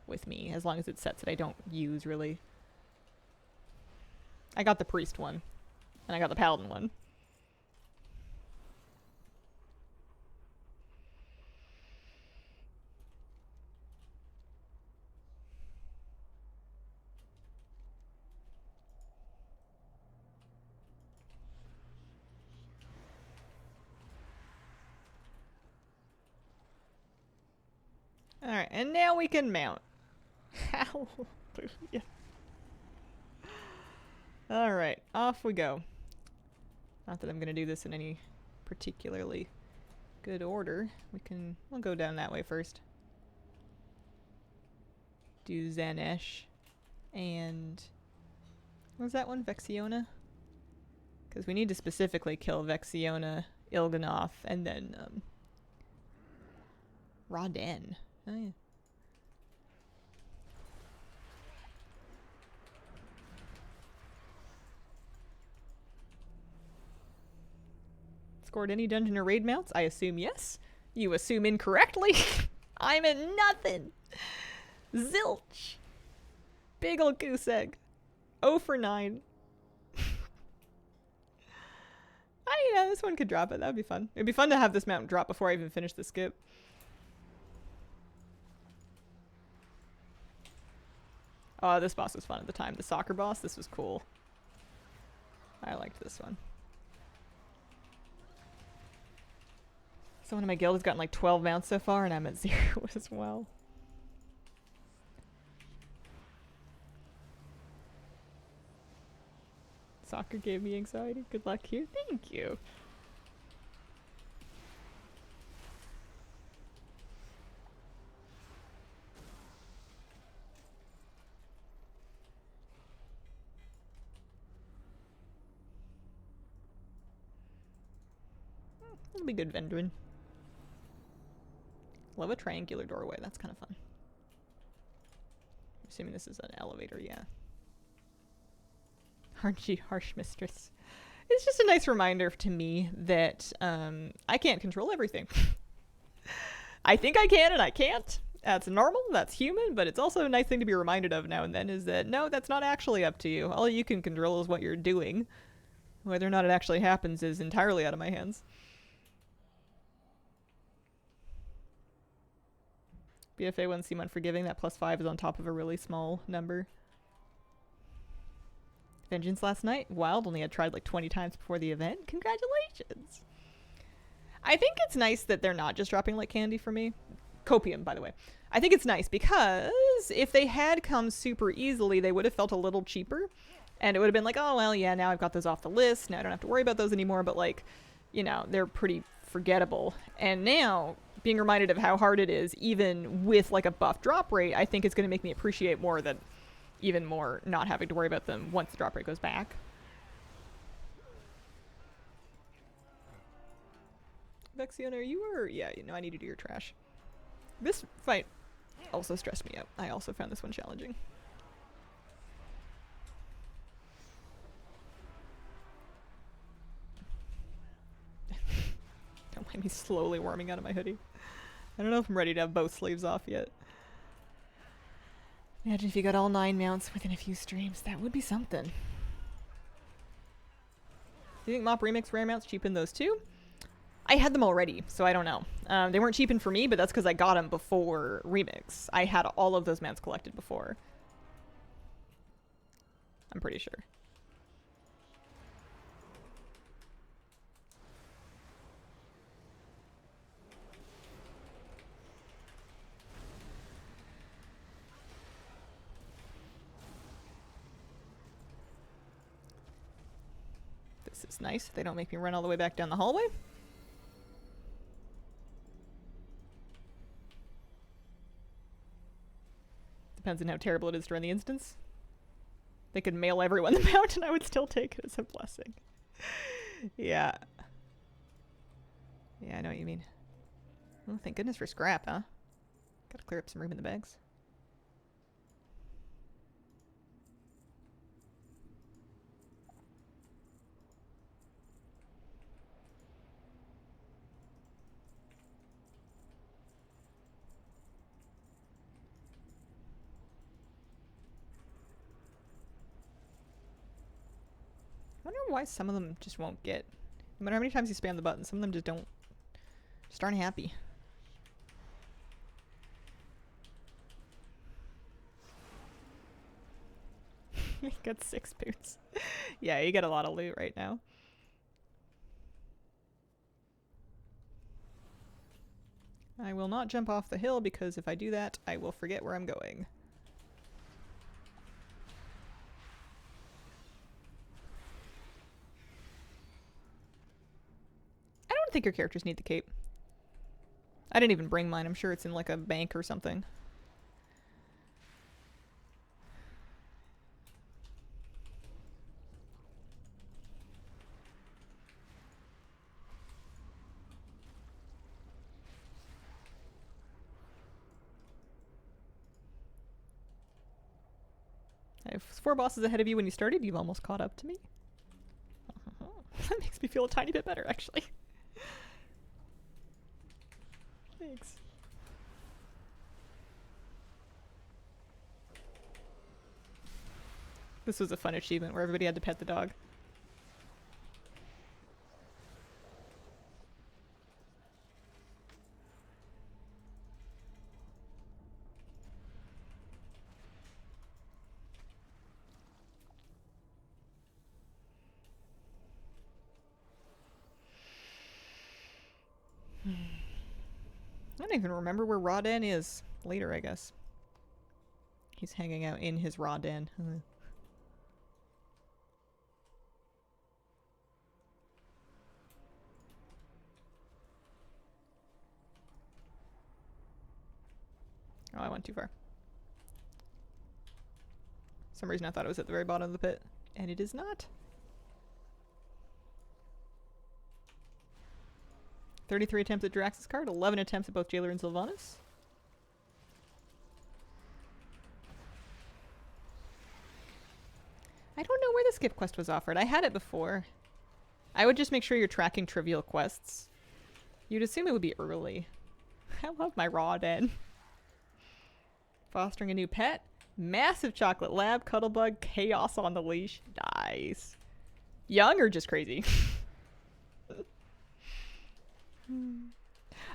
with me, as long as it's sets that I don't use, really. I got the Priest one, and I got the Paladin one. Alright, and now we can mount. Hallelujah. Alright, off we go. Not that I'm going to do this in any particularly good order. We'll go down that way first. Do Zanesh. And what was that one? Vexiona? Because we need to specifically kill Vexiona, Il'gynoth, and then Raden. Oh yeah. Scored any dungeon or raid mounts? I assume yes. You assume incorrectly. I'm in nothing. Zilch. Big ol' goose egg. 0 for 9. This one could drop it. That would be fun. It'd be fun to have this mountain drop before I even finish the skip. Oh, this boss was fun at the time. The soccer boss, this was cool. I liked this one. Someone in my guild has gotten like 12 mounts so far, and I'm at 0 as well. Soccer gave me anxiety. Good luck here. Thank you. That'll be good, Vendrin. Love a triangular doorway. That's kind of fun. I'm assuming this is an elevator, yeah. Aren't you harsh, mistress? It's just a nice reminder to me that I can't control everything. I think I can and I can't. That's normal, that's human, but it's also a nice thing to be reminded of now and then is that no, that's not actually up to you. All you can control is what you're doing. Whether or not it actually happens is entirely out of my hands. BFA wouldn't seem unforgiving. That +5 is on top of a really small number. Vengeance last night? Wild. Only had tried like 20 times before the event. Congratulations. I think it's nice that they're not just dropping like candy for me. Copium, by the way. I think it's nice because if they had come super easily, they would have felt a little cheaper. And it would have been like, oh, well, yeah, now I've got those off the list. Now I don't have to worry about those anymore. But like, you know, they're pretty forgettable. And now being reminded of how hard it is, even with like a buff drop rate, I think it's going to make me appreciate more that even more not having to worry about them once the drop rate goes back. Vexiona, you were... Yeah, you know, I need to do your trash. This fight also stressed me out. I also found this one challenging. Don't mind me slowly warming out of my hoodie. I don't know if I'm ready to have both sleeves off yet. Imagine if you got all 9 mounts within a few streams. That would be something. Do you think Mop Remix rare mounts cheapen those too? I had them already, so I don't know. They weren't cheapened for me, but that's because I got them before Remix. I had all of those mounts collected before. I'm pretty sure. This is nice. They don't make me run all the way back down the hallway. Depends on how terrible it is during the instance. They could mail everyone the mount and I would still take it as a blessing. Yeah. Yeah, I know what you mean. Oh, thank goodness for scrap, huh? Gotta clear up some room in the bags. I wonder why some of them just won't get. No matter how many times you spam the button, some of them just don't. Just aren't happy. You got 6 boots. Yeah, you get a lot of loot right now. I will not jump off the hill because if I do that, I will forget where I'm going. I don't think your characters need the cape. I didn't even bring mine. I'm sure it's in like a bank or something. I have 4 bosses ahead of you when you started. You've almost caught up to me. That makes me feel a tiny bit better, actually. Thanks. This was a fun achievement where everybody had to pet the dog. I don't even remember where Rawden is. Later, I guess. He's hanging out in his raw den. Oh, I went too far. For some reason I thought it was at the very bottom of the pit. And it is not. 33 attempts at Drax's card, 11 attempts at both Jailer and Sylvanas. I don't know where the skip quest was offered. I had it before. I would just make sure you're tracking trivial quests. You'd assume it would be early. I love my raw den. Fostering a new pet. Massive chocolate lab, Cuttlebug, chaos on the leash. Nice. Young or just crazy?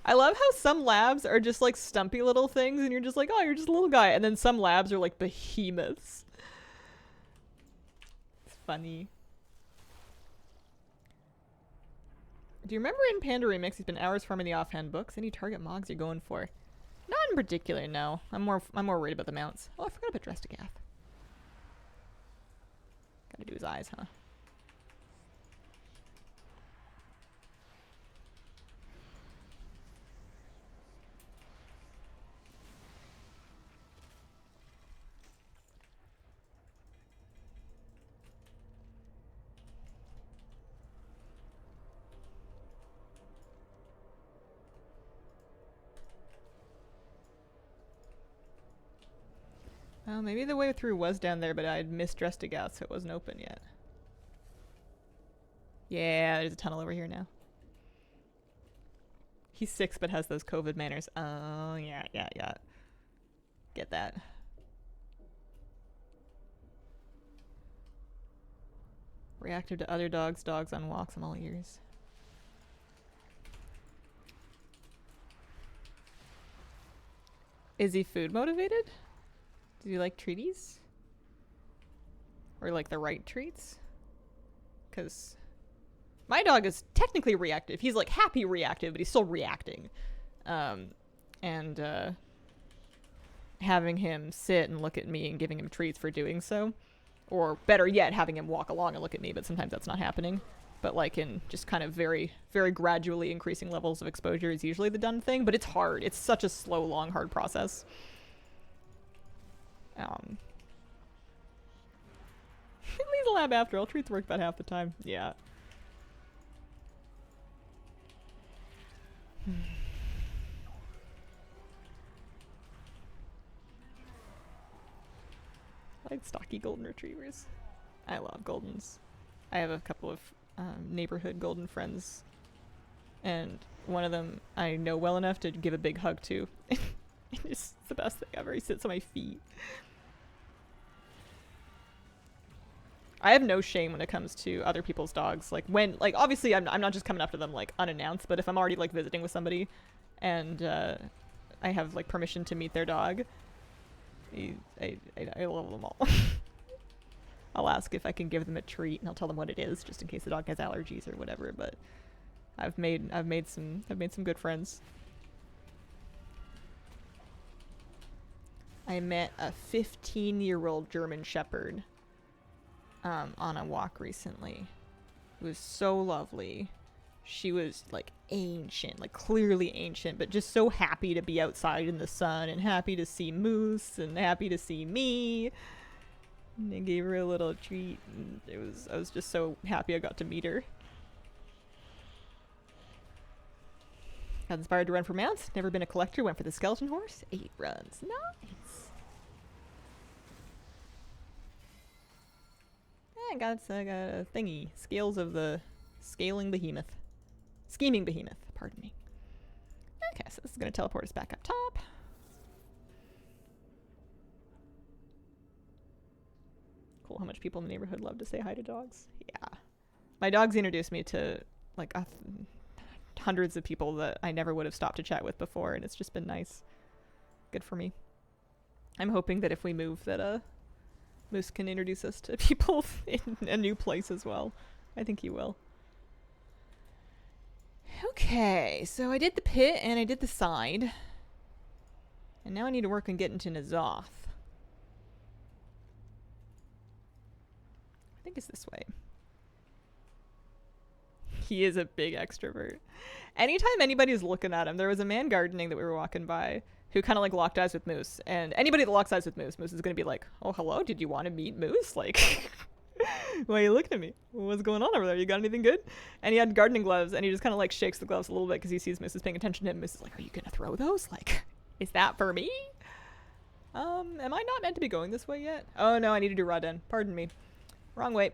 I love how some labs are just like stumpy little things and you're just like, oh, you're just a little guy. And then some labs are like behemoths. It's funny. Do you remember in Panda Remix, he spent hours farming the offhand books? Any target mogs you're going for? Not in particular, no. I'm more worried about the mounts. Oh, I forgot about Drestagath. Gotta do his eyes, huh? Well, maybe the way through was down there, but I'd misdressed it out, so it wasn't open yet. Yeah, there's a tunnel over here now. He's 6 but has those COVID manners. Oh, yeah. Get that. Reactive to other dogs on walks on all ears. Is he food motivated? Do you like treaties? Or like the right treats? Because my dog is technically reactive. He's like happy reactive, but he's still reacting. Having him sit and look at me and giving him treats for doing so. Or better yet, having him walk along and look at me, but sometimes that's not happening. But like in just kind of very, very gradually increasing levels of exposure is usually the done thing. But it's hard. It's such a slow, long, hard process. It leaves the lab after all. Treats work about half the time. Yeah. I like stocky golden retrievers. I love goldens. I have a couple of neighborhood golden friends, and one of them I know well enough to give a big hug to. It's the best thing ever. He sits on my feet. I have no shame when it comes to other people's dogs. Like when, like obviously I'm not just coming up to them like unannounced, but if I'm already like visiting with somebody and I have like permission to meet their dog, I love them all. I'll ask if I can give them a treat and I'll tell them what it is just in case the dog has allergies or whatever, but I've made some good friends. I met a 15-year-old German Shepherd on a walk recently. It was so lovely. She was like ancient, like clearly ancient, but just so happy to be outside in the sun and happy to see moose and happy to see me. And I gave her a little treat and I was just so happy I got to meet her. Got inspired to run for mounts. Never been a collector. Went for the skeleton horse. 8 runs. Nice. I got a thingy. Scales of the scaling behemoth. Scheming behemoth. Pardon me. Okay, so this is going to teleport us back up top. Cool how much people in the neighborhood love to say hi to dogs. Yeah. My dogs introduced me to like hundreds of people that I never would have stopped to chat with before, and it's just been nice. Good for me. I'm hoping that if we move that Moose can introduce us to people in a new place as well. I think he will. Okay, so I did the pit and I did the side. And now I need to work on getting to Nazoth. I think it's this way. He is a big extrovert. Anytime anybody's looking at him, there was a man gardening that we were walking by who kind of like locked eyes with Moose. And anybody that locks eyes with Moose is going to be like, oh, hello, did you want to meet Moose? Like, why are you looking at me? What's going on over there? You got anything good? And he had gardening gloves, and he just kind of like shakes the gloves a little bit because he sees Moose is paying attention to him. Moose is like, are you going to throw those? Like, is that for me? Am I not meant to be going this way yet? Oh, no, I need to do raw den. Pardon me. Wrong way.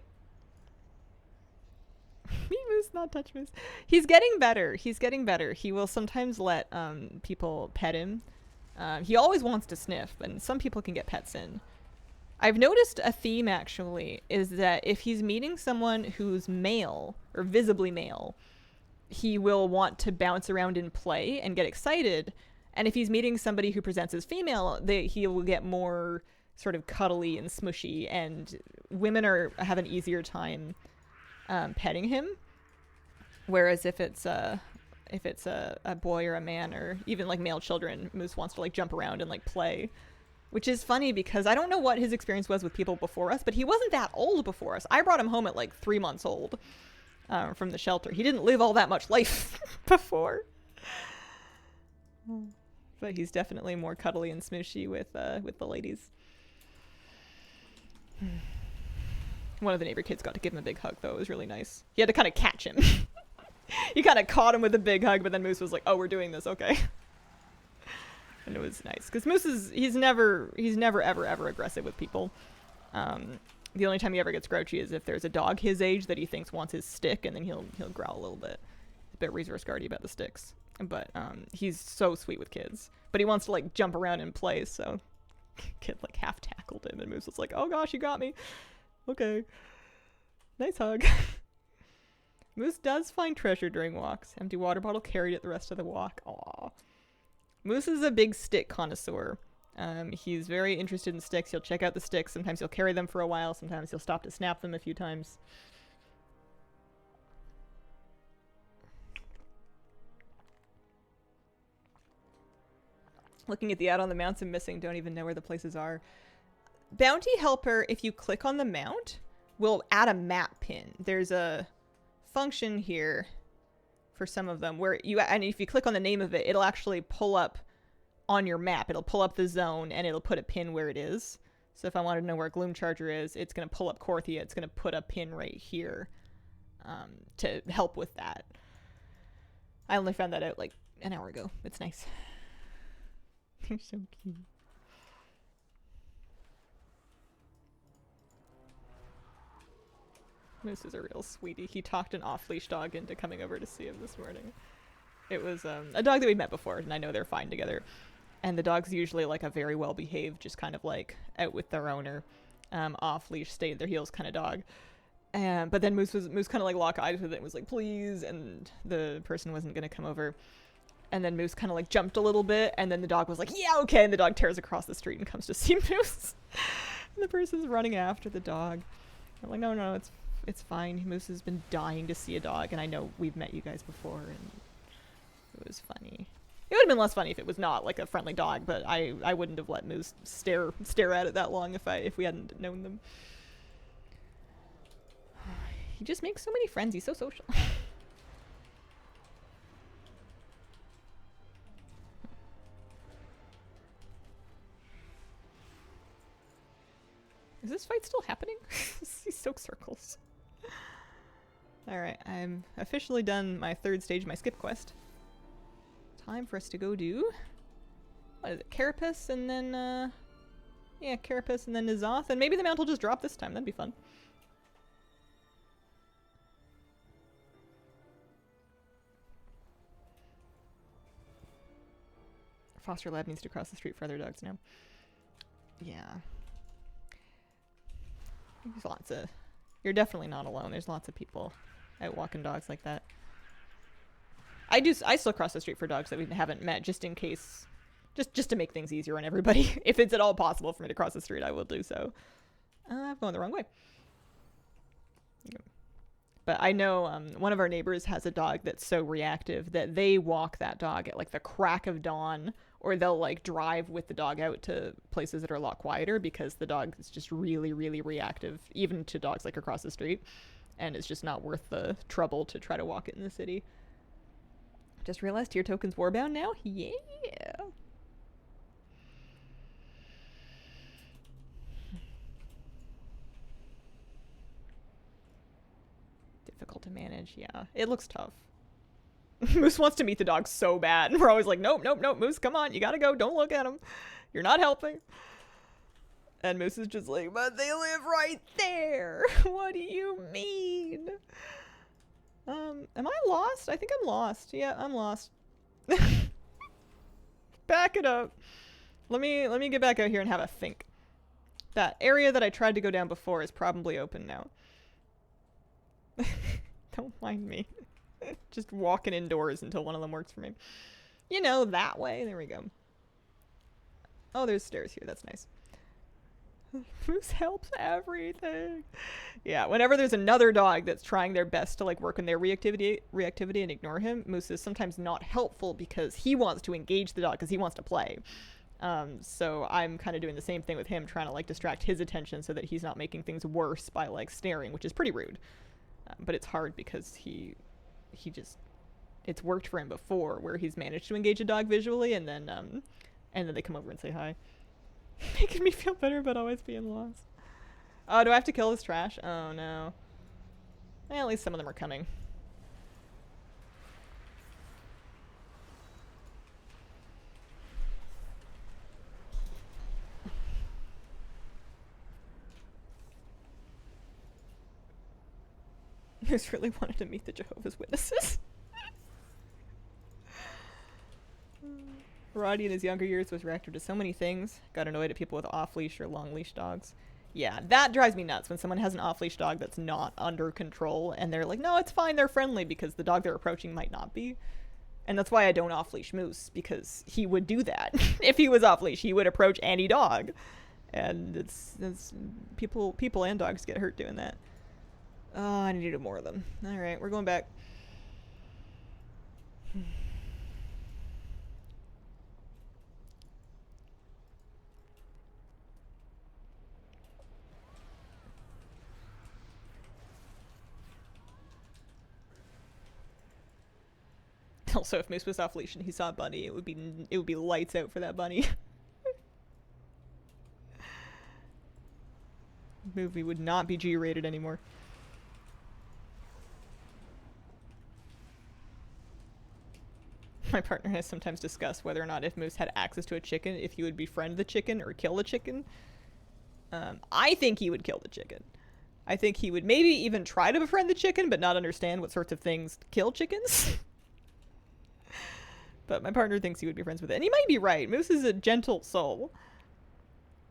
Me Moose, not touch Moose. He's getting better. He's getting better. He will sometimes let people pet him. He always wants to sniff, and some people can get pets in. I've noticed a theme, actually, is that if he's meeting someone who's male, or visibly male, he will want to bounce around and play and get excited. And if he's meeting somebody who presents as female, he will get more sort of cuddly and smushy, and women have an easier time petting him. Whereas if it's a boy or a man, or even like male children, Moose wants to like jump around and like play. Which is funny because I don't know what his experience was with people before us, but he wasn't that old before us. I brought him home at like 3 months old from the shelter. He didn't live all that much life before. But he's definitely more cuddly and smooshy with the ladies. One of the neighbor kids got to give him a big hug, though. It was really nice. He had to kind of catch him. He kind of caught him with a big hug, but then Moose was like, oh, we're doing this, okay. And it was nice. Because Moose he's never ever aggressive with people. The only time he ever gets grouchy is if there's a dog his age that he thinks wants his stick, and then he'll growl a little bit. A bit resource guardy about the sticks. But he's so sweet with kids. But he wants to like jump around and play, so kid like half tackled him, and Moose was like, oh gosh, you got me. Okay. Nice hug. Moose does find treasure during walks. Empty water bottle carried it the rest of the walk. Aww. Moose is a big stick connoisseur. He's very interested in sticks. He'll check out the sticks. Sometimes he'll carry them for a while. Sometimes he'll stop to snap them a few times. Looking at the ad on the mounts I'm missing, don't even know where the places are. Bounty Helper, if you click on the mount, will add a map pin. There's a function here for some of them where and if you click on the name of it, it'll actually pull up on your map. It'll pull up the zone and it'll put a pin where it is. So if I wanted to know where Gloom Charger is, it's going to pull up Korthia. It's going to put a pin right here to help with that. I only found that out like an hour ago. It's nice. They're so cute. Moose is a real sweetie. He talked an off-leash dog into coming over to see him this morning. It was a dog that we'd met before, and I know they're fine together. And the dog's usually like a very well-behaved, just kind of like out with their owner, off-leash, stay at their heels kind of dog. But then Moose kind of like lock eyes with it and was like, please, and the person wasn't going to come over. And then Moose kind of like jumped a little bit, and then the dog was like, yeah, okay, and the dog tears across the street and comes to see Moose. And the person's running after the dog. I'm like, no, it's fine. Moose has been dying to see a dog, and I know we've met you guys before, and it was funny. It would have been less funny if it was not like a friendly dog, but I wouldn't have let Moose stare at it that long if we hadn't known them. He just makes so many friends. He's so social. Is this fight still happening? He soaks circles. Alright, I'm officially done my third stage of my skip quest. Time for us to go do... What is it? Carapace and then, yeah, Carapace and then Nizoth. And maybe the mount will just drop this time. That'd be fun. Foster Lab needs to cross the street for other dogs now. Yeah. There's lots of... You're definitely not alone. There's lots of people out walking dogs like that. I still cross the street for dogs that we haven't met, just in case... Just to make things easier on everybody. If it's at all possible for me to cross the street, I will do so. I'm going the wrong way. But I know one of our neighbors has a dog that's so reactive that they walk that dog at like the crack of dawn, or they'll like drive with the dog out to places that are a lot quieter because the dog is just really, really reactive, even to dogs like across the street. And it's just not worth the trouble to try to walk it in the city. Just realized tier token's warbound now? Yeah! Difficult to manage, yeah. It looks tough. Moose wants to meet the dog so bad, and we're always like, nope, Moose, come on, you gotta go, don't look at him. You're not helping. And Moose is just like, but they live right there! What do you mean? Am I lost? I think I'm lost. Yeah, I'm lost. Back it up. Let me get back out here and have a think. That area that I tried to go down before is probably open now. Don't mind me. Just walking indoors until one of them works for me. You know, that way. There we go. Oh, there's stairs here. That's nice. Moose helps everything. Yeah, whenever there's another dog that's trying their best to like work on their reactivity and ignore him, Moose is sometimes not helpful because he wants to engage the dog because he wants to play. So I'm kind of doing the same thing with him, trying to like distract his attention so that he's not making things worse by like staring, which is pretty rude. But it's hard because he just, it's worked for him before where he's managed to engage a dog visually and then they come over and say hi. Making me feel better about always being lost. Oh, do I have to kill this trash? Oh no. Eh, at least some of them are coming. I just really wanted to meet the Jehovah's Witnesses. Roddy in his younger years was reactive to so many things. Got annoyed at people with off-leash or long-leash dogs. Yeah, that drives me nuts when someone has an off-leash dog that's not under control and they're like, no, it's fine, they're friendly, because the dog they're approaching might not be. And that's why I don't off-leash Moose, because he would do that. If he was off-leash, he would approach any dog. And it's people and dogs get hurt doing that. Oh, I need to do more of them. Alright, we're going back. Also, if Moose was off leash and he saw a bunny, it would be lights out for that bunny. Movie would not be G-rated anymore. My partner has sometimes discussed whether or not if Moose had access to a chicken, if he would befriend the chicken or kill the chicken. I think he would kill the chicken. I think he would maybe even try to befriend the chicken, but not understand what sorts of things kill chickens. But my partner thinks he would be friends with it. And he might be right. Moose is a gentle soul.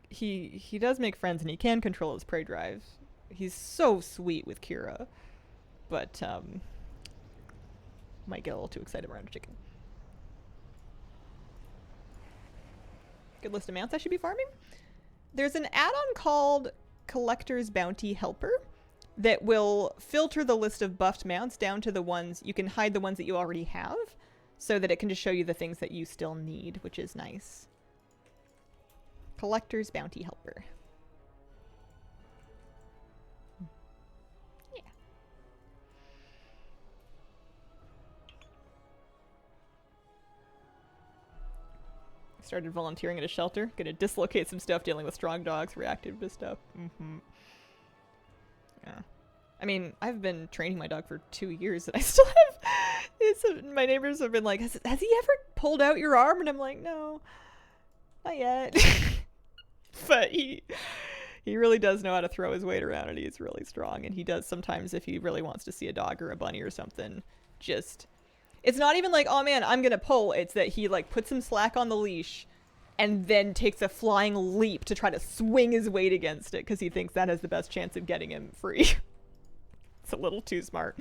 He does make friends and he can control his prey drive. He's so sweet with Kira. But, might get a little too excited around a chicken. Good list of mounts I should be farming. There's an add-on called Collector's Bounty Helper that will filter the list of buffed mounts down to the ones, you can hide the ones that you already have, so that it can just show you the things that you still need, which is nice. Collector's Bounty Helper. Yeah. Started volunteering at a shelter. Gonna dislocate some stuff dealing with strong dogs, reactive to stuff. Yeah. I mean, I've been training my dog for 2 years and I still have... my neighbors have been like, has he ever pulled out your arm? And I'm like, no, not yet. But he really does know how to throw his weight around and he's really strong. And he does sometimes, if he really wants to see a dog or a bunny or something, just... It's not even like, oh man, I'm gonna pull. It's that he like puts some slack on the leash and then takes a flying leap to try to swing his weight against it because he thinks that has the best chance of getting him free. It's a little too smart.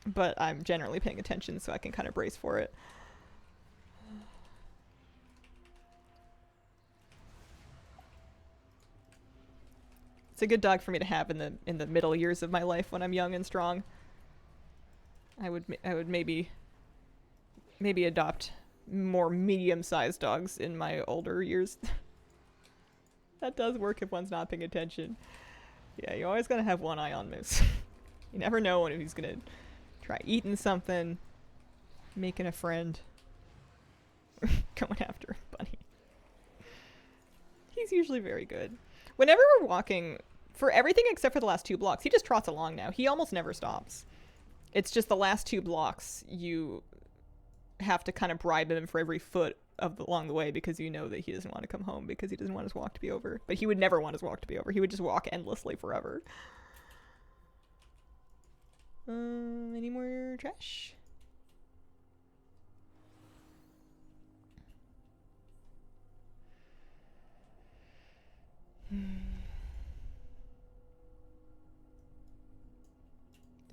But I'm generally paying attention so I can kind of brace for it. It's a good dog for me to have in the middle years of my life when I'm young and strong. I would maybe adopt more medium-sized dogs in my older years. That does work if one's not paying attention. Yeah, you always gotta have one eye on Moose. You never know when he's gonna try eating something, making a friend, going after a bunny. He's usually very good. Whenever we're walking, for everything except for the last 2 blocks, he just trots along now. He almost never stops. It's just the last 2 blocks you have to kind of bribe him for every foot along the way because you know that he doesn't want to come home because he doesn't want his walk to be over. But he would never want his walk to be over. He would just walk endlessly forever. Any more trash?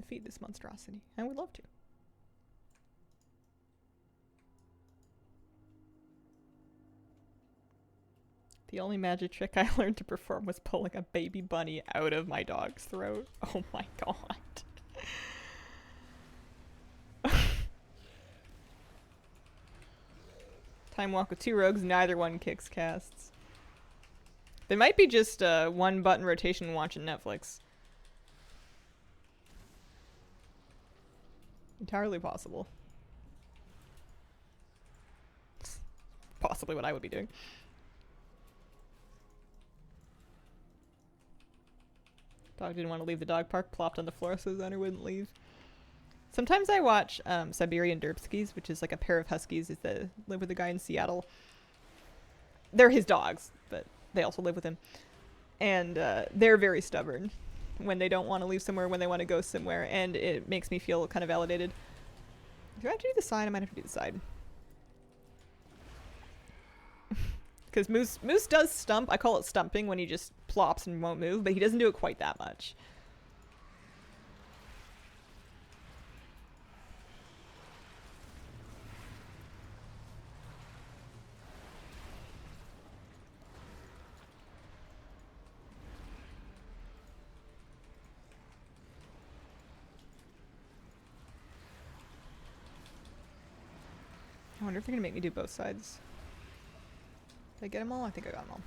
feed this monstrosity. I would love to. The only magic trick I learned to perform was pulling a baby bunny out of my dog's throat. Oh my god. Time walk with 2 rogues, neither one kicks casts. There might be just one button rotation watching Netflix. Entirely possible. Possibly what I would be doing. Dog didn't want to leave the dog park, plopped on the floor so his owner wouldn't leave. Sometimes I watch Siberian Derpskis, which is like a pair of huskies that live with a guy in Seattle. They're his dogs, but they also live with him. And they're very stubborn when they don't want to leave somewhere, when they want to go somewhere, and it makes me feel kind of validated. Do I have to do the side? I might have to do the side. Because Moose does stump. I call it stumping when he just plops and won't move, but he doesn't do it quite that much. I wonder if they're gonna make me do both sides. Did I get them all? I think I got them all.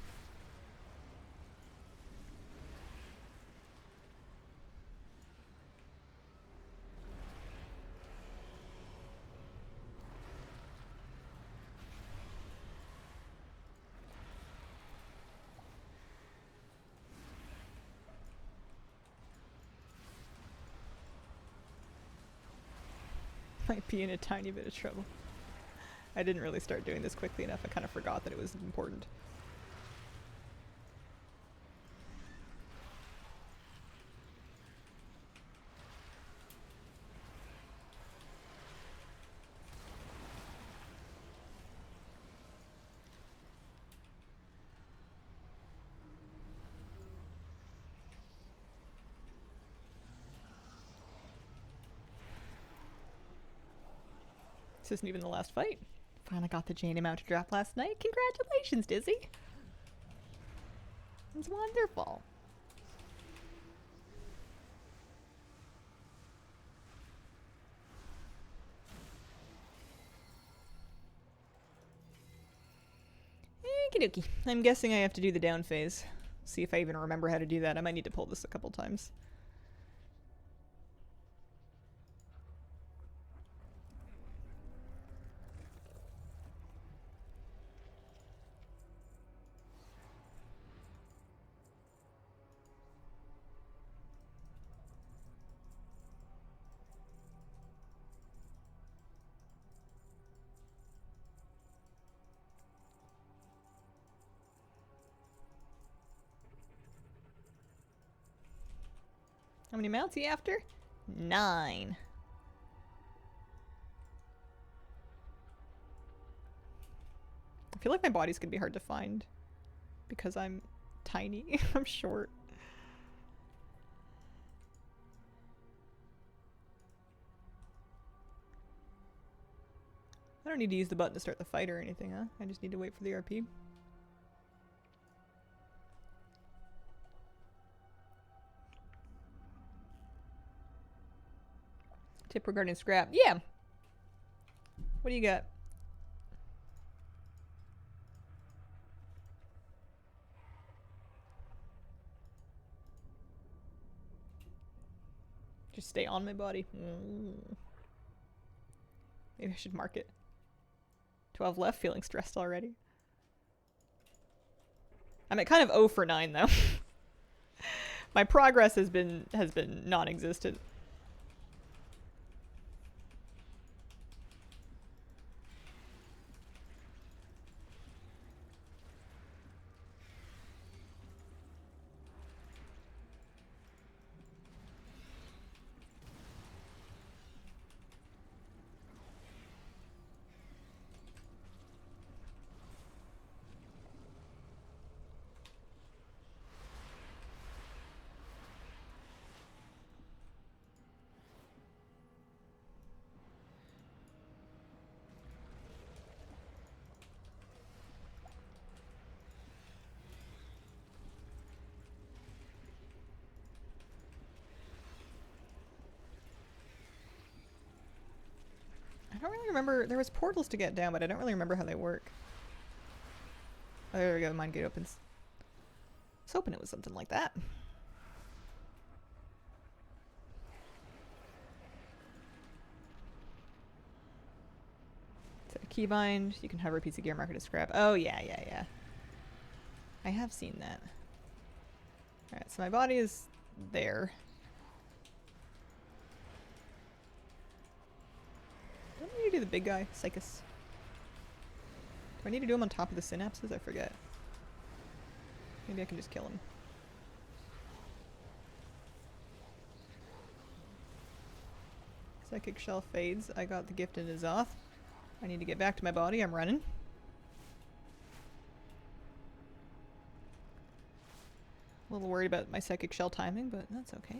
Might be in a tiny bit of trouble. I didn't really start doing this quickly enough. I kind of forgot that it was important. This isn't even the last fight. Finally got the Jane amount to drop last night. Congratulations, Dizzy. It's wonderful. Okie dokie. I'm guessing I have to do the down phase. See if I even remember how to do that. I might need to pull this a couple times. How many mounts are you after? 9. I feel like my body's gonna be hard to find because I'm tiny. I'm short. I don't need to use the button to start the fight or anything, huh? I just need to wait for the RP. Tip regarding scrap. Yeah. What do you got? Just stay on my body. Maybe I should mark it. 12 left, feeling stressed already. I'm at kind of 0 for 9 though. My progress has been non-existent. I don't really remember. There was portals to get down, but I don't really remember how they work. Oh, there we go. The mine gate opens. I was hoping it was something like that. Set a keybind. You can hover a piece of gear marker to scrap. Oh, yeah, yeah, yeah. I have seen that. Alright, so my body is there. Don't I need to do the big guy, Psychus? Do I need to do him on top of the synapses? I forget. Maybe I can just kill him. Psychic shell fades. I got the gift in Azoth. I need to get back to my body. I'm running. A little worried about my psychic shell timing, but that's okay.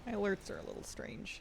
My alerts are a little strange.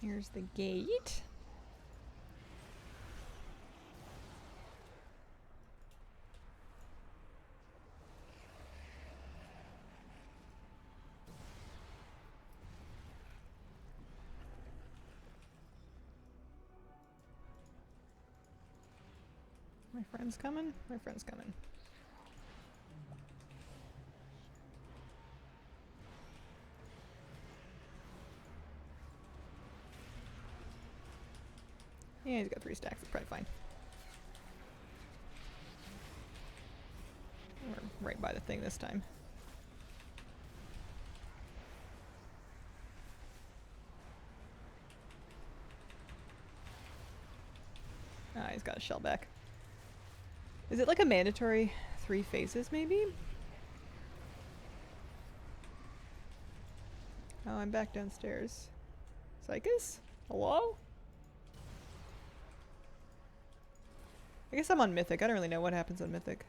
Here's the gate. My friend's coming? My friend's coming. Yeah, he's got 3 stacks. It's probably fine. We're right by the thing this time. Ah, he's got a shell back. Is it like a mandatory 3 phases, maybe? Oh, I'm back downstairs. Psychus? Hello? I guess I'm on Mythic. I don't really know what happens on Mythic.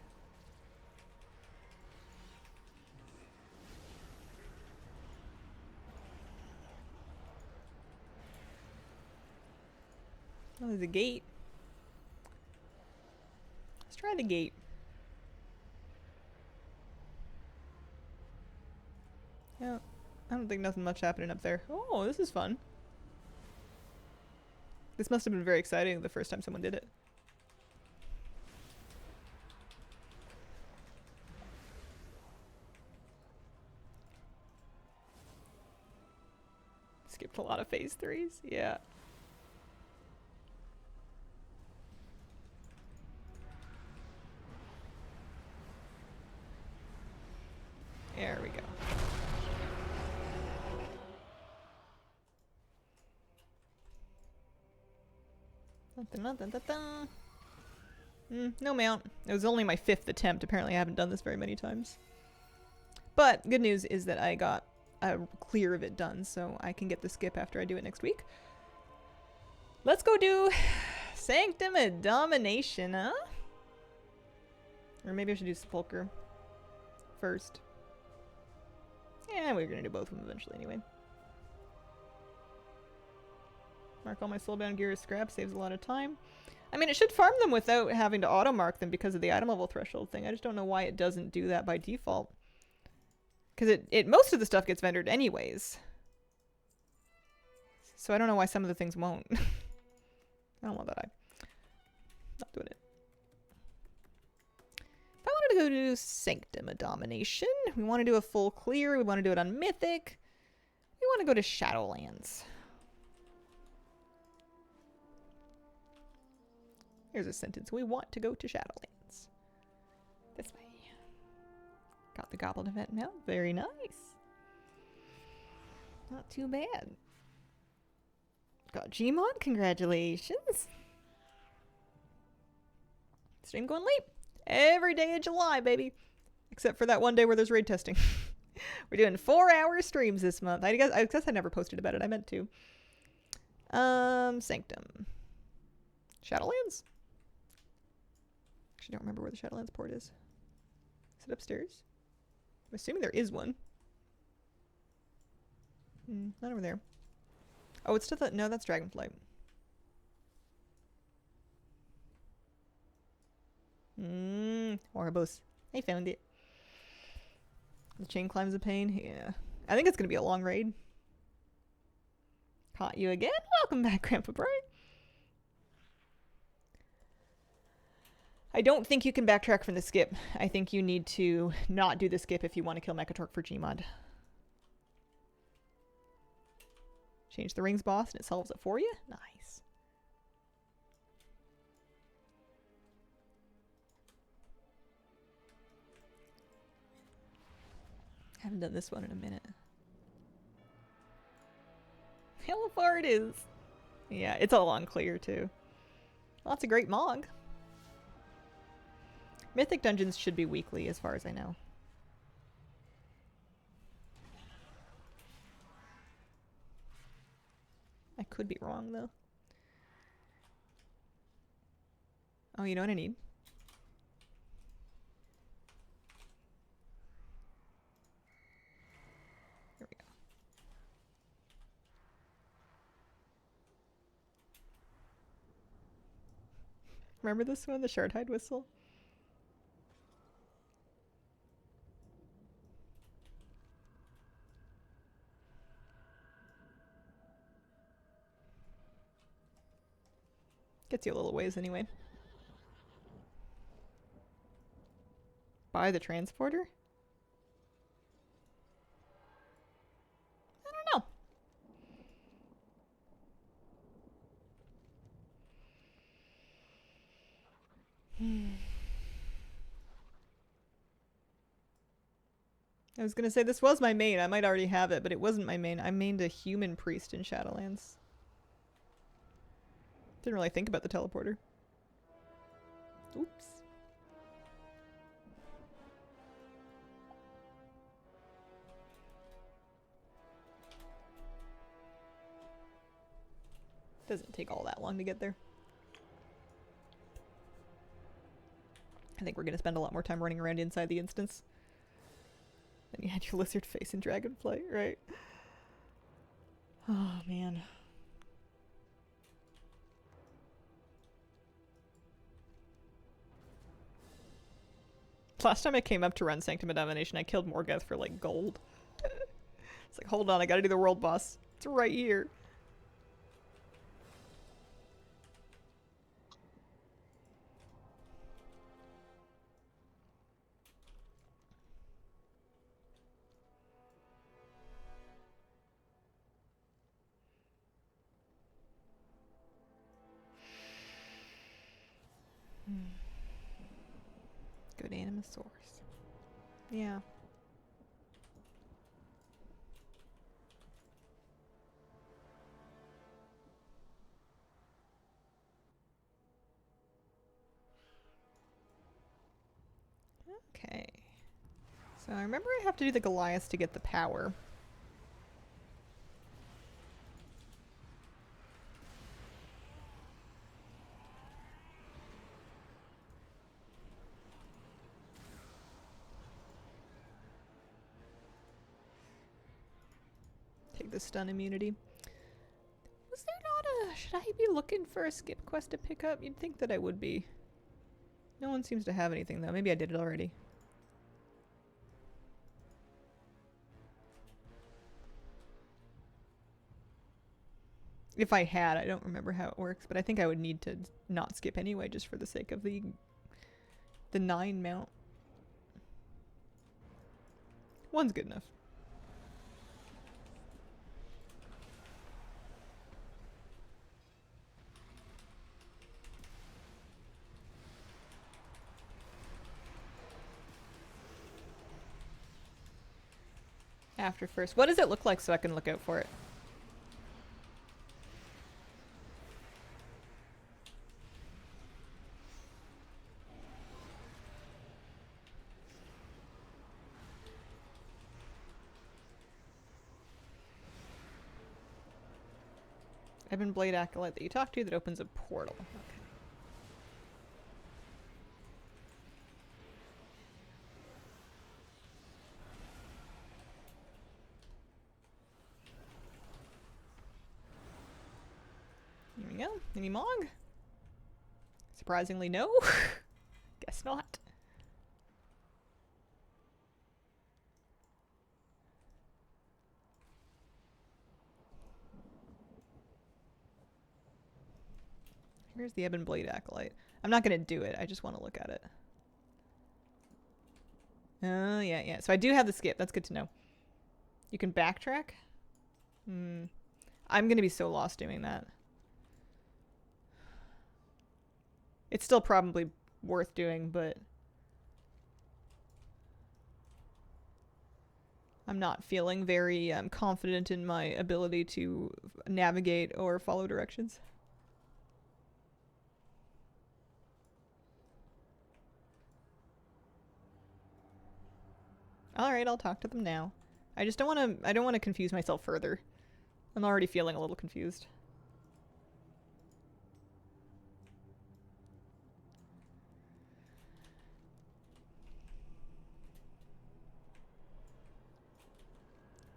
Oh, there's a gate. Let's try the gate. Yeah, I don't think nothing much happening up there. Oh, this is fun. This must have been very exciting the first time someone did it. Skipped a lot of phase 3s. Yeah. There we go. No mount. It was only my 5th attempt. Apparently I haven't done this very many times. But good news is that I got a clear of it done, so I can get the skip after I do it next week. Let's go do Sanctum and Domination, huh? Or maybe I should do Sepulchre first. Yeah, we're gonna do both of them eventually anyway. Mark all my soulbound gear as scrap, saves a lot of time. I mean, it should farm them without having to auto-mark them because of the item level threshold thing. I just don't know why it doesn't do that by default. Because most of the stuff gets vendored anyways. So I don't know why some of the things won't. I don't want that eye. Not doing it. If I wanted to to go to Sanctum of Domination. We want to do a full clear. We want to do it on Mythic. We want to go to Shadowlands. Here's a sentence. We want to go to Shadowlands. This way. Got the Goblin event mount. Very nice. Not too bad. Got GMOD. Congratulations. Stream going late. Every day of July, baby. Except for that one day where there's raid testing. We're doing 4-hour streams this month. I guess I never posted about it. I meant to. Sanctum. Shadowlands? Actually, don't remember where the Shadowlands port is. Is it upstairs? I'm assuming there is one. Not over there. Oh, it's to the... No, that's Dragonflight. Orbos. I found it. The chain climb's a pain. Yeah. I think it's going to be a long raid. Caught you again? Welcome back, Grandpa Brian. I don't think you can backtrack from the skip. I think you need to not do the skip if you want to kill Mechatork for GMOD. Change the rings boss and it solves it for you? Nice. Haven't done this one in a minute. How far it is. Yeah, it's all on clear too. Lots of great Mog. Mythic dungeons should be weekly as far as I know. I could be wrong though. Oh, you know what I need? Here we go. Remember this one, the Shardhide whistle? Gets you a little ways anyway. Buy the transporter? I don't know. I was gonna say this was my main. I might already have it, but it wasn't my main. I mained a human priest in Shadowlands. Didn't really think about the teleporter. Oops. Doesn't take all that long to get there. I think we're going to spend a lot more time running around inside the instance. Then you had your lizard face in Dragonflight, right? Oh, man. Last time I came up to run Sanctum of Domination, I killed Morgoth for, like, gold. It's like, hold on, I gotta do the world boss. It's right here. Good Animosaurus. Yeah. Okay. So I remember I have to do the Goliath to get the power. Take the stun immunity. Was there not a... Should I be looking for a skip quest to pick up? You'd think that I would be. No one seems to have anything though. Maybe I did it already. If I had, I don't remember how it works, but I think I would need to not skip anyway just for the sake of the 9 mount. One's good enough. After first. What does it look like so I can look out for it? Ebon Blade Acolyte that you talk to that opens a portal. Okay. Here we go. Any Mog? Surprisingly, no. Guess not. Here's the Ebon Blade Acolyte. I'm not gonna do it. I just want to look at it. Oh, yeah. So I do have the skip. That's good to know. You can backtrack? I'm gonna be so lost doing that. It's still probably worth doing, but I'm not feeling very confident in my ability to navigate or follow directions. All right, I'll talk to them now. I just don't want to. I don't want to confuse myself further. I'm already feeling a little confused.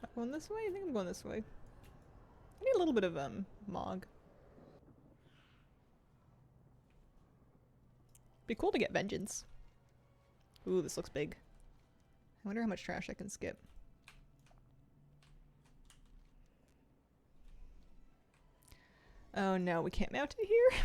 Am I going this way? I think I'm going this way. I need a little bit of Mog. Be cool to get Vengeance. Ooh, this looks big. I wonder how much trash I can skip. Oh no, we can't mount it here.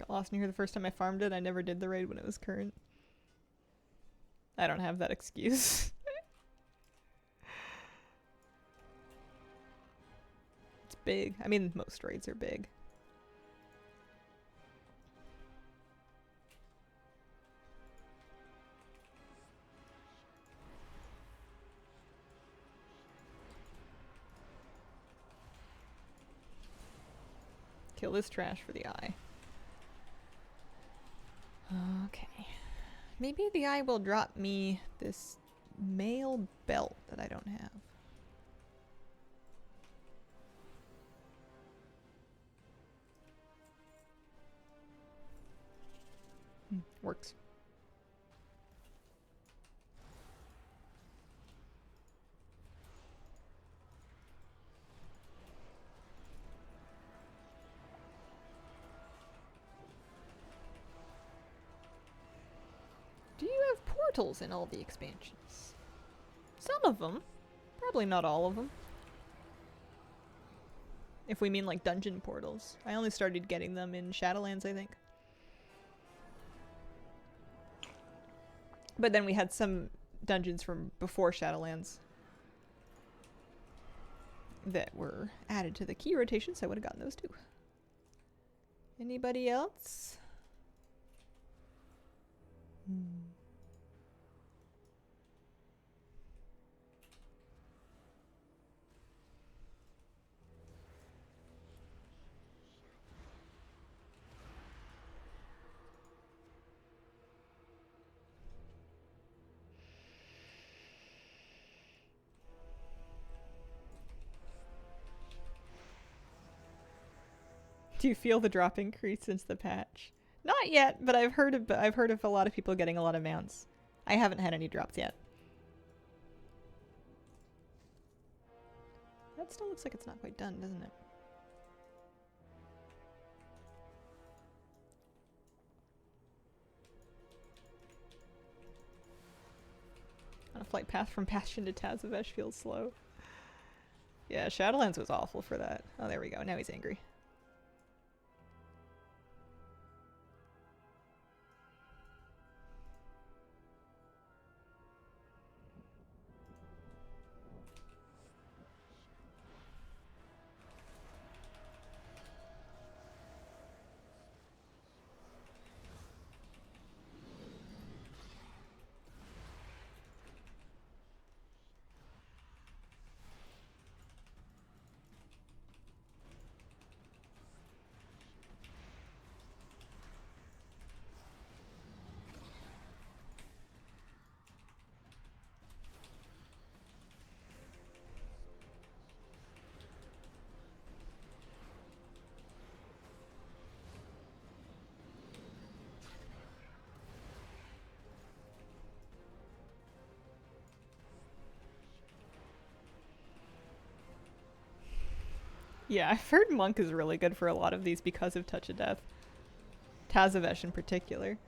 Got lost in here the first time I farmed it. I never did the raid when it was current. I don't have that excuse. It's big. I mean, most raids are big. Kill this trash for the eye. Okay. Maybe the eye will drop me this mail belt that I don't have. Works. Do you have portals in all the expansions? Some of them. Probably not all of them. If we mean like dungeon portals. I only started getting them in Shadowlands, I think. But then we had some dungeons from before Shadowlands that were added to the key rotation, so I would have gotten those too. Anybody else? Do you feel the drop increase since the patch? Not yet, but I've heard of a lot of people getting a lot of mounts. I haven't had any drops yet. That still looks like it's not quite done, doesn't it? On a flight path from Bastion to Tazavesh feels slow. Yeah, Shadowlands was awful for that. Oh, there we go. Now he's angry. Yeah, I've heard Monk is really good for a lot of these because of Touch of Death. Tazavesh in particular.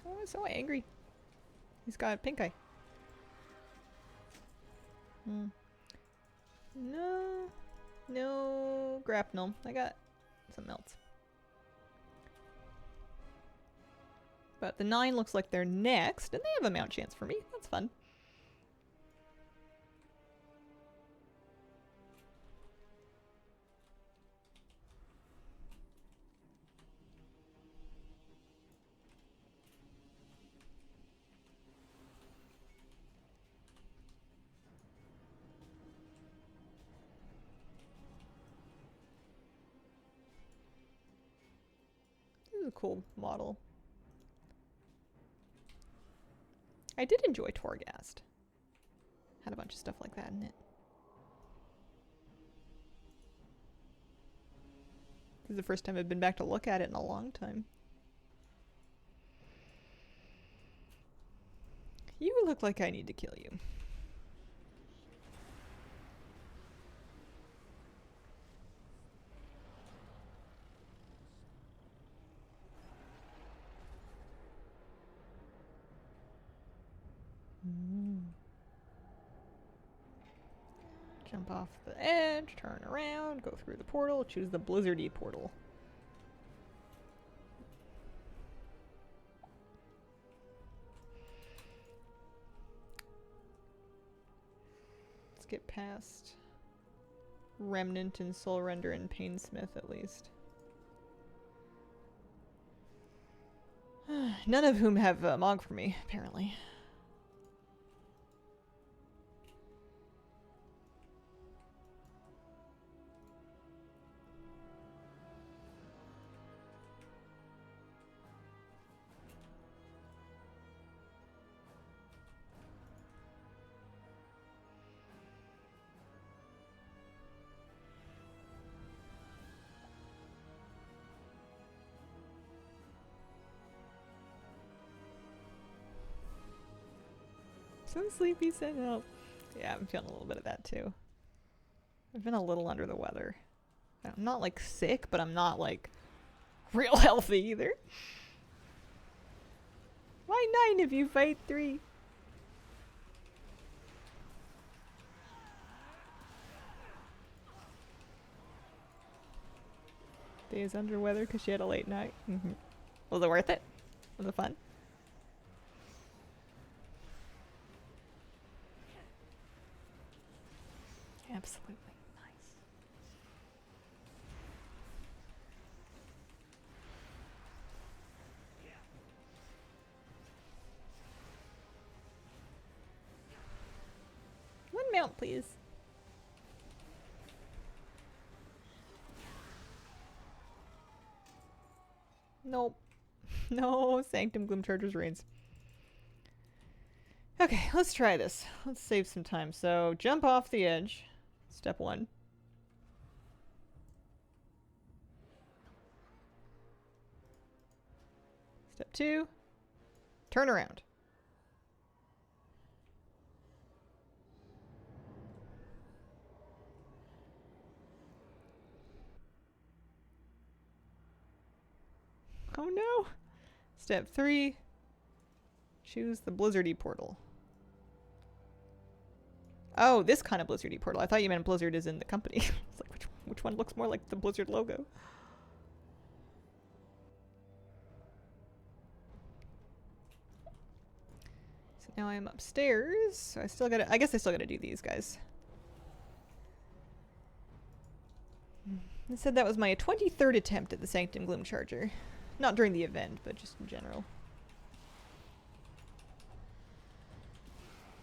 Oh, he's so angry. He's got pink eye. No. No grapnel. I got something else. But the 9 looks like they're next, and they have a mount chance for me. That's fun. This is a cool model. I did enjoy Torghast. Had a bunch of stuff like that in it. This is the first time I've been back to look at it in a long time. You look like I need to kill you. Jump off the edge, turn around, go through the portal, choose the blizzardy portal. Let's get past Remnant and Soul Render and Painsmith at least. None of whom have Mog for me, apparently. So sleepy, send help. Yeah, I'm feeling a little bit of that too. I've been a little under the weather. I'm not like sick, but I'm not like real healthy either. Why 9 if you fight 3? Days under weather because she had a late night. Was it worth it? Was it fun? Absolutely. Nice. One mount, please. Nope. No, Sanctum Gloom Chargers Reigns. Okay, let's try this. Let's save some time. So, jump off the edge. Step 1. Step 2. Turn around. Oh no! Step 3. Choose the Blizzardy portal. Oh, this kind of Blizzardy portal. I thought you meant Blizzard is in the company. It's like, which one looks more like the Blizzard logo? So now I'm upstairs. So I still gotta, I guess I still gotta do these guys. It said that was my 23rd attempt at the Sanctum Gloom Charger. Not during the event, but just in general.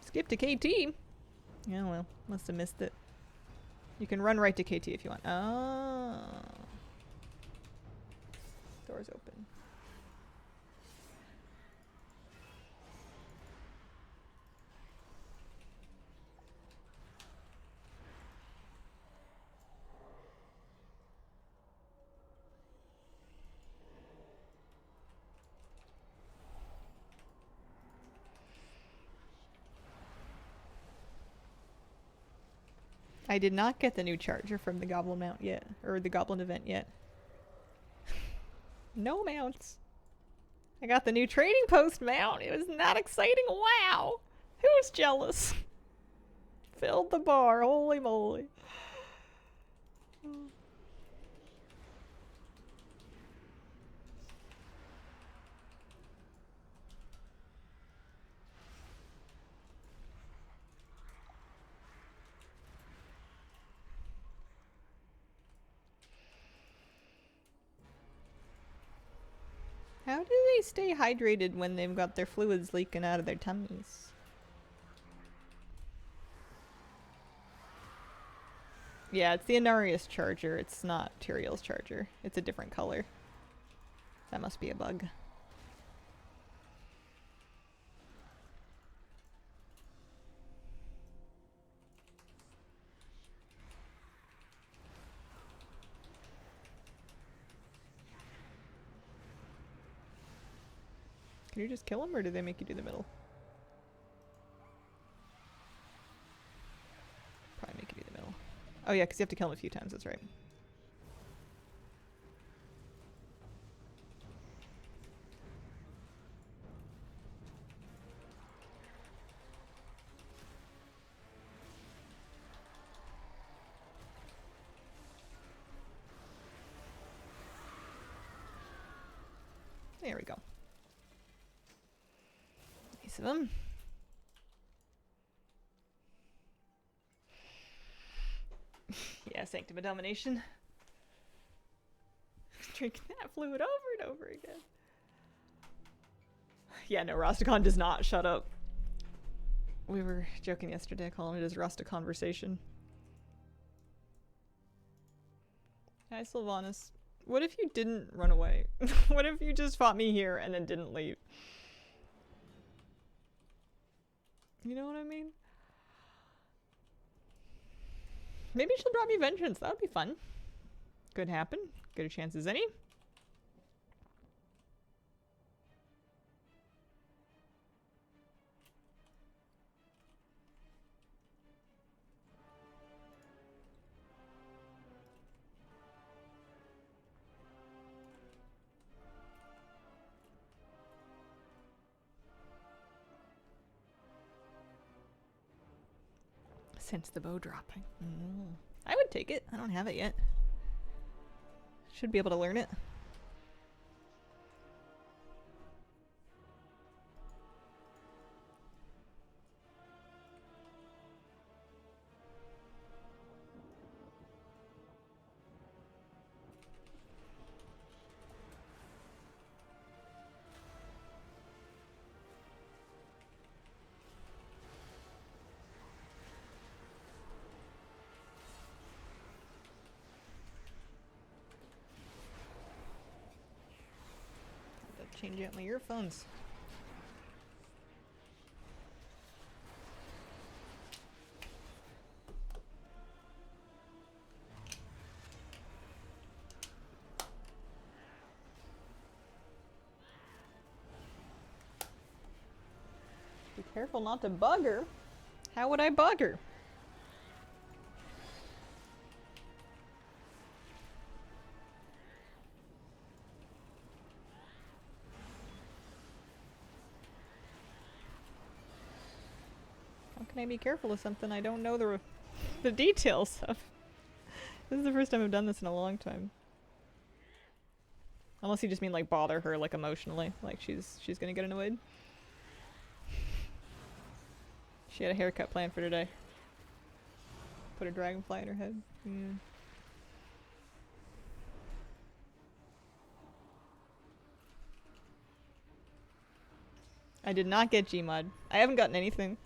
Skip to KT. Yeah, well, must have missed it. You can run right to KT if you want. Oh. Door's open. I did not get the new charger from the Goblin mount yet, or the Goblin event yet. No mounts. I got the new trading post mount. It was not exciting. Wow. Who's jealous? Filled the bar. Holy moly. How do they stay hydrated when they've got their fluids leaking out of their tummies? Yeah, it's the Inarius charger. It's not Tyrael's charger. It's a different color. That must be a bug. Can you just kill him, or do they make you do the middle? Probably make you do the middle. Oh yeah, because you have to kill him a few times, that's right. There we go. Nice of him. Yeah, Sanctum of Domination. Drinking that fluid over and over again. Yeah, no, Rastakhan does not shut up. We were joking yesterday, calling it his Rasta conversation. Hi, Sylvanas. What if you didn't run away? What if you just fought me here and then didn't leave? You know what I mean? Maybe she'll drop me vengeance. That would be fun. Could happen. Good a chance as any. Sense the bow dropping. I would take it. I don't have it yet. Should be able to learn it. Change out my earphones. Be careful not to bug her. How would I bug her? can I be careful of something I don't know the details of? This is the first time I've done this in a long time. Unless you just mean like bother her like emotionally, like she's gonna get annoyed. She had a haircut planned for today. Put a dragonfly in her head. Yeah. I did not get GMOD. I haven't gotten anything.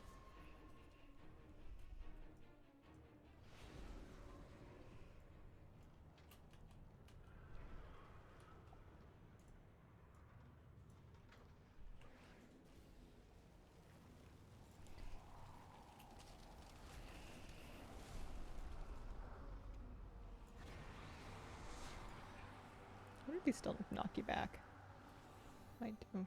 What if they still knock you back? Might do.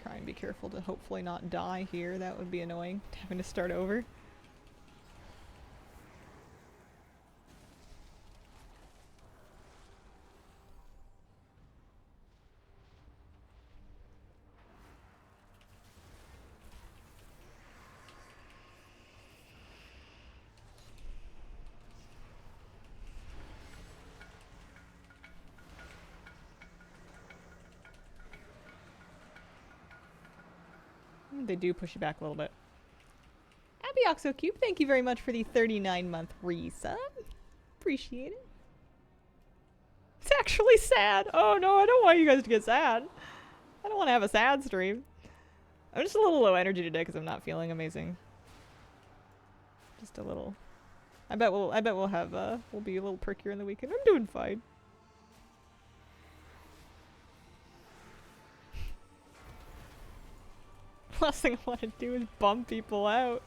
Try and be careful to hopefully not die here. That would be annoying, having to start over. They do push you back a little bit. Happy OxoCube, thank you very much for the 39-month resub. Appreciate it. It's actually sad. Oh no, I don't want you guys to get sad. I don't want to have a sad stream. I'm just a little low energy today because I'm not feeling amazing. Just a little. I bet we'll have we'll be a little perkier in the weekend. I'm doing fine. Last thing I want to do is bum people out.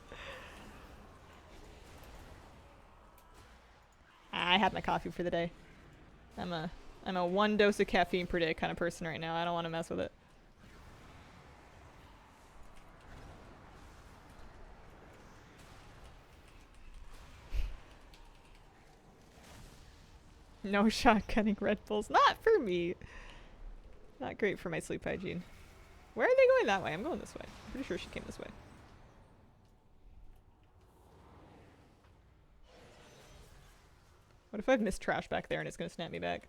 I had my coffee for the day. I'm a 1 dose of caffeine per day kind of person right now. I don't want to mess with it. No shotgunning Red Bulls. Not for me. Not great for my sleep hygiene. Where are they going that way? I'm going this way. I'm pretty sure she came this way. What if I've missed trash back there and it's going to snap me back?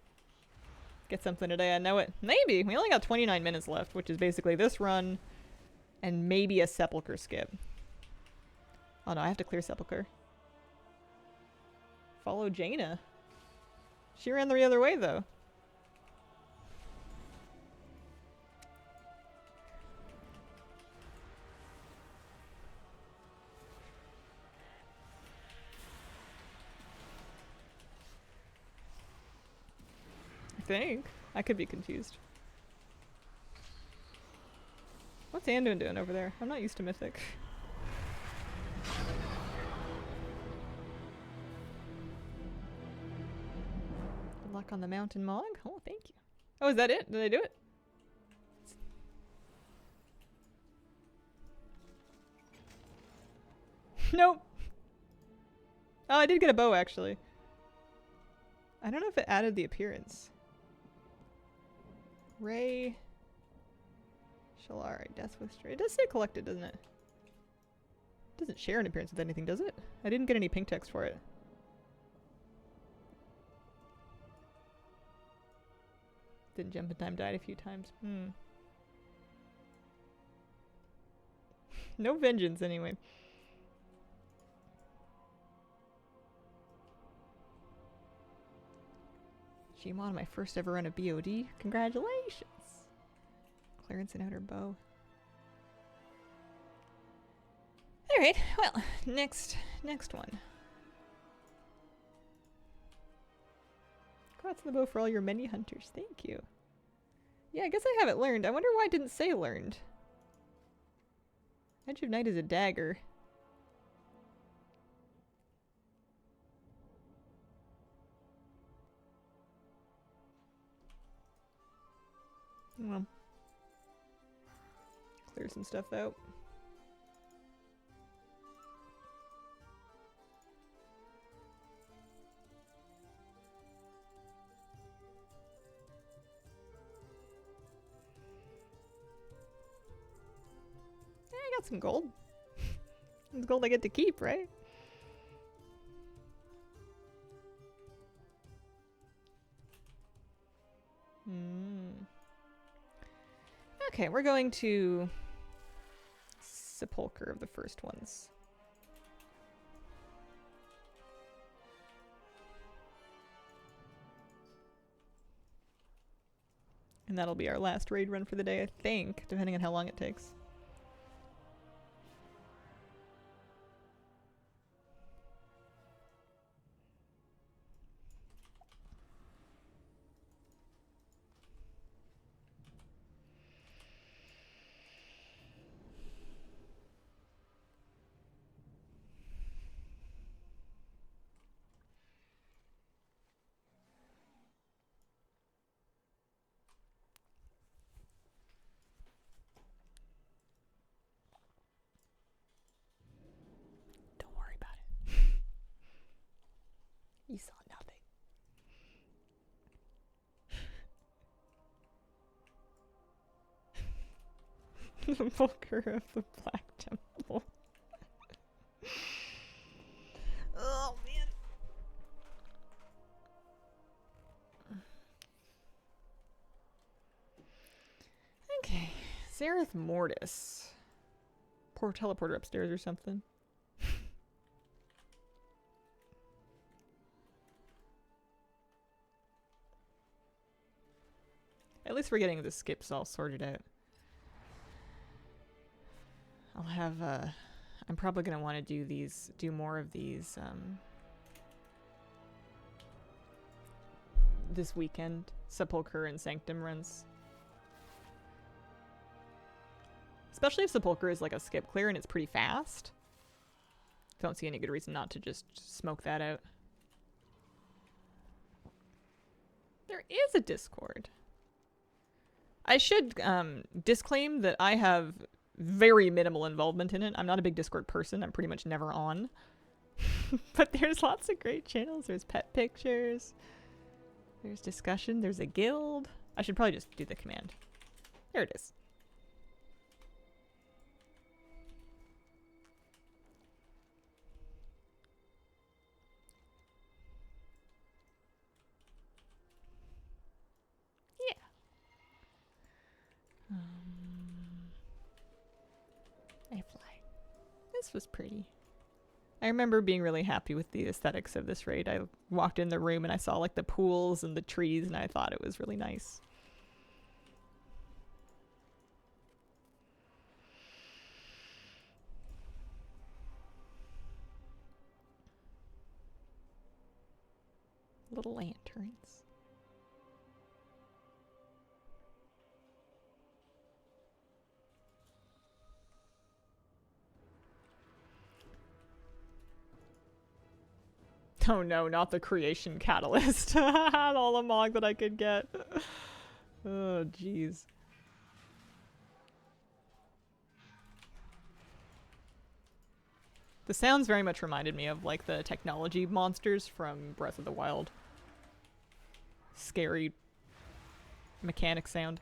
Get something today, I know it. Maybe! We only got 29 minutes left, which is basically this run and maybe a Sepulchre skip. Oh no, I have to clear Sepulchre. Follow Jaina. She ran the other way though. Think. I could be confused. What's Anduin doing over there? I'm not used to Mythic. Good luck on the mountain mog. Oh, thank you. Oh, is that it? Did I do it? Nope. Oh, I did get a bow actually. I don't know if it added the appearance. Ray. Shalari. Death with Stray. It does say collected, doesn't it? It doesn't share an appearance with anything, does it? I didn't get any pink text for it. Didn't jump in time, died a few times. No vengeance, anyway. GMOD, my first ever run of BOD. Congratulations! Clearance and outer bow. Alright, well, next one. Congrats on the bow for all your many hunters. Thank you. Yeah, I guess I have it learned. I wonder why it didn't say learned. Edge of Night is a dagger. Well, clear some stuff out. got some gold. It's gold I get to keep, right? Okay, we're going to Sepulcher of the first ones. And that'll be our last raid run for the day, I think, depending on how long it takes. Don't worry about it. You saw nothing. The Sepulcher of the Black Temple. Oh, man. Okay. Zareth Mortis. Poor teleporter upstairs or something. At least we're getting the skips all sorted out. I'll have, I'm probably gonna want to do more of these, this weekend. Sepulcher and Sanctum runs. Especially if Sepulcher is like a skip clear and it's pretty fast. Don't see any good reason not to just smoke that out. There is a Discord. I should disclaim that I have very minimal involvement in it. I'm not a big Discord person. I'm pretty much never on. But there's lots of great channels. There's pet pictures. There's discussion. There's a guild. I should probably just do the command. There it is. I fly. This was pretty. I remember being really happy with the aesthetics of this raid. I walked in the room and I saw like the pools and the trees and I thought it was really nice. Little lanterns. Oh no, not the creation catalyst. I had all the mog that I could get. Oh, jeez. The sounds very much reminded me of like the technology monsters from Breath of the Wild. Scary mechanic sound.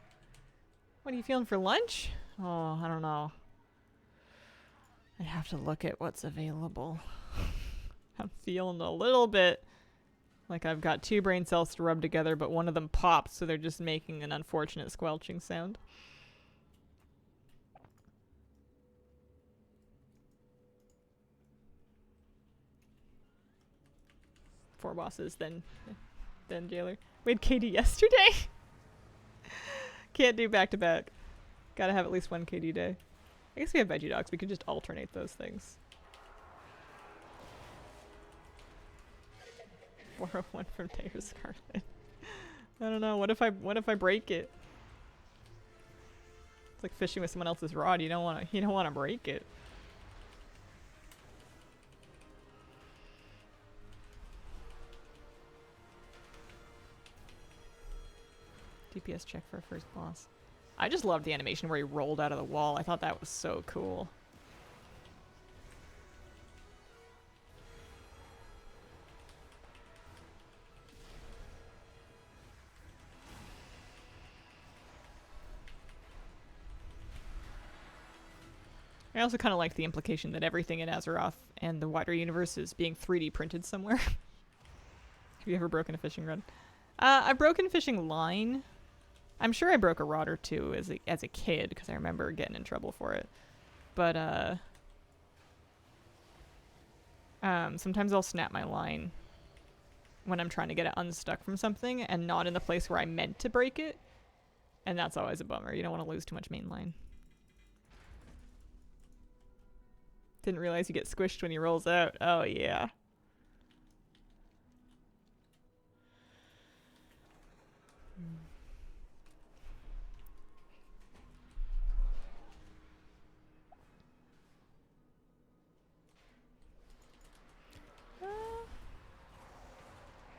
What are you feeling for lunch? Oh, I don't know. I'd have to look at what's available. I'm feeling a little bit like I've got two brain cells to rub together, but one of them popped, so they're just making an unfortunate squelching sound. Four bosses, then jailer. We had KD yesterday? Can't do back to back. Gotta have at least one KD day. I guess we have veggie dogs. We could just alternate those things. 401 from Taylor Scarlet. I don't know. What if I break it? It's like fishing with someone else's rod. You don't want to break it. DPS check for first boss. I just loved the animation where he rolled out of the wall. I thought that was so cool. I also kind of like the implication that everything in Azeroth and the wider universe is being 3D printed somewhere. Have you ever broken a fishing rod? I've broken fishing line. I'm sure I broke a rod or two as a kid because I remember getting in trouble for it. But sometimes I'll snap my line when I'm trying to get it unstuck from something and not in the place where I meant to break it. And that's always a bummer. You don't want to lose too much main line. Didn't realize you get squished when he rolls out. Oh, yeah.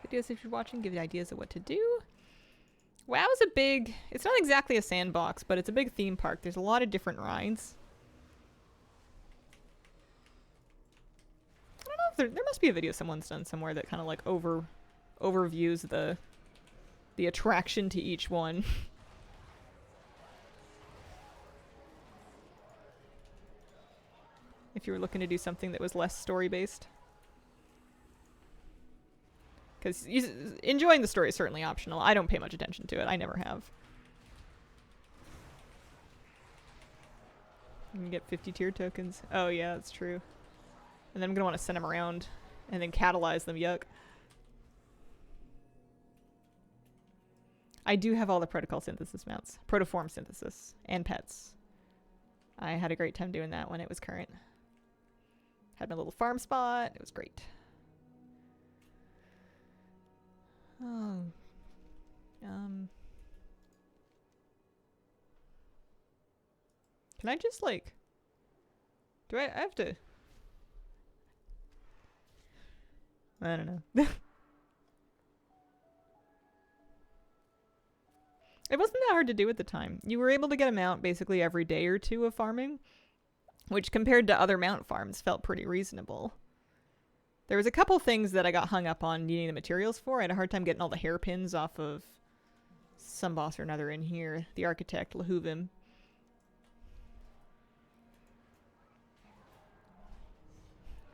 Videos if you're watching give you ideas of what to do. WoW is a big... It's not exactly a sandbox, but it's a big theme park. There's a lot of different rides. I don't know if there must be a video someone's done somewhere that kind of like overviews the attraction to each one. If you were looking to do something that was less story-based. Because enjoying the story is certainly optional. I don't pay much attention to it. I never have. You can get 50 tier tokens. Oh yeah, that's true. And then I'm going to want to send them around and then catalyze them. Yuck. I do have all the protocol synthesis mounts. Protoform synthesis. And pets. I had a great time doing that when it was current. Had my little farm spot. It was great. Oh. Can I just like... Do I have to... I don't know. It wasn't that hard to do at the time. You were able to get a mount basically every day or two of farming, which compared to other mount farms felt pretty reasonable. There was a couple things that I got hung up on needing the materials for. I had a hard time getting all the hairpins off of some boss or another in here. The architect, Lahuvim.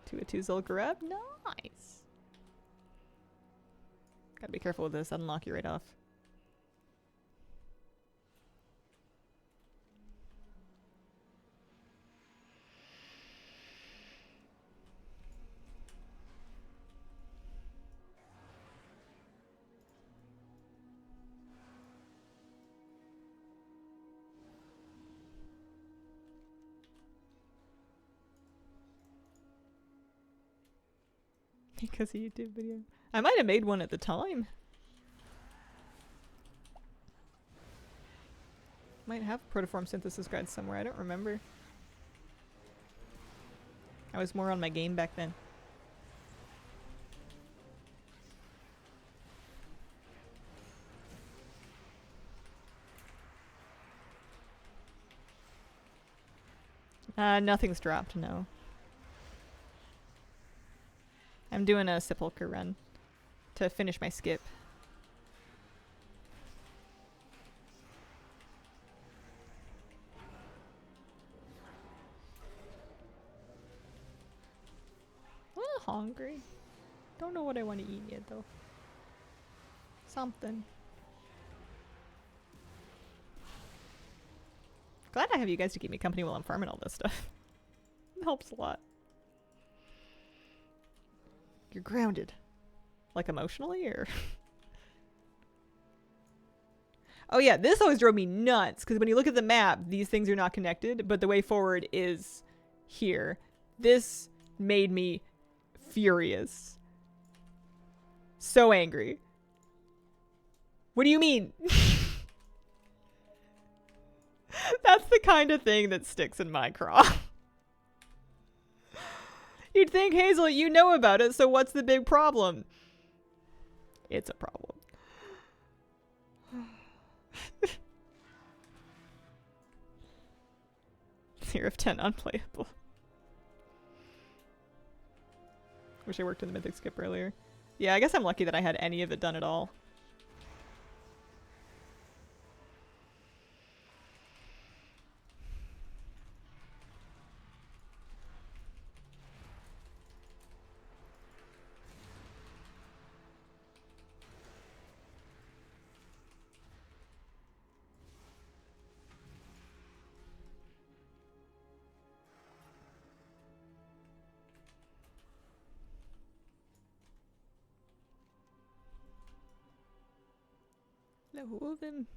To a 2 Zul'Gareb. Nice. Gotta be careful with this. I'll knock you right off. Because of YouTube video. I might have made one at the time. Might have protoform synthesis guides somewhere. I don't remember. I was more on my game back then. Nothing's dropped, no. I'm doing a sepulcher run to finish my skip. A little hungry. Don't know what I want to eat yet though. Something. Glad I have you guys to keep me company while I'm farming all this stuff. It helps a lot. You're grounded. Like emotionally, or? Oh yeah, this always drove me nuts, because when you look at the map, these things are not connected, but the way forward is here. This made me furious. So angry. What do you mean? That's the kind of thing that sticks in my craw. You'd think, Hazel, you know about it, so what's the big problem? It's a problem. Zero of 10 unplayable. Wish I worked in the Mythic skip earlier. Yeah, I guess I'm lucky that I had any of it done at all. Loathing.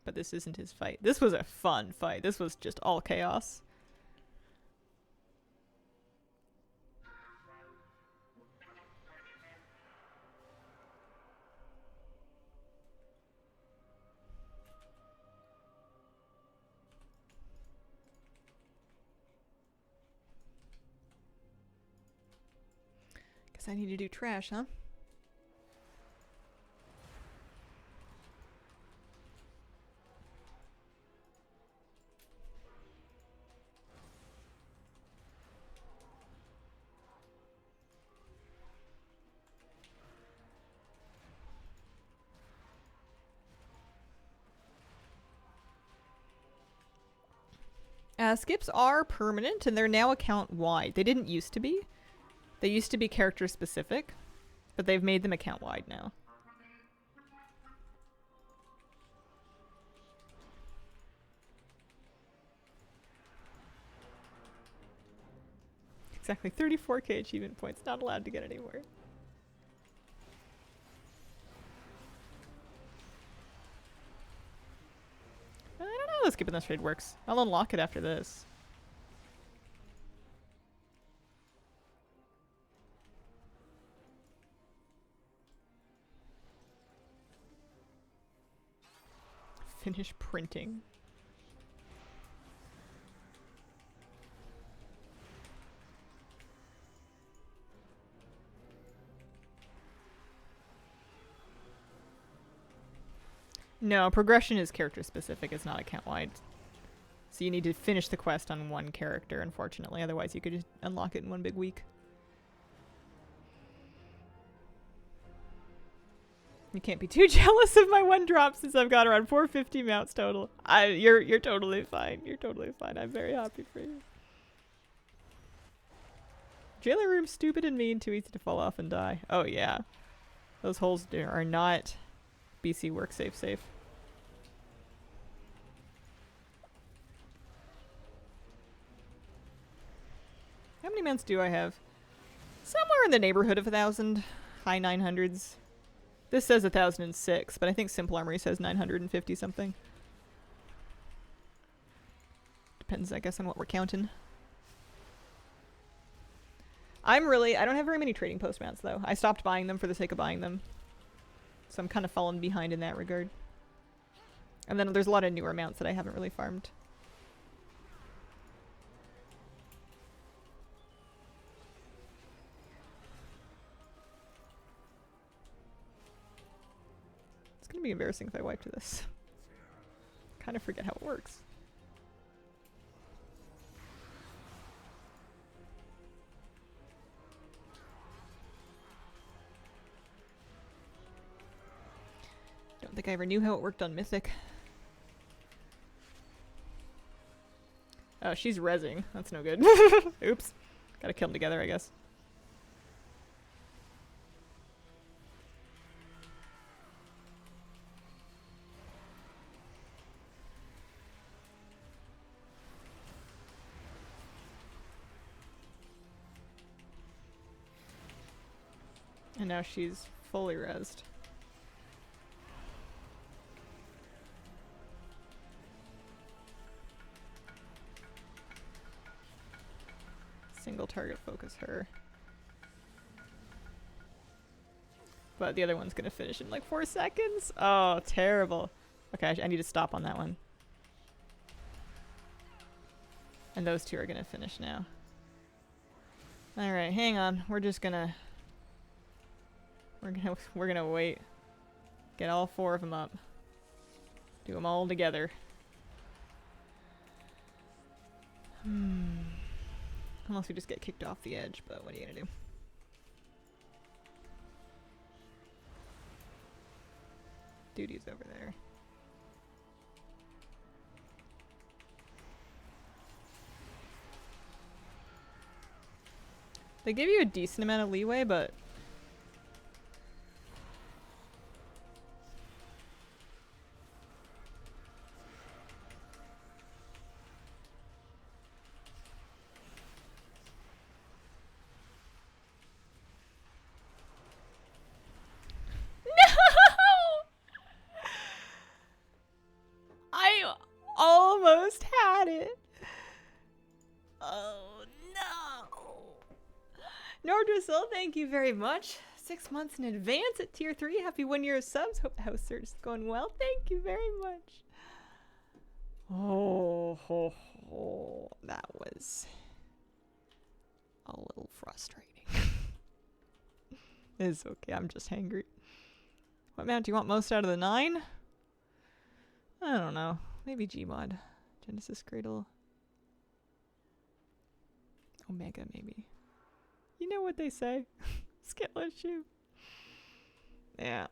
But this isn't his fight. This was a fun fight. This was just all chaos. Guess I need to do trash, huh? Skips are permanent, and they're now account-wide. They didn't used to be. They used to be character-specific, but they've made them account-wide now. Exactly, 34k achievement points. Not allowed to get anywhere. I don't know how skipping this raid works. I'll unlock it after this. Finish printing. No, progression is character specific, it's not account wide. So you need to finish the quest on one character, unfortunately, otherwise you could just unlock it in one big week. You can't be too jealous of my one drop since I've got around 450 mounts total. You're totally fine. You're totally fine. I'm very happy for you. Jailer room's stupid and mean, too easy to fall off and die. Oh yeah. Those holes are not BC work safe. How many mounts do I have? Somewhere in the neighborhood of 1,000. High 900s. This says 1,006, but I think Simple Armory says 950 something. Depends, I guess, on what we're counting. I don't have very many trading post mounts, though. I stopped buying them for the sake of buying them. So I'm kind of falling behind in that regard. And then there's a lot of newer mounts that I haven't really farmed. It's gonna be embarrassing if I wipe to this. Kind of forget how it works. Don't think I ever knew how it worked on Mythic. Oh, she's rezzing. That's no good. Oops. Gotta kill them together, I guess. And now she's fully rezzed. Single target focus her. But the other one's gonna finish in like 4 seconds? Oh, terrible. Okay, I need to stop on that one. And those two are gonna finish now. Alright, hang on. We're gonna wait. Get all 4 of them up. Do them all together. Unless we just get kicked off the edge, but what are you gonna do? Duty's over there. They give you a decent amount of leeway, but Crystal, thank you very much. 6 months in advance at tier 3. Happy 1 year of subs. Hope the house search is going well. Thank you very much. Oh, that was a little frustrating. It's okay, I'm just hangry. What mount do you want most out of the 9? I don't know. Maybe GMOD. Genesis Cradle. Omega, maybe. You know what they say. Skitless shoe. Yeah.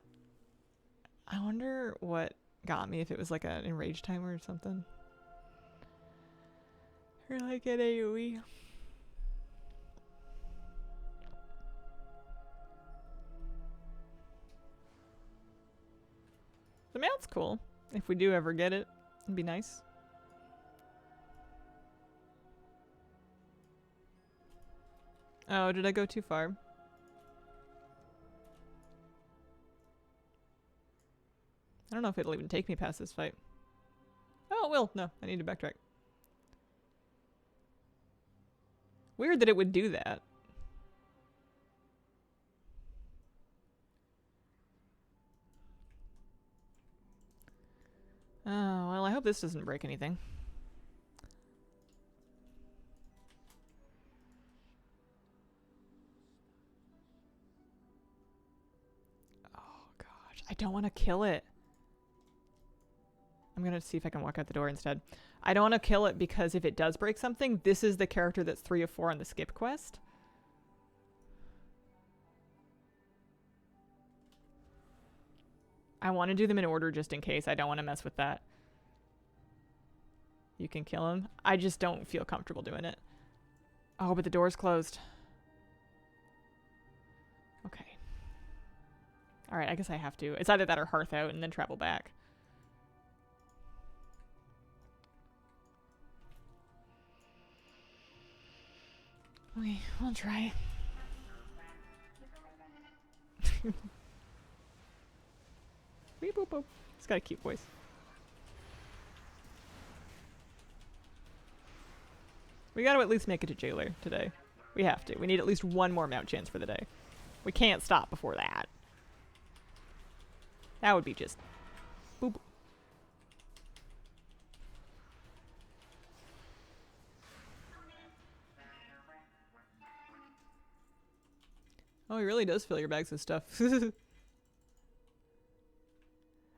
I wonder what got me, if it was like an enraged timer or something. Or like an AoE. The mount's cool. If we do ever get it, it'd be nice. Oh, did I go too far? I don't know if it'll even take me past this fight. Oh, it will. No, I need to backtrack. Weird that it would do that. Oh, well, I hope this doesn't break anything. Oh, gosh. I don't want to kill it. I'm going to see if I can walk out the door instead. I don't want to kill it because if it does break something, this is the character that's 3 of 4 on the skip quest. I want to do them in order just in case. I don't want to mess with that. You can kill him. I just don't feel comfortable doing it. Oh, but the door's closed. Okay. Alright, I guess I have to. It's either that or hearth out and then travel back. Okay, we'll try. Beep boop boop. It's got a cute voice. We gotta at least make it to jailer today. We have to. We need at least one more mount chance for the day. We can't stop before that. That would be just boop. Oh, he really does fill your bags with stuff.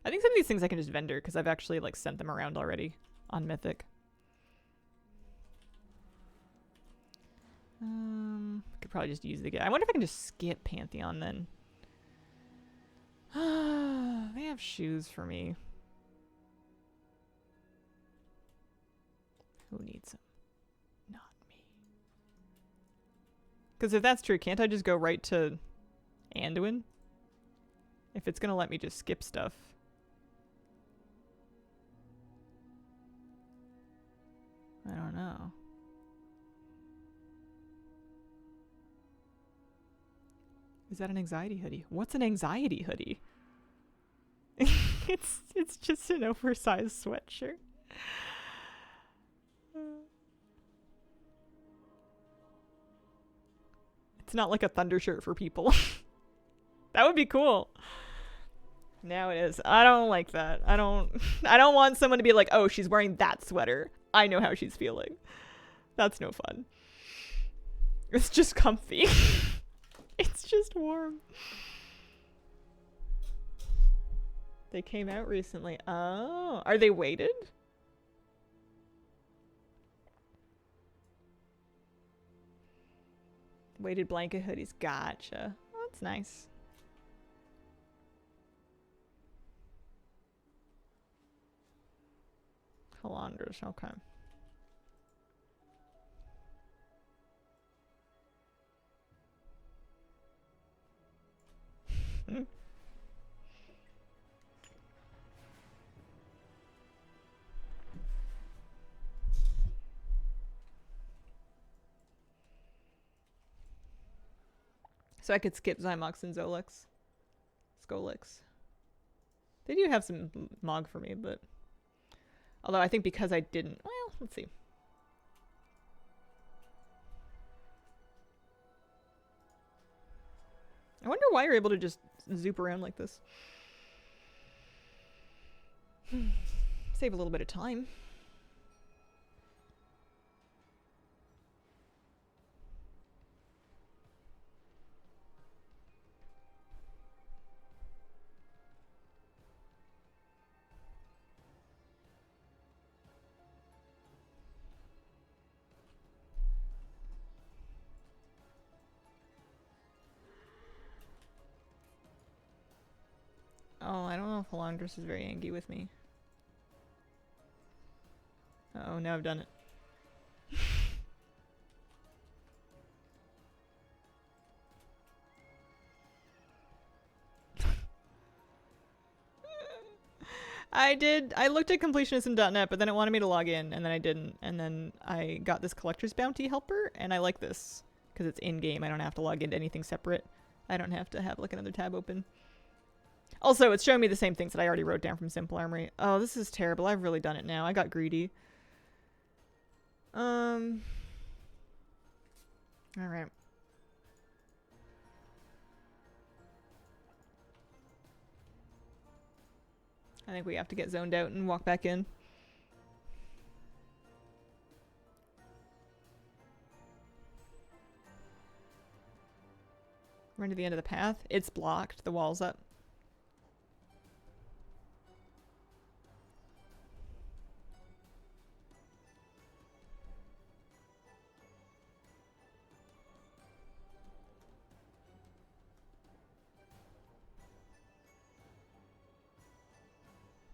I think some of these things I can just vendor because I've actually like sent them around already on Mythic. Could probably just use the guy. I wonder if I can just skip Pantheon then. They have shoes for me. Who needs them? Not me. Because if that's true, can't I just go right to Anduin? If it's gonna let me just skip stuff. I don't know. Is that an anxiety hoodie? What's an anxiety hoodie? It's just an oversized sweatshirt. It's not like a thunder shirt for people. That would be cool. Now it is. I don't like that. I don't want someone to be like, "Oh, she's wearing that sweater. I know how she's feeling." That's no fun. It's just comfy. It's just warm. They came out recently. Oh, are they weighted? Weighted blanket hoodies. Gotcha. Oh, that's nice. Halandras, okay. So I could skip Zymox and Zolix. Skolix. They do have some Mog for me, but... Although I think because I didn't... Well, let's see. I wonder why you're able to just zoop around like this. Save a little bit of time. Oh, I don't know if Alondris is very angry with me. Uh oh, now I've done it. I looked at completionism.net, but then it wanted me to log in, and then I didn't. And then I got this collector's bounty helper, and I like this, because it's in-game. I don't have to log into anything separate. I don't have to have, like, another tab open. Also, it's showing me the same things that I already wrote down from Simple Armory. Oh, this is terrible. I've really done it now. I got greedy. Alright. I think we have to get zoned out and walk back in. Run to the end of the path. It's blocked. The wall's up.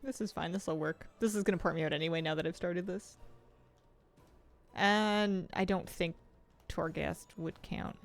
This is fine. This will work. This is going to port me out anyway now that I've started this. And I don't think Torghast would count.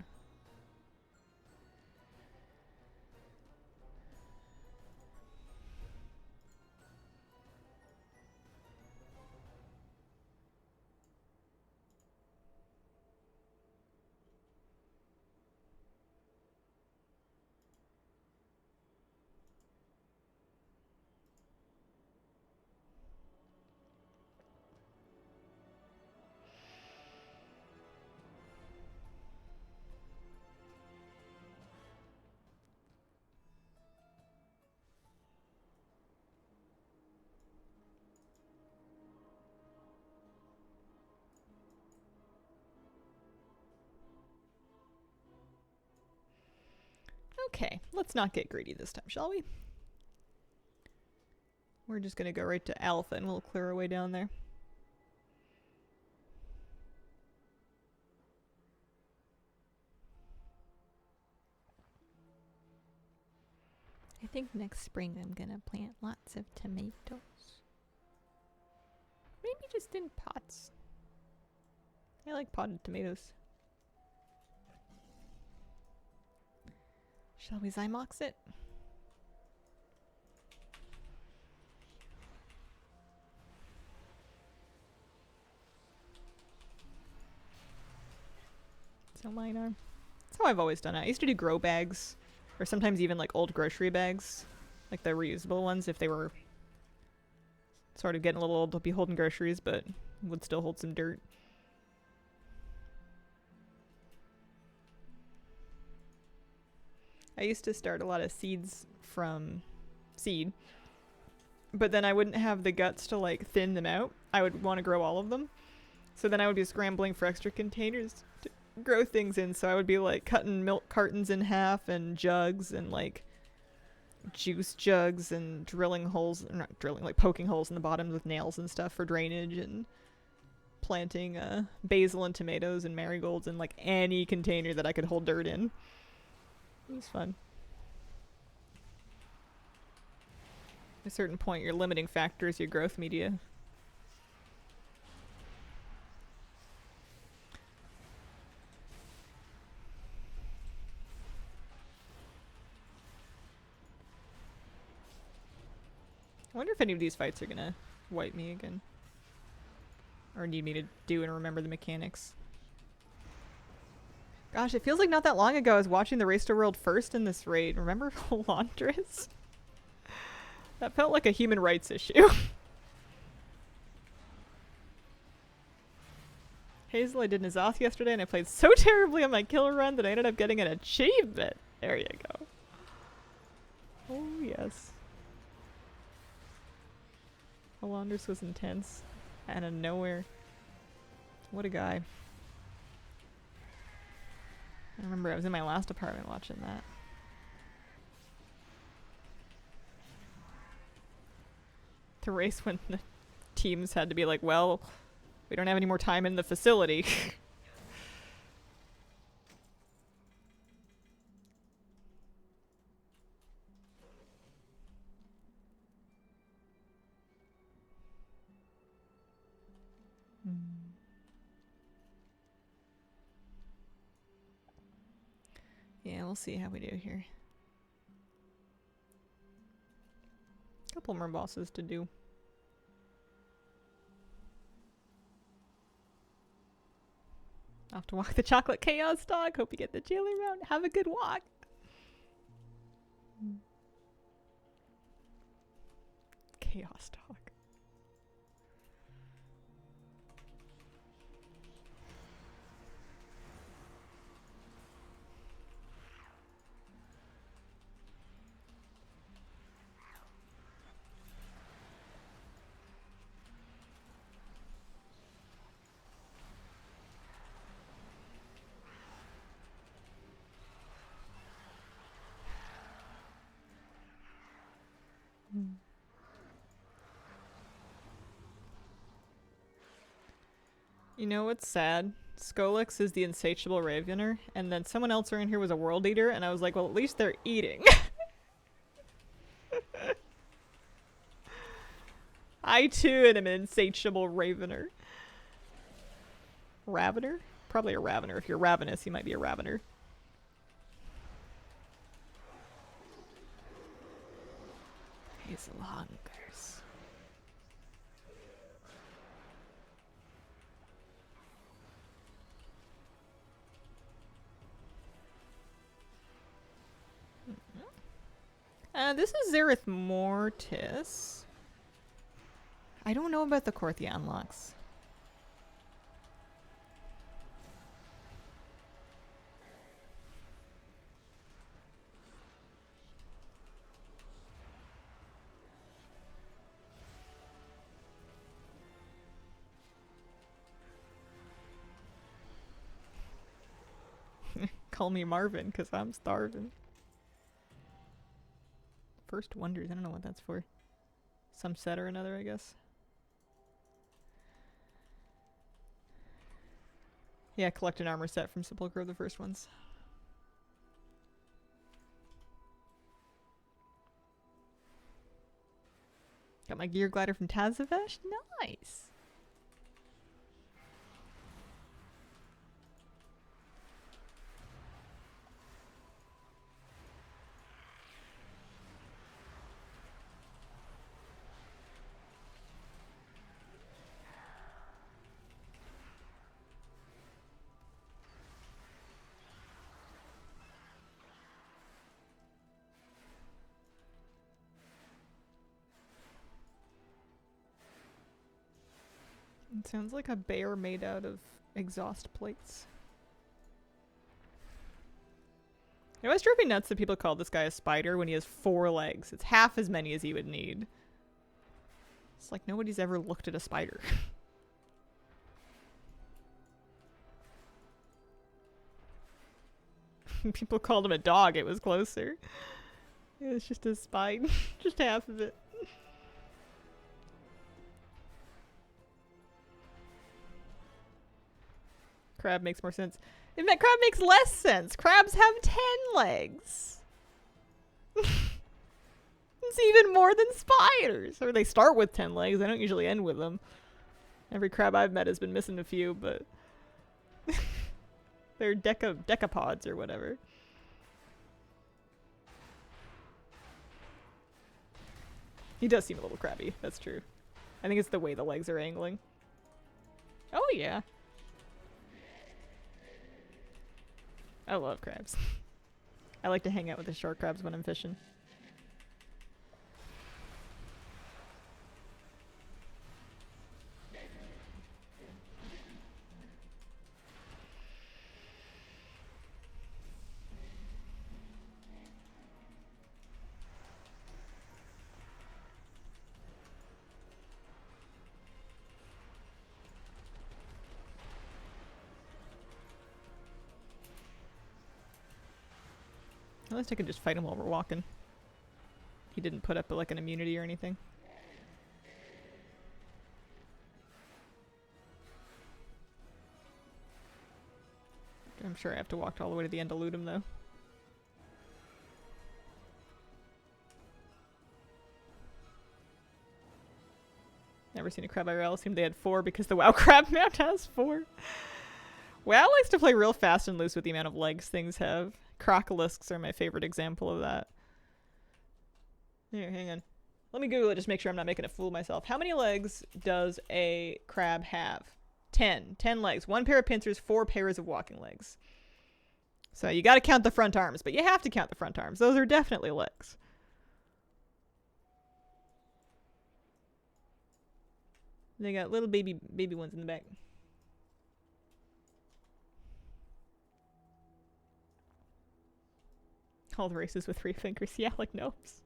Okay, let's not get greedy this time, shall we? We're just gonna go right to Alpha and we'll clear our way down there. I think next spring I'm gonna plant lots of tomatoes. Maybe just in pots. I like potted tomatoes. Shall we Zymox it? So mine are. That's how I've always done it. I used to do grow bags, or sometimes even like old grocery bags, like the reusable ones if they were sort of getting a little old to be holding groceries, but would still hold some dirt. I used to start a lot of seeds from seed, but then I wouldn't have the guts to like thin them out. I would want to grow all of them. So then I would be scrambling for extra containers to grow things in. So I would be like cutting milk cartons in half and jugs and like juice jugs and drilling holes, or not drilling, like poking holes in the bottom with nails and stuff for drainage, and planting basil and tomatoes and marigolds in like any container that I could hold dirt in. It was fun. At a certain point, your limiting factor is your growth media. I wonder if any of these fights are gonna wipe me again. Or need me to do and remember the mechanics. Gosh, it feels like not that long ago I was watching the Race to World first in this raid. Remember Laundress? That felt like a human rights issue. Hazel, I did Nazoth yesterday and I played so terribly on my kill run that I ended up getting an achievement. There you go. Oh, yes. Alondris was intense. Out of nowhere. What a guy. I remember I was in my last apartment watching that. The race when the teams had to be like, well, we don't have any more time in the facility. Yeah, we'll see how we do here. Couple more bosses to do. I'll have to walk the chocolate chaos dog. Hope you get the jailer round. Have a good walk. Chaos dog. You know what's sad? Skolix is the insatiable ravener, and then someone else around here was a world eater, and I was like, well, at least they're eating. I too am an insatiable ravener. Ravener? Probably a ravener. If you're ravenous, you might be a ravener. His longers. This is Zereth Mortis. I don't know about the Korthia unlocks. Call me Marvin, because I'm starving. First Wonders, I don't know what that's for. Some set or another, I guess. Yeah, collect an armor set from Sepulchre of the first ones. Got my gear glider from Tazavesh? Nice! It sounds like a bear made out of exhaust plates. It always drove me nuts that people call this guy a spider when he has 4 legs. It's half as many as he would need. It's like nobody's ever looked at a spider. People called him a dog, it was closer. It was just his spine. Just half of it. Crab makes more sense. In fact, crab makes less sense. Crabs have 10 legs. It's even more than spiders. Or they start with 10 legs. They don't usually end with them. Every crab I've met has been missing a few, but they're decapods or whatever. He does seem a little crabby. That's true. I think it's the way the legs are angling. Oh yeah. I love crabs. I like to hang out with the short crabs when I'm fishing. At least I could just fight him while we're walking. He didn't put up like an immunity or anything. I'm sure I have to walk all the way to the end to loot him though. Never seen a crab IRL. Assumed they had 4 because the WoW crab map has 4. WoW likes to play real fast and loose with the amount of legs things have. Crocolisks are my favorite example of that. Here, hang on. Let me Google it, just make sure I'm not making a fool of myself. How many legs does a crab have? 10. 10 legs. 1 pair of pincers, 4 pairs of walking legs. So you gotta count the front arms, but you have to count the front arms. Those are definitely legs. They got little baby ones in the back. All the races with 3 fingers. Yeah, like gnomes.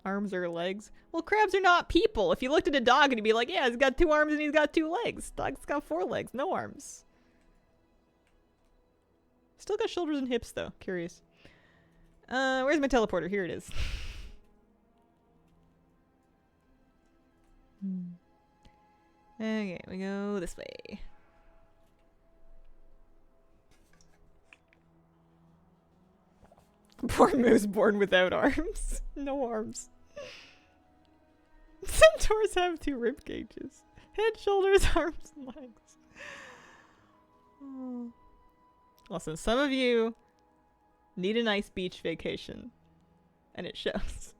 Arms or legs. Well, crabs are not people. If you looked at a dog and you'd be like, yeah, he's got 2 arms and he's got 2 legs. Dog's got 4 legs, no arms. Still got shoulders and hips though. Curious. Where's my teleporter? Here it is. Okay, we go this way. Poor moose born without arms. No arms. Centaurs have 2 rib cages. Head, shoulders, arms, and legs. Oh. Listen, some of you need a nice beach vacation. And it shows.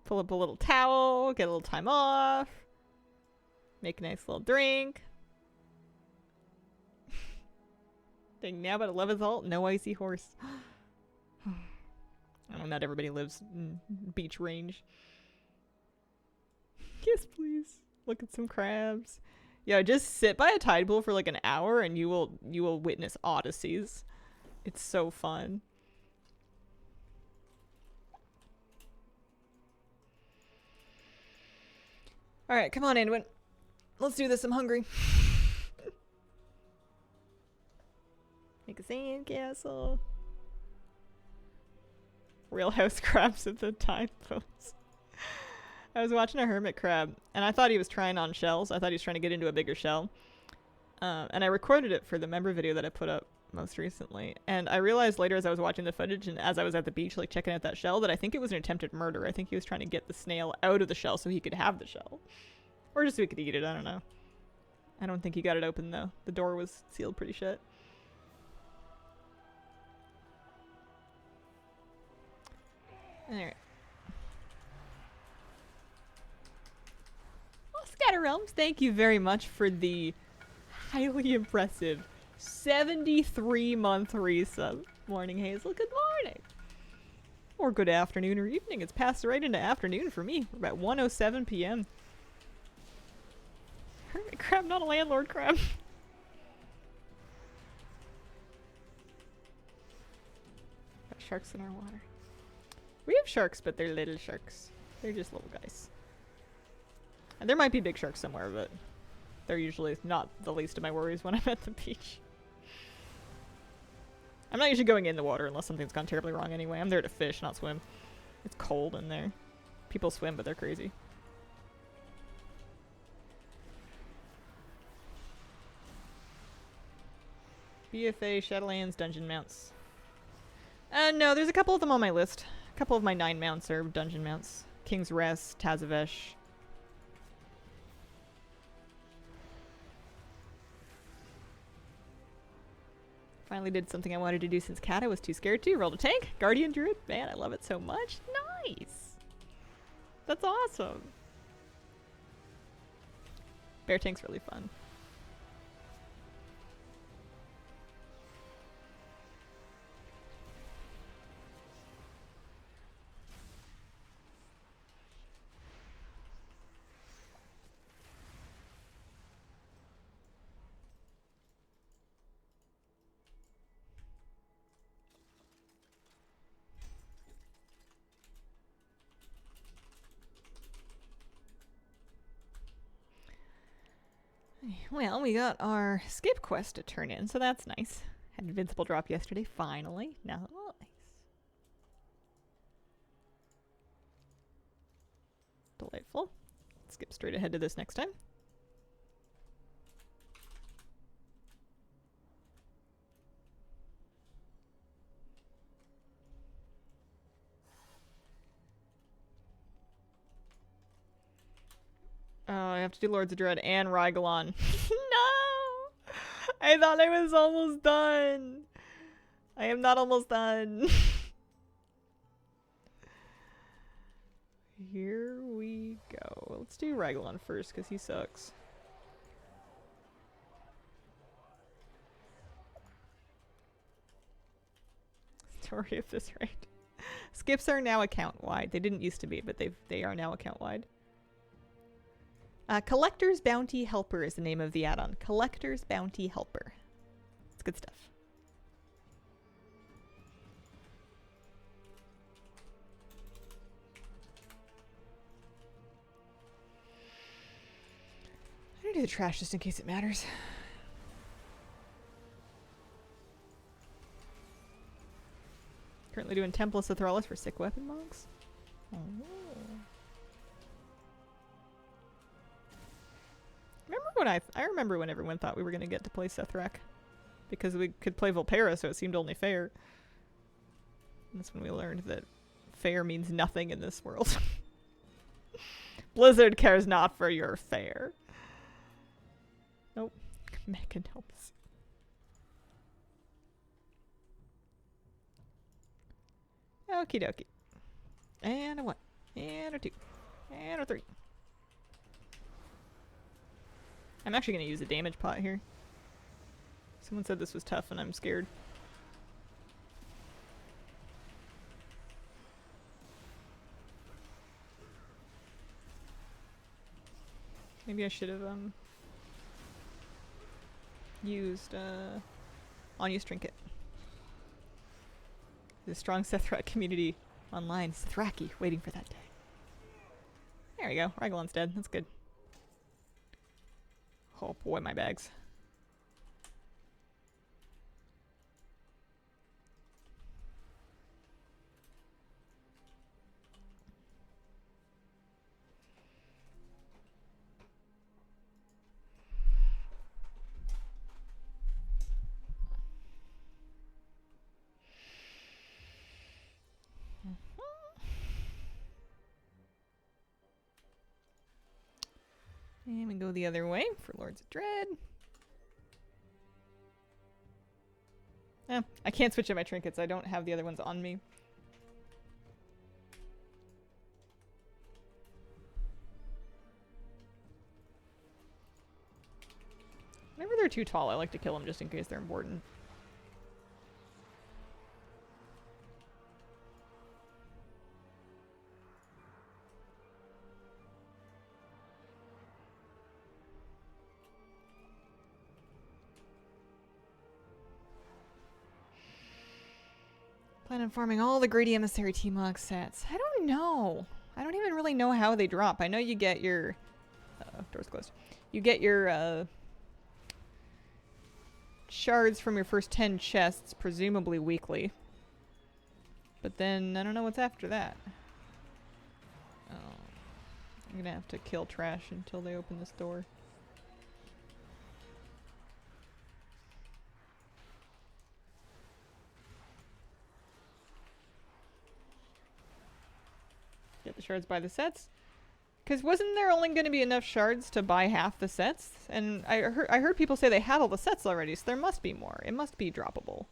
Pull up a little towel, get a little time off. Make a nice little drink. Dang, now about 11th alt, no icy horse. I know not everybody lives in beach range. Yes, please. Look at some crabs. Yeah, just sit by a tide pool for like an hour and you will witness odysseys. It's so fun. Alright, come on, Anduin. Let's do this. I'm hungry. Make a sandcastle. Real house crabs at the tide pools. I was watching a hermit crab, and I thought he was trying on shells. I thought he was trying to get into a bigger shell. And I recorded it for the member video that I put up most recently. And I realized later as I was watching the footage and as I was at the beach, like checking out that shell, that I think it was an attempted murder. I think he was trying to get the snail out of the shell so he could have the shell. Or just so he could eat it, I don't know. I don't think he got it open though. The door was sealed pretty shut. Alright. Well, Scatterrealms, thank you very much for the highly impressive 73-month resub. Morning, Hazel. Good morning. Or good afternoon or evening. It's passed right into afternoon for me. We're about 1:07 p.m. Hermit crab, not a landlord crab. Got sharks in our water. We have sharks, but they're little sharks. They're just little guys. And there might be big sharks somewhere, but they're usually not the least of my worries when I'm at the beach. I'm not usually going in the water unless something's gone terribly wrong anyway. I'm there to fish, not swim. It's cold in there. People swim, but they're crazy. BFA, Shadowlands, dungeon mounts. No, there's a couple of them on my list. A couple of my 9 mounts are dungeon mounts. King's Rest, Tazavesh. Finally did something I wanted to do since Kata was too scared to. Rolled a tank. Guardian Druid. Man, I love it so much. Nice. That's awesome. Bear tank's really fun. Well, we got our skip quest to turn in, so that's nice. Had invincible drop yesterday, finally. Nice. Delightful. Skip straight ahead to this next time. Oh, I have to do Lords of Dread and Rygalon. No! I thought I was almost done. I am not almost done. Here we go. Let's do Rygalon first, because he sucks. Story of this raid. Skips are now account-wide. They didn't used to be, but they are now account-wide. Collector's Bounty Helper is the name of the add-on. Collector's Bounty Helper. It's good stuff. I'm gonna do the trash just in case it matters. Currently doing Templars of Thrallus for sick weapon monks. Oh. I remember when everyone thought we were going to get to play Sethrak. Because we could play Volpera, so it seemed only fair. And that's when we learned that fair means nothing in this world. Blizzard cares not for your fair. Nope. Megan helps. Okie dokie. And a 1. And a 2. And a 3. I'm actually going to use a damage pot here. Someone said this was tough and I'm scared. Maybe I should have used on-use trinket. There's a strong Sethrak community online. Sethraki, waiting for that day. There we go. Rygalon's dead. That's good. Oh boy, my bags. And we go the other way for Lords of Dread. I can't switch out my trinkets. I don't have the other ones on me. Whenever they're too tall, I like to kill them just in case they're important. Plan on farming all the Greedy Emissary T-Mog sets. I don't know. I don't even really know how they drop. I know you get your... door's closed. You get your shards from your first 10 chests, presumably weekly. But then, I don't know what's after that. Oh, I'm gonna have to kill trash until they open this door. Get the shards by the sets. Because wasn't there only going to be enough shards to buy half the sets? And I heard people say they had all the sets already, so there must be more. It must be droppable.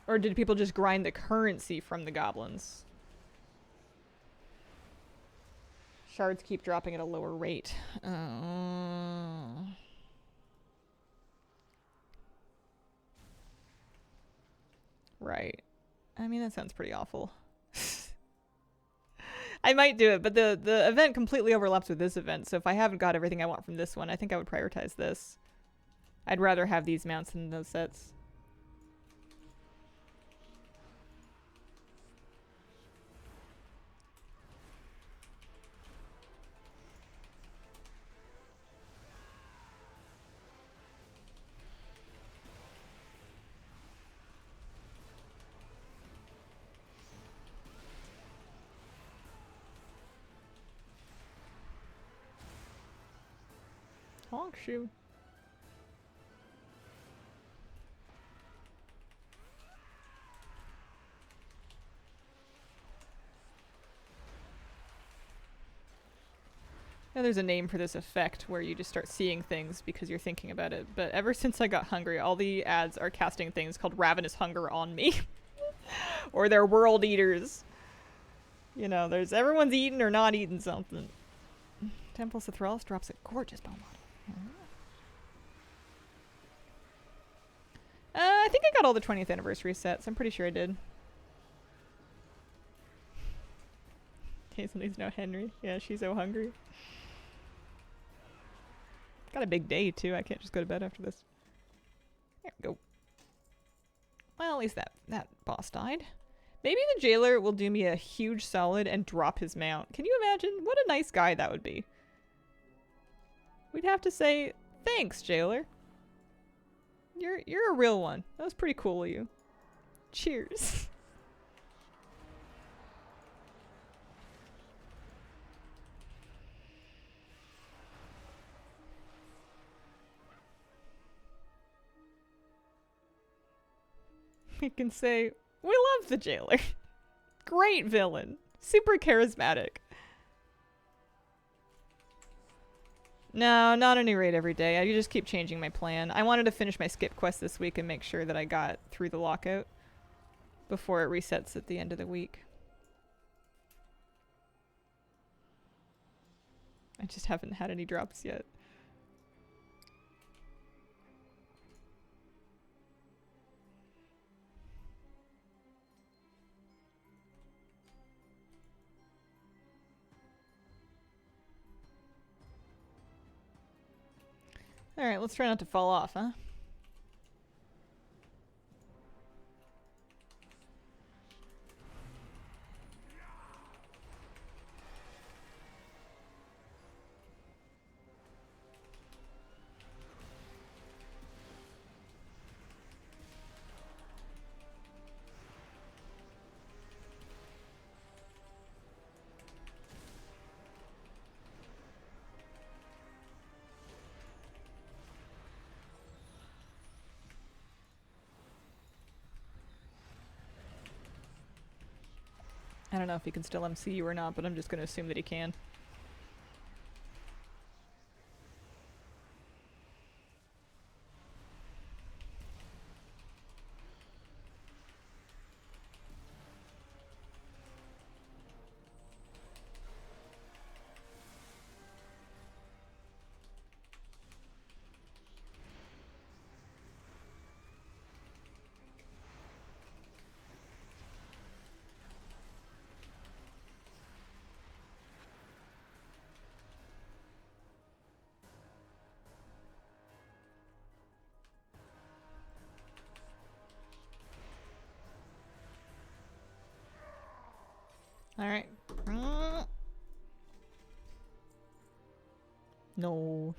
Or did people just grind the currency from the goblins? Shards keep dropping at a lower rate. Right. I mean, that sounds pretty awful. I might do it, but the event completely overlaps with this event, so if I haven't got everything I want from this one, I think I would prioritize this. I'd rather have these mounts than those sets. Honk shoe. Yeah, there's a name for this effect where you just start seeing things because you're thinking about it. But ever since I got hungry, all the ads are casting things called ravenous hunger on me. Or they're world eaters. You know, there's everyone's eating or not eating something. Temple Cithralis drops a gorgeous bone model. I think I got all the 20th anniversary sets. I'm pretty sure I did. Hazelnee's no Henry. Yeah, she's so hungry. Got a big day too. I can't just go to bed after this. There we go. Well, at least that boss died. Maybe the jailer will do me a huge solid and drop his mount. Can you imagine? What a nice guy that would be. We'd have to say, thanks, jailer. You're a real one. That was pretty cool of you. Cheers. We can say, we love the jailer. Great villain. Super charismatic. No, not any raid every day. I just keep changing my plan. I wanted to finish my skip quest this week and make sure that I got through the lockout before it resets at the end of the week. I just haven't had any drops yet. Alright, let's try not to fall off, huh? I don't know if he can still MC you or not, but I'm just going to assume that he can. Alright. No.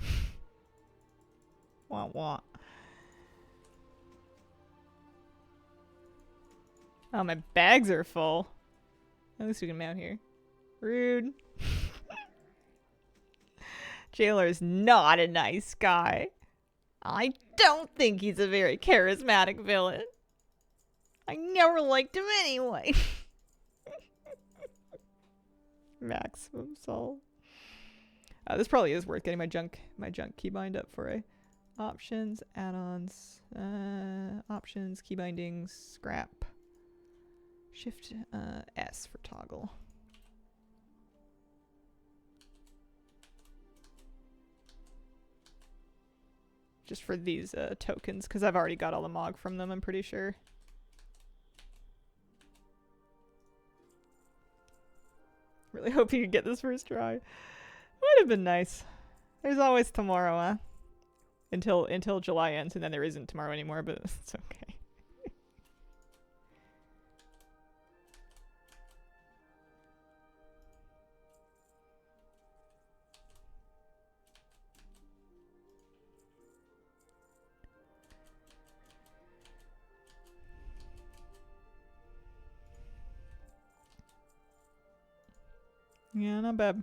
Wah wah. Oh, my bags are full. At least we can mount here. Rude. Jailer is not a nice guy. I don't think he's a very charismatic villain. I never liked him anyway. Maximum soul. This probably is worth getting my junk keybind up for a options, add-ons, options, key bindings, scrap, shift S for toggle. Just for these tokens, because I've already got all the mog from them, I'm pretty sure. Really hope you could get this first try. Would have been nice. There's always tomorrow, huh? Until July ends, and then there isn't tomorrow anymore, but it's okay. Yeah, not bad.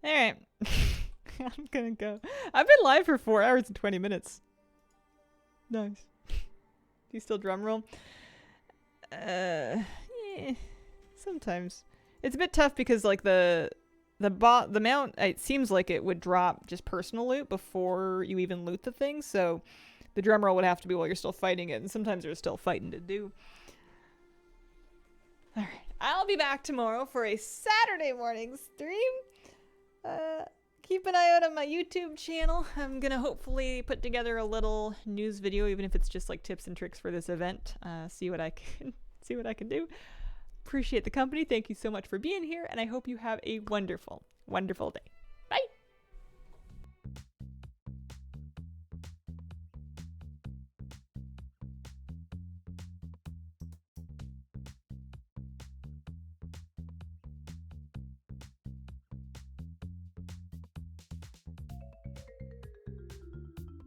Alright. I'm gonna go. I've been live for 4 hours and 20 minutes. Nice. Do you still drum roll? Yeah. Sometimes. It's a bit tough because like the mount, it seems like it would drop just personal loot before you even loot the thing, so the drum roll would have to be while you're still fighting it, and sometimes there's still fighting to do. Alright. I'll be back tomorrow for a Saturday morning stream. Keep an eye out on my YouTube channel. I'm gonna hopefully put together a little news video, even if it's just like tips and tricks for this event. See what I can do. Appreciate the company. Thank you so much for being here, and I hope you have a wonderful, wonderful day.